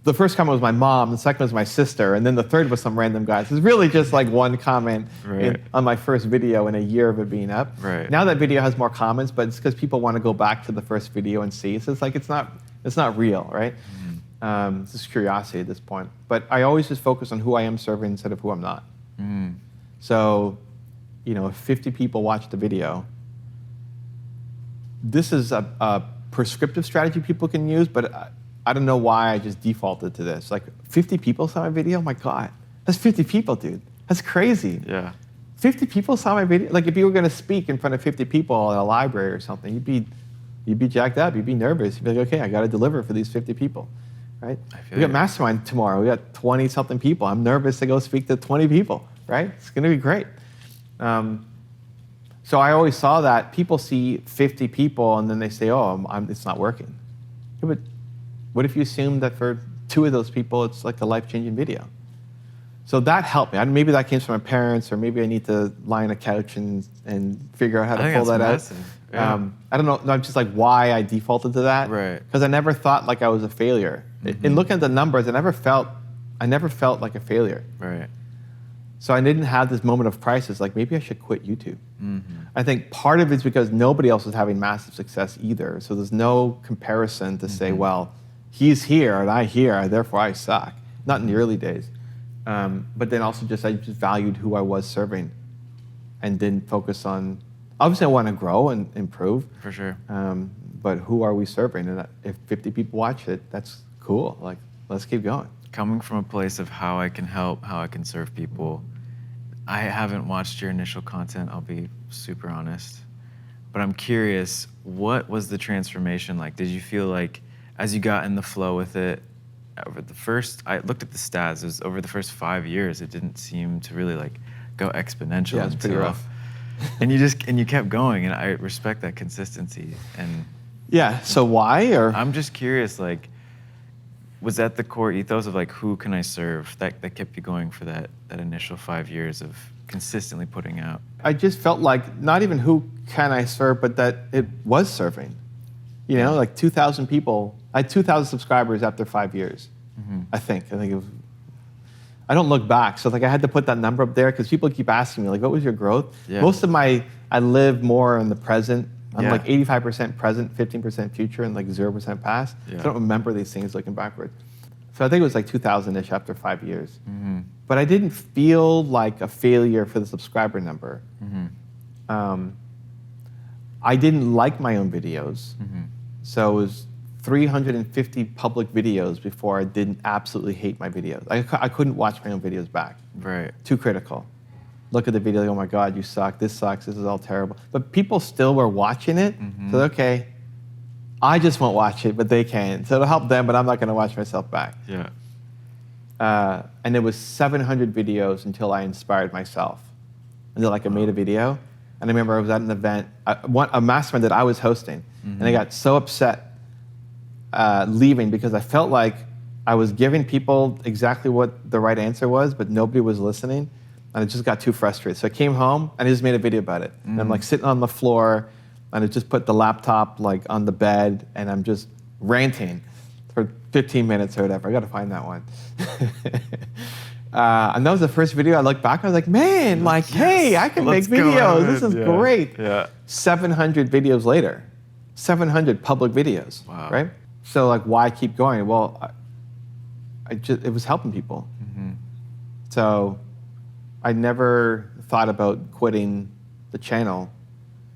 the first comment was my mom, the second was my sister, and then the third was some random guy. So it's really just like 1 comment on my first video in a year of it being up. Right. Now that video has more comments, but it's because people want to go back to the first video and see. So it's like it's not real, right? It's just curiosity at this point. But I always just focus on who I am serving instead of who I'm not. So, you know, if 50 people watch the video, this is a prescriptive strategy people can use, but I don't know why I just defaulted to this. Like 50 people saw my video, oh my God, that's 50 people, dude. That's crazy. Yeah. 50 people saw my video. Like if you were gonna speak in front of 50 people in a library or something, you'd be jacked up, you'd be nervous. You'd be like, okay, I gotta deliver for these 50 people, right? We got Mastermind tomorrow, we got 20 something people. I'm nervous to go speak to 20 people, right? It's gonna be great. So I always saw that people see 50 people and then they say, oh, it's not working. Yeah, but what if you assume that for 2 of those people, it's like a life-changing video? So that helped me. Maybe that came from my parents, or maybe I need to lie on a couch and figure out how to pull that out. Yeah. I don't know. I'm just like why I defaulted to that. Right. Because I never thought like I was a failure. In looking at the numbers, I never felt like a failure. Right. So I didn't have this moment of crisis, like maybe I should quit YouTube. I think part of it's because nobody else was having massive success either. So there's no comparison to say, well, he's here and I here, therefore I suck. Not in the early days. But then also I just valued who I was serving and didn't focus on, obviously I want to grow and improve. For sure. But who are we serving? And if 50 people watch it, that's cool. Like, let's keep going. Coming from a place of how I can help, how I can serve people, I haven't watched your initial content, I'll be super honest. But I'm curious, what was the transformation like? Did you feel like as you got in the flow with it, I looked at the stats, it was over the first 5 years, it didn't seem to really like go exponential. Yeah, it's pretty rough. And you kept going, and I respect that consistency. And yeah, so why? Or I'm just curious, like, was that the core ethos of like, who can I serve that kept you going for that initial 5 years of consistently putting out? I just felt like not even who can I serve, but that it was serving. You know, like 2,000 people. I had 2,000 subscribers after 5 years, I think it was, I don't look back. So like I had to put that number up there because people keep asking me like, what was your growth? Yeah. Most of I live more in the present. I'm like 85% present, 15% future, and like 0% past. Yeah. So I don't remember these things looking backwards. So I think it was like 2,000-ish after 5 years. But I didn't feel like a failure for the subscriber number. I didn't like my own videos. So it was 350 public videos before I didn't absolutely hate my videos. I couldn't watch my own videos back. Right. Too critical. Look at the video, like, oh my God, you suck, this sucks, this is all terrible. But people still were watching it, so okay, I just won't watch it, but they can. So it'll help them, but I'm not gonna watch myself back. Yeah. And it was 700 videos until I inspired myself. Until like I made a video. And I remember I was at an event, a mastermind that I was hosting, and I got so upset leaving because I felt like I was giving people exactly what the right answer was, but nobody was listening. And I just got too frustrated. So I came home and I just made a video about it. And I'm like sitting on the floor and I just put the laptop like on the bed and I'm just ranting for 15 minutes or whatever. I gotta find that one. And that was the first video I looked back, I was like, man, like, hey, I can make videos. This is great. Yeah. 700 videos later, 700 public videos, right? So like, why keep going? Well, it was helping people. So I never thought about quitting the channel.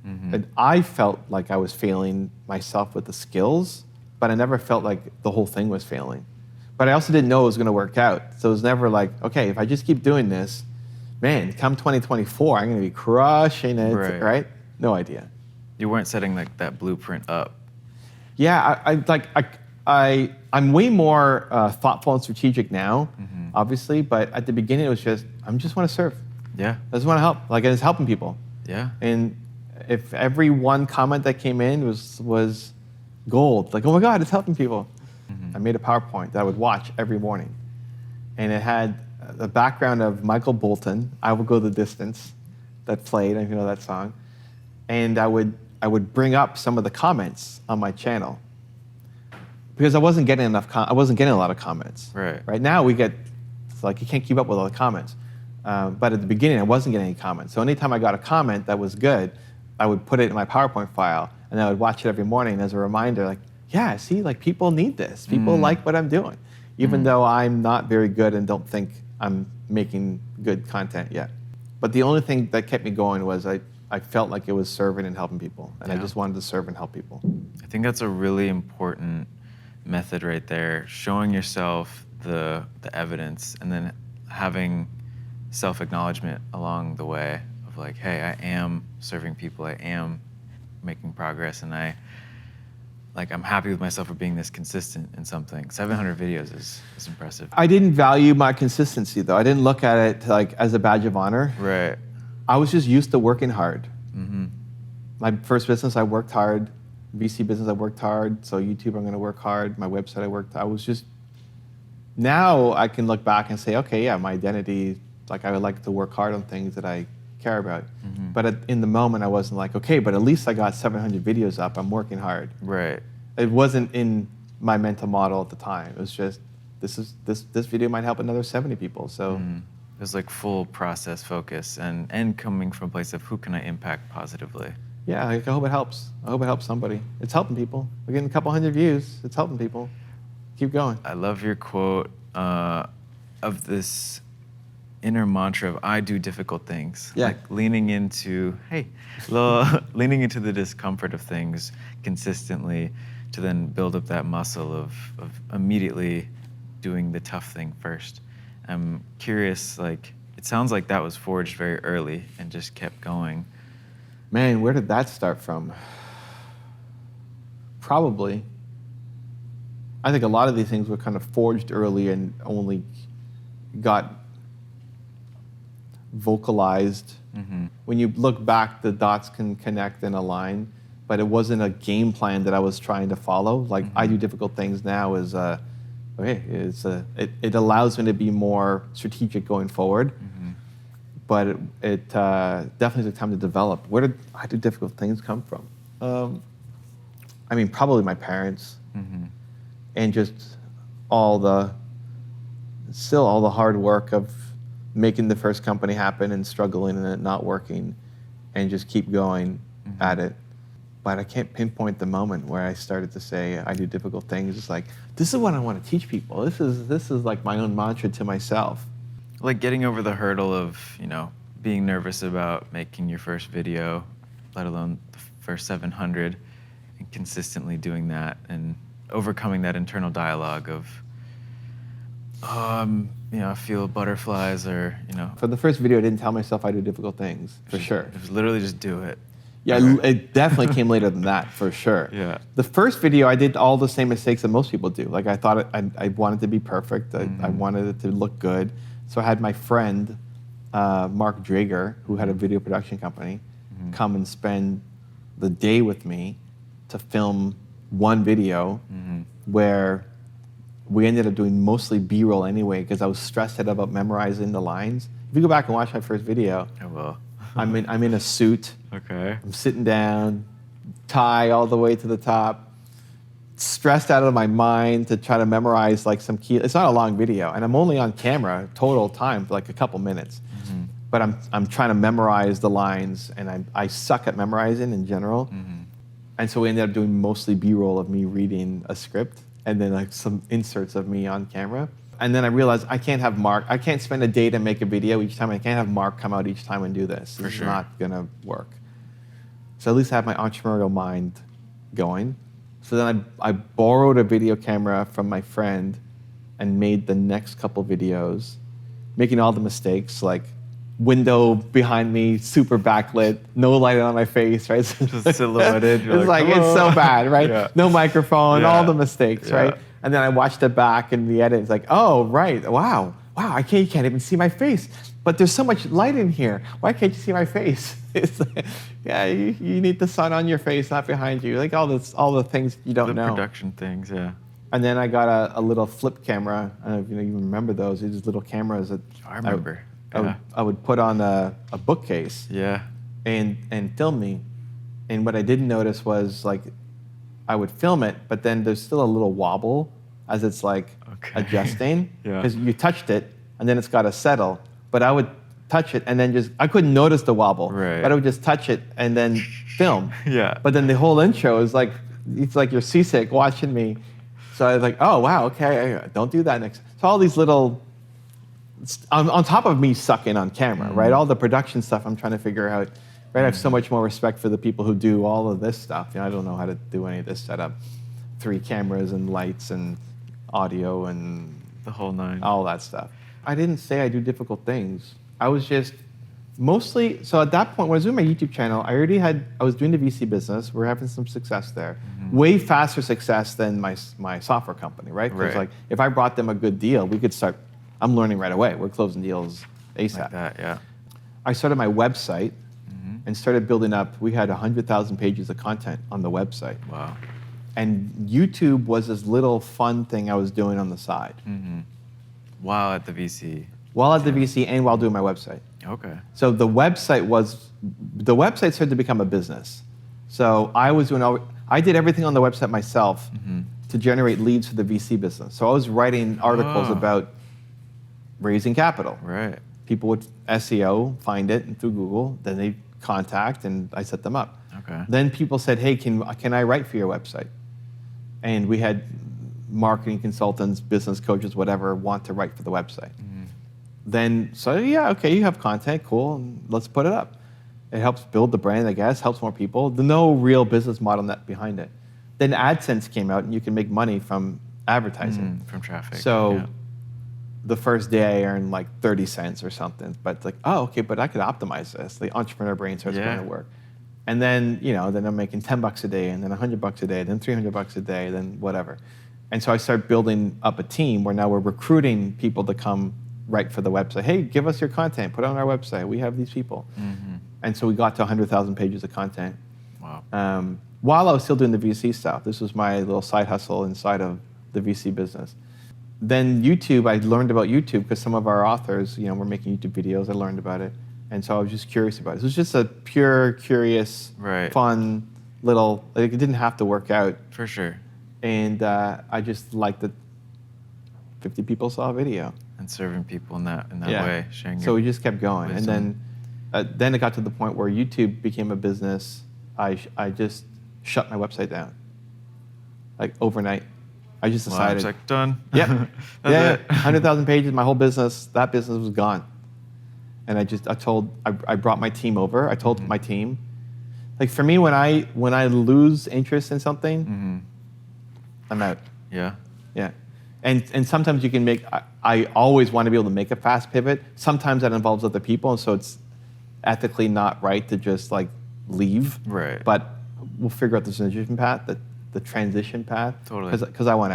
And I felt like I was failing myself with the skills, but I never felt like the whole thing was failing. But I also didn't know it was gonna work out. So it was never like, okay, if I just keep doing this, man, come 2024, I'm gonna be crushing it, right? No idea. You weren't setting like that blueprint up. Yeah, I'm way more thoughtful and strategic now, obviously, but at the beginning it was just, I just wanna serve. Yeah. I just wanna help, like it's helping people. Yeah. And if every one comment that came in was gold, like, oh my God, it's helping people. I made a PowerPoint that I would watch every morning. And it had the background of Michael Bolton, I Will Go the Distance, that played, if you know that song. And I would bring up some of the comments on my channel. Because I wasn't getting a lot of comments. Right now it's like you can't keep up with all the comments. But at the beginning I wasn't getting any comments. So anytime I got a comment that was good, I would put it in my PowerPoint file and I would watch it every morning as a reminder, like, yeah, see, like people need this. People like what I'm doing, even though I'm not very good and don't think I'm making good content yet. But the only thing that kept me going was I I felt like it was serving and helping people, and I just wanted to serve and help people. I think that's a really important method right there, showing yourself the evidence and then having self-acknowledgement along the way of like, hey, I am serving people, I am making progress, and I'm happy with myself for being this consistent in something. 700 videos is impressive. I didn't value my consistency though. I didn't look at it like as a badge of honor. Right. I was just used to working hard. Mm-hmm. My first business, I worked hard. VC business, I worked hard. So YouTube, I'm gonna work hard. My website, I was just, now I can look back and say, okay, yeah, my identity, like I would like to work hard on things that I care about. Mm-hmm. But in the moment, I wasn't like, okay, but at least I got 700 videos up. I'm working hard. Right. It wasn't in my mental model at the time. It was just, this video might help another 70 people. So. Mm-hmm. It was like full process focus and coming from a place of who can I impact positively. Yeah, I hope it helps. I hope it helps somebody. It's helping people. We're getting a couple hundred views. It's helping people. Keep going. I love your quote of this inner mantra of I do difficult things. Yeah. Like leaning into leaning into the discomfort of things consistently to then build up that muscle of immediately doing the tough thing first. I'm curious, like, it sounds like that was forged very early and just kept going. Man, where did that start from? Probably. I think a lot of these things were kind of forged early and only got vocalized. Mm-hmm. When you look back, the dots can connect and align, but it wasn't a game plan that I was trying to follow. Like, I do difficult things now is, okay, it allows me to be more strategic going forward, but it definitely took time to develop. Where did I do difficult things come from? I mean, probably my parents, and just all the hard work of making the first company happen and struggling and it not working, and just keep going at it. But I can't pinpoint the moment where I started to say I do difficult things. It's like, this is what I want to teach people. This is like my own mantra to myself. Like getting over the hurdle of, being nervous about making your first video, let alone the first 700, and consistently doing that and overcoming that internal dialogue of, I feel butterflies or. For the first video, I didn't tell myself I do difficult things, for sure. It was literally just do it. Yeah, it definitely came later than that, for sure. Yeah. The first video, I did all the same mistakes that most people do. Like, I thought I wanted to be perfect. I wanted it to look good. So I had my friend, Mark Drager, who had a video production company, come and spend the day with me to film one video where we ended up doing mostly B-roll anyway because I was stressed out about memorizing the lines. If you go back and watch my first video, I will. I'm in a suit. Okay. I'm sitting down, tie all the way to the top, stressed out of my mind to try to memorize like some key. It's not a long video, and I'm only on camera total time for like a couple minutes. But I'm trying to memorize the lines, and I suck at memorizing in general. And so we ended up doing mostly B-roll of me reading a script, and then like some inserts of me on camera. And then I realized I can't spend a day to make a video each time. I can't have Mark come out each time and do this. It's not gonna work. So at least I have my entrepreneurial mind going. So then I borrowed a video camera from my friend and made the next couple videos, making all the mistakes, like window behind me, super backlit, no light on my face, right? Just silhouetted. It's so bad, right? Yeah. No microphone, all the mistakes, Yeah. right? And then I watched it back in the edit. It's like, oh, right, wow, you can't even see my face. But there's so much light in here. Why can't you see my face? It's like, yeah, you need the sun on your face, not behind you. Like all the things you don't know. The production things, yeah. And then I got a little flip camera. I don't know if you remember those. These little cameras that I remember. I would put on a bookcase. Yeah. And film me. And what I didn't notice was like I would film it, but then there's still a little wobble as it's like adjusting. Yeah. Because you touched it and then it's got to settle. But I would touch it and then I couldn't notice the wobble. Right. But I would just touch it and then film. Yeah. But then the whole intro is like, it's like you're seasick watching me. So I was like, oh, wow, okay, don't do that next. So all these little, on top of me sucking on camera, right? All the production stuff I'm trying to figure out. Right? I have so much more respect for the people who do all of this stuff. I don't know how to do any of this setup. 3 cameras and lights and audio and the whole 9. all that stuff. I didn't say I do difficult things. I was just mostly, so at that point when I was doing my YouTube channel, I was doing the VC business. We're having some success there. Way faster success than my software company, right? Because like if I brought them a good deal, we could start, I'm learning right away. We're closing deals ASAP. Like that, yeah. I started my website and started building up. We had 100,000 pages of content on the website. Wow. And YouTube was this little fun thing I was doing on the side. While at the VC. While at the VC and while doing my website. Okay. So the website started to become a business. So I did everything on the website myself to generate leads for the VC business. So I was writing articles about raising capital. Right. People would SEO, find it through Google, then they contact and I set them up. Okay. Then people said, hey, can I write for your website? And we had marketing consultants, business coaches, whatever, want to write for the website. Then, so yeah, okay, you have content, cool, and let's put it up. It helps build the brand, I guess, helps more people. There's no real business model net behind it. Then AdSense came out and you can make money from advertising. From traffic. So the first day I earned like 30 cents or something, but it's like, oh, okay, but I could optimize this. The entrepreneur brain starts going to work. And then, then I'm making $10 a day and then $100 a day, then $300 a day, then whatever. And so I started building up a team where now we're recruiting people to come write for the website. Hey, give us your content, put it on our website. We have these people. And so we got to 100,000 pages of content. Wow. While I was still doing the VC stuff. This was my little side hustle inside of the VC business. Then YouTube, I learned about YouTube because some of our authors, were making YouTube videos. I learned about it. And so I was just curious about it. It was just a pure, curious, fun little, it didn't have to work out. For sure. And I just liked that 50 people saw a video. And serving people in that way, sharing So we just kept going. wisdom. And then it got to the point where YouTube became a business. I just shut my website down. Like overnight. I just decided. It's like done. Yeah. That's it. 100,000 pages, my whole business, that business was gone. And I brought my team over. I told my team, like for me, when I lose interest in something, I'm out. Yeah. Yeah. And sometimes you can I always want to be able to make a fast pivot. Sometimes that involves other people, and so it's ethically not right to just like leave. Right. But we'll figure out the transition path, the transition path. Totally. Because I went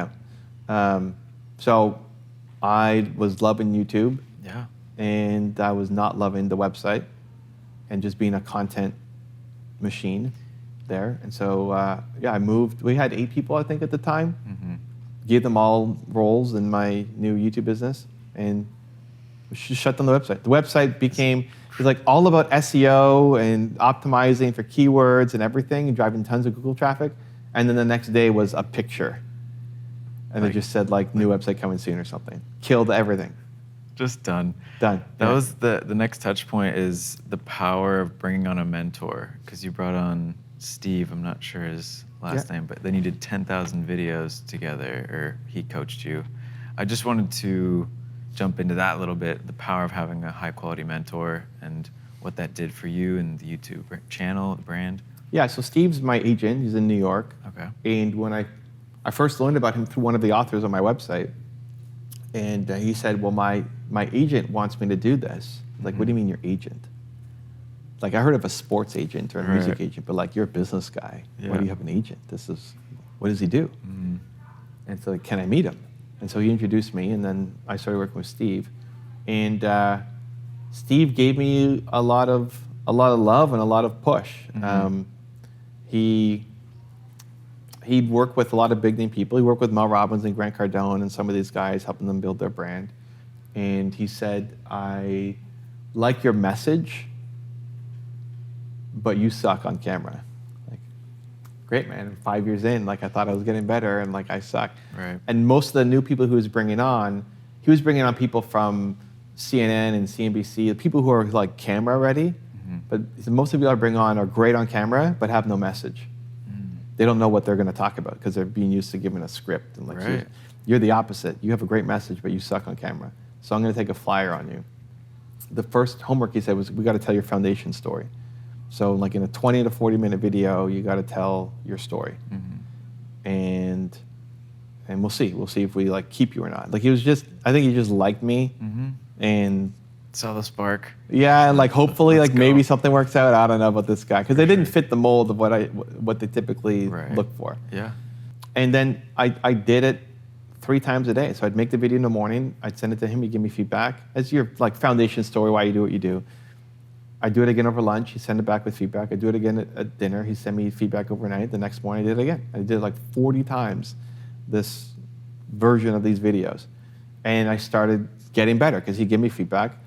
out. So I was loving YouTube. Yeah. And I was not loving the website and just being a content machine there. And so, I moved. We had 8 people, I think, at the time. Gave them all roles in my new YouTube business and shut down the website. The website became like all about SEO and optimizing for keywords and everything and driving tons of Google traffic. And then the next day was a picture. And it just said new website coming soon or something. Killed everything. Just done. Done. That was the next touch point is the power of bringing on a mentor. Because you brought on Steve, I'm not sure his last name, but then you did 10,000 videos together, or he coached you. I just wanted to jump into that a little bit, the power of having a high quality mentor and what that did for you and the YouTube channel, the brand. Yeah, so Steve's my agent. He's in New York. Okay. And when I first learned about him through one of the authors on my website, and he said, well, my agent wants me to do this. Like, what do you mean your agent? Like, I heard of a sports agent or a music agent, but you're a business guy. Yeah. Why do you have an agent? What does he do? And so, can I meet him? And so he introduced me, and then I started working with Steve. And Steve gave me a lot of love and a lot of push. He'd worked with a lot of big name people. He worked with Mel Robbins and Grant Cardone and some of these guys, helping them build their brand. And he said, I like your message, but you suck on camera. Like, great, man. And 5 years in, I thought I was getting better, and I suck. Right. And most of the new people he was bringing on people from CNN and CNBC, people who are camera ready. But most of the people I bring on are great on camera, but have no message. They don't know what they're going to talk about because they're being used to giving a script. And you're the opposite. You have a great message, but you suck on camera. So I'm going to take a flyer on you. The first homework he said was, we got to tell your foundation story. So like in a 20 to 40 minute video, you got to tell your story. And we'll see. We'll see if we like keep you or not. Like I think he just liked me and saw the spark. Yeah, and like hopefully Let's like maybe go. something works out. I don't know about this guy because they didn't fit the mold of what they typically look for. Yeah. And then I did it 3 times a day. So I'd make the video in the morning. I'd send it to him. He'd give me feedback. As your like foundation story, why you do what you do. I'd do it again over lunch. He'd send it back with feedback. I'd do it again at dinner. He'd send me feedback overnight. The next morning I did it again. I did it like 40 times this version of these videos. And I started getting better because he'd give me feedback.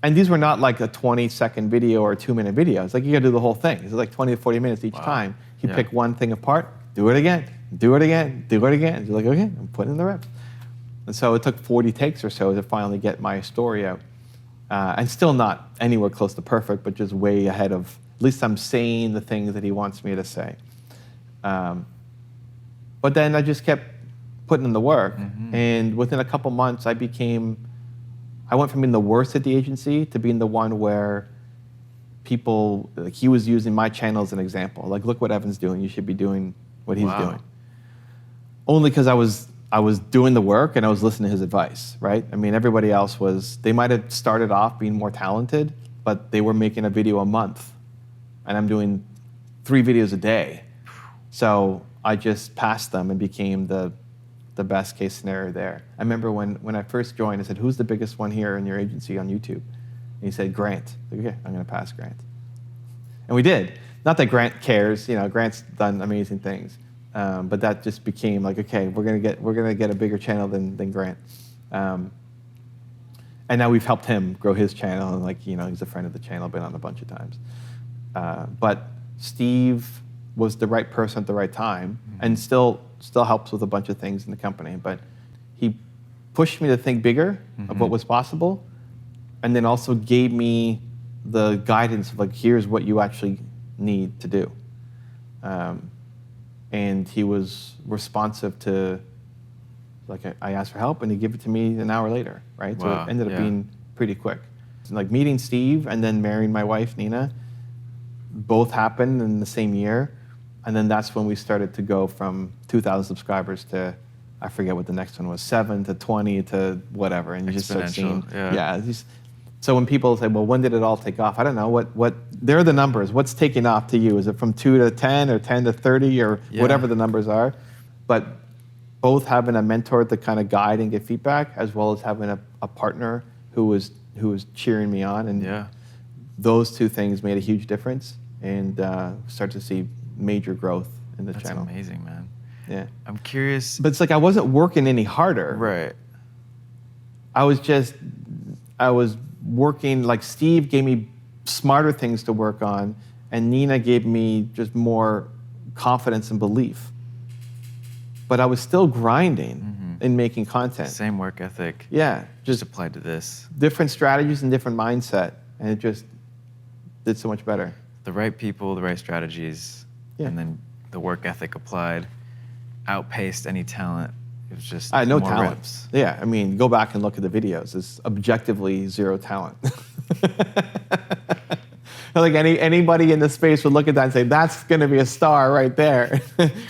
And these were not like a 20-second video or a 2-minute video. It's like you got to do the whole thing. It's like 20 to 40 minutes each time. He'd pick one thing apart, do it again, do it again, do it again. You're like, okay, I'm putting in the reps. And so it took 40 takes or so to finally get my story out. And still not anywhere close to perfect, but just way ahead of, at least I'm saying the things that he wants me to say. But then I just kept putting in the work. And within a couple months, I went from being the worst at the agency to being the one where people, like he was using my channel as an example. Like, look what Evan's doing. You should be doing what he's doing. Only because I was doing the work and I was listening to his advice, right? I mean, everybody else they might have started off being more talented, but they were making a video a month. And I'm doing 3 videos a day. So I just passed them and became the best case scenario there. I remember when I first joined, I said, who's the biggest one here in your agency on YouTube? And he said, Grant. I said, okay, I'm going to pass Grant. And we did. Not that Grant cares, Grant's done amazing things. But that just became like, okay, we're gonna get a bigger channel than Grant. And now we've helped him grow his channel, and he's a friend of the channel, been on a bunch of times. But Steve was the right person at the right time, and still helps with a bunch of things in the company. But he pushed me to think bigger of what was possible, and then also gave me the guidance of like, here's what you actually need to do. And he was responsive to, like I asked for help and he gave it to me an hour later, right? So it ended up being pretty quick. Like meeting Steve and then marrying my wife, Nina, both happened in the same year. And then that's when we started to go from 2,000 subscribers to, I forget what the next one was, 7 to 20 to whatever. And you just start seeing, so when people say, well, when did it all take off? I don't know, what they're the numbers. What's taking off to you? Is it from 2 to 10 or 10 to 30 or whatever the numbers are? But both having a mentor to kind of guide and get feedback, as well as having a partner who was cheering me on. And those 2 things made a huge difference and start to see major growth in the channel. That's amazing, man. Yeah. I'm curious. But it's like I wasn't working any harder. Right. I was working, like Steve gave me smarter things to work on, and Nina gave me just more confidence and belief. But I was still grinding in making content. Same work ethic. Yeah. Just applied to this. Different strategies and different mindset, and it just did so much better. The right people, the right strategies, and then the work ethic applied outpaced any talent. It was just I had no more talent. reps. Yeah, I mean, go back and look at the videos. It's objectively 0 talent. Like anybody in the space would look at that and say, that's going to be a star right there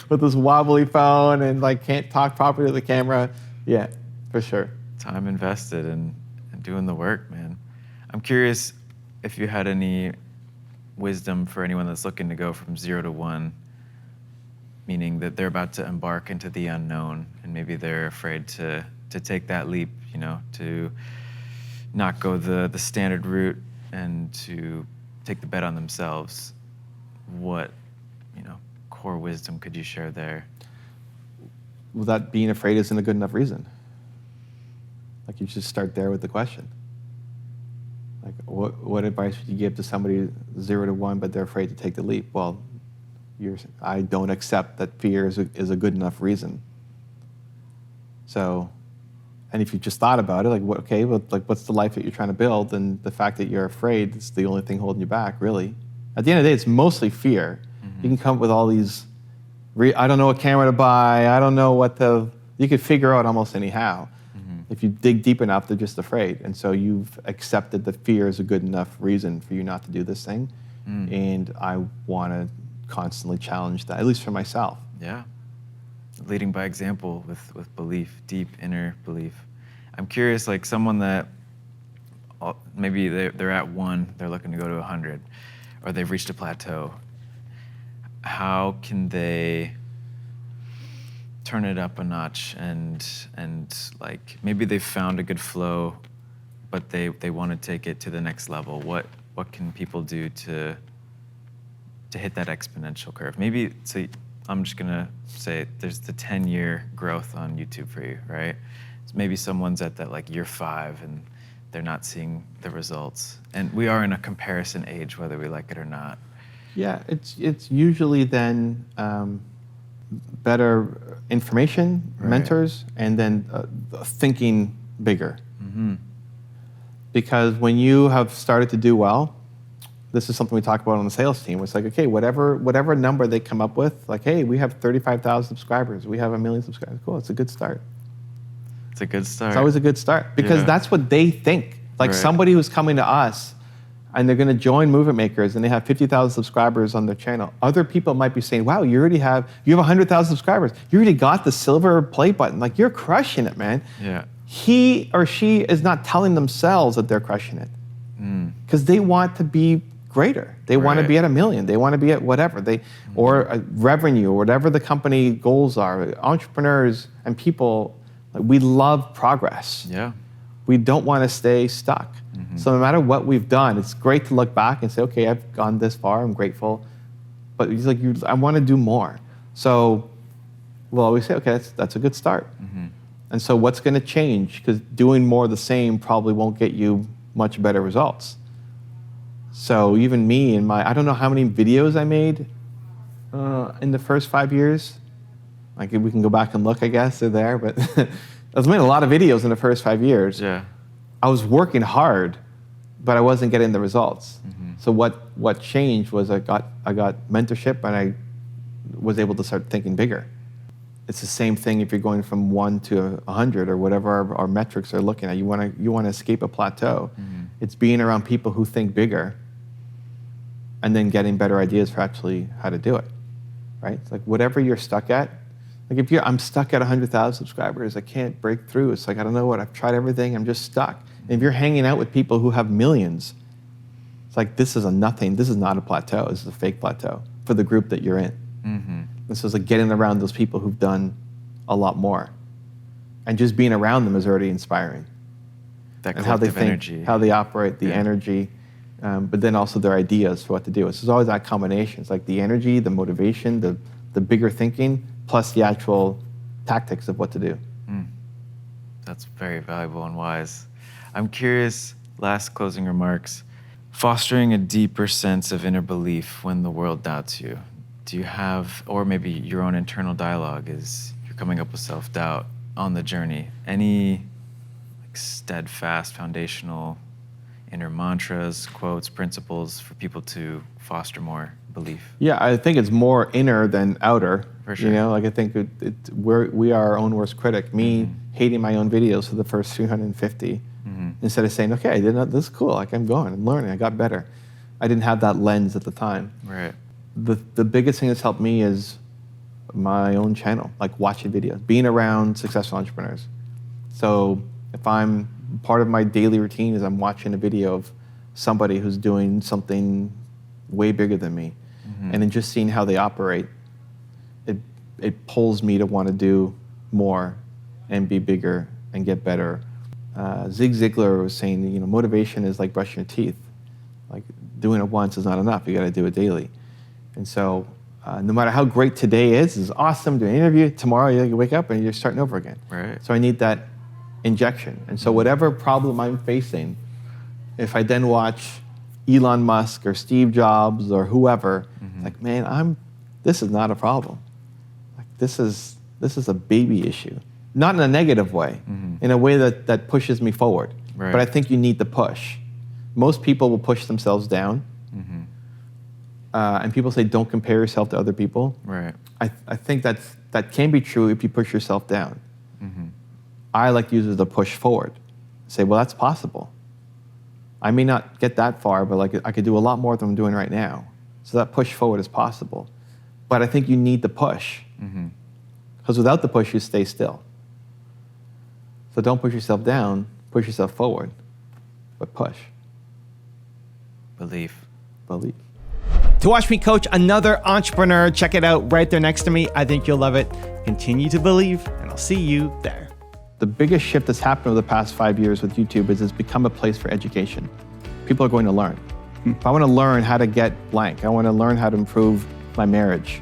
with this wobbly phone and like can't talk properly to the camera. Yeah, for sure. Time invested in doing the work, man. I'm curious if you had any wisdom for anyone that's looking to go from 0 to 1, meaning that they're about to embark into the unknown and maybe they're afraid to take that leap, to not go the standard route and to take the bet on themselves. What, core wisdom could you share there? Well, that being afraid isn't a good enough reason. Like you just start there with the question. Like what advice would you give to somebody 0 to 1, but they're afraid to take the leap? Well, I don't accept that fear is a good enough reason. So, and if you just thought about it, like, what's the life that you're trying to build? And the fact that you're afraid is the only thing holding you back, really. At the end of the day, it's mostly fear. You can come up with all these, I don't know what camera to buy, I don't know you could figure out almost anyhow. If you dig deep enough, they're just afraid. And so you've accepted that fear is a good enough reason for you not to do this thing. And I want to constantly challenge that, at least for myself. Yeah. Leading by example with belief, deep inner belief. I'm curious, like someone that maybe they're at 1, they're looking to go to 100, or they've reached a plateau. How can they turn it up a notch and like maybe they've found a good flow, but they want to take it to the next level? What can people do to hit that exponential curve? Maybe, so I'm just gonna say there's the 10-year growth on YouTube for you, right? So maybe someone's at that like year 5 and they're not seeing the results. And we are in a comparison age, whether we like it or not. Yeah, it's usually then better information, mentors, and then thinking bigger. Because when you have started to do well, this is something we talk about on the sales team. It's like, okay, whatever number they come up with, like, hey, we have 35,000 subscribers, we have 1 million subscribers. Cool, it's a good start. It's a good start. It's always a good start because that's what they think. Like somebody who's coming to us and they're going to join Movement Makers and they have 50,000 subscribers on their channel. Other people might be saying, wow, you have 100,000 subscribers. You already got the silver play button. Like, you're crushing it, man. Yeah. He or she is not telling themselves that they're crushing it because they want to be greater. They want to be at 1 million. They want to be at whatever or a revenue or whatever the company goals are. Entrepreneurs and people, like, we love progress. Yeah. We don't want to stay stuck. So no matter what we've done, it's great to look back and say, okay, I've gone this far, I'm grateful. But it's like, I want to do more. So we'll always say, okay, that's a good start. And so what's going to change? Because doing more of the same probably won't get you much better results. So even me and I don't know how many videos I made in the first 5 years. Like, we can go back and look, I guess, they're there. But I was making a lot of videos in the first 5 years. Yeah. I was working hard, but I wasn't getting the results. So what changed was I got mentorship and I was able to start thinking bigger. It's the same thing if you're going from 1 to 100 or whatever our metrics are looking at. You want to escape a plateau. It's being around people who think bigger and then getting better ideas for actually how to do it, right? It's like whatever you're stuck at. Like I'm stuck at 100,000 subscribers, I can't break through. It's like, I don't know what, I've tried everything, I'm just stuck. And if you're hanging out with people who have millions, it's like, this is a nothing, this is not a plateau, this is a fake plateau for the group that you're in. And so it's like getting around those people who've done a lot more. And just being around them is already inspiring. That and how they think, energy. How they operate, the energy, but then also their ideas for what to do. So there's always that combination. It's like the energy, the motivation, the bigger thinking, plus the actual tactics of what to do. That's very valuable and wise. I'm curious, last closing remarks, fostering a deeper sense of inner belief when the world doubts you. Do you have, or maybe your own internal dialogue is you're coming up with self-doubt on the journey, any like steadfast, foundational inner mantras, quotes, principles for people to foster more belief? Yeah, I think it's more inner than outer. For sure. You know, like I think we are our own worst critic. Me hating my own videos for the first 350, instead of saying, okay, I did this is cool. Like I'm learning, I got better. I didn't have that lens at the time. Right. The biggest thing that's helped me is my own channel, like watching videos, being around successful entrepreneurs. So if I'm part of my daily routine is I'm watching a video of somebody who's doing something way bigger than me, and then just seeing how they operate, it pulls me to want to do more and be bigger and get better. Zig Ziglar was saying, you know, motivation is like brushing your teeth. Like doing it once is not enough. You got to do it daily. And so no matter how great today is awesome, do an interview, tomorrow you wake up and you're starting over again. Right. So I need that injection. And so whatever problem I'm facing, if I then watch Elon Musk or Steve Jobs or whoever, like, man, this is not a problem. Like this is a baby issue. Not in a negative way, in a way that pushes me forward. Right. But I think you need the push. Most people will push themselves down. And people say, don't compare yourself to other people. Right. I think that can be true if you push yourself down. I like to use it as a push forward. Say, well, that's possible. I may not get that far, but like I could do a lot more than I'm doing right now. So that push forward is possible. But I think you need the push. Because without the push, you stay still. So don't push yourself down, push yourself forward, but push. Belief. Believe. To watch me coach another entrepreneur, check it out right there next to me. I think you'll love it. Continue to believe, and I'll see you there. The biggest shift that's happened over the past 5 years with YouTube is it's become a place for education. People are going to learn. If I want to learn how to get blank, I want to learn how to improve my marriage,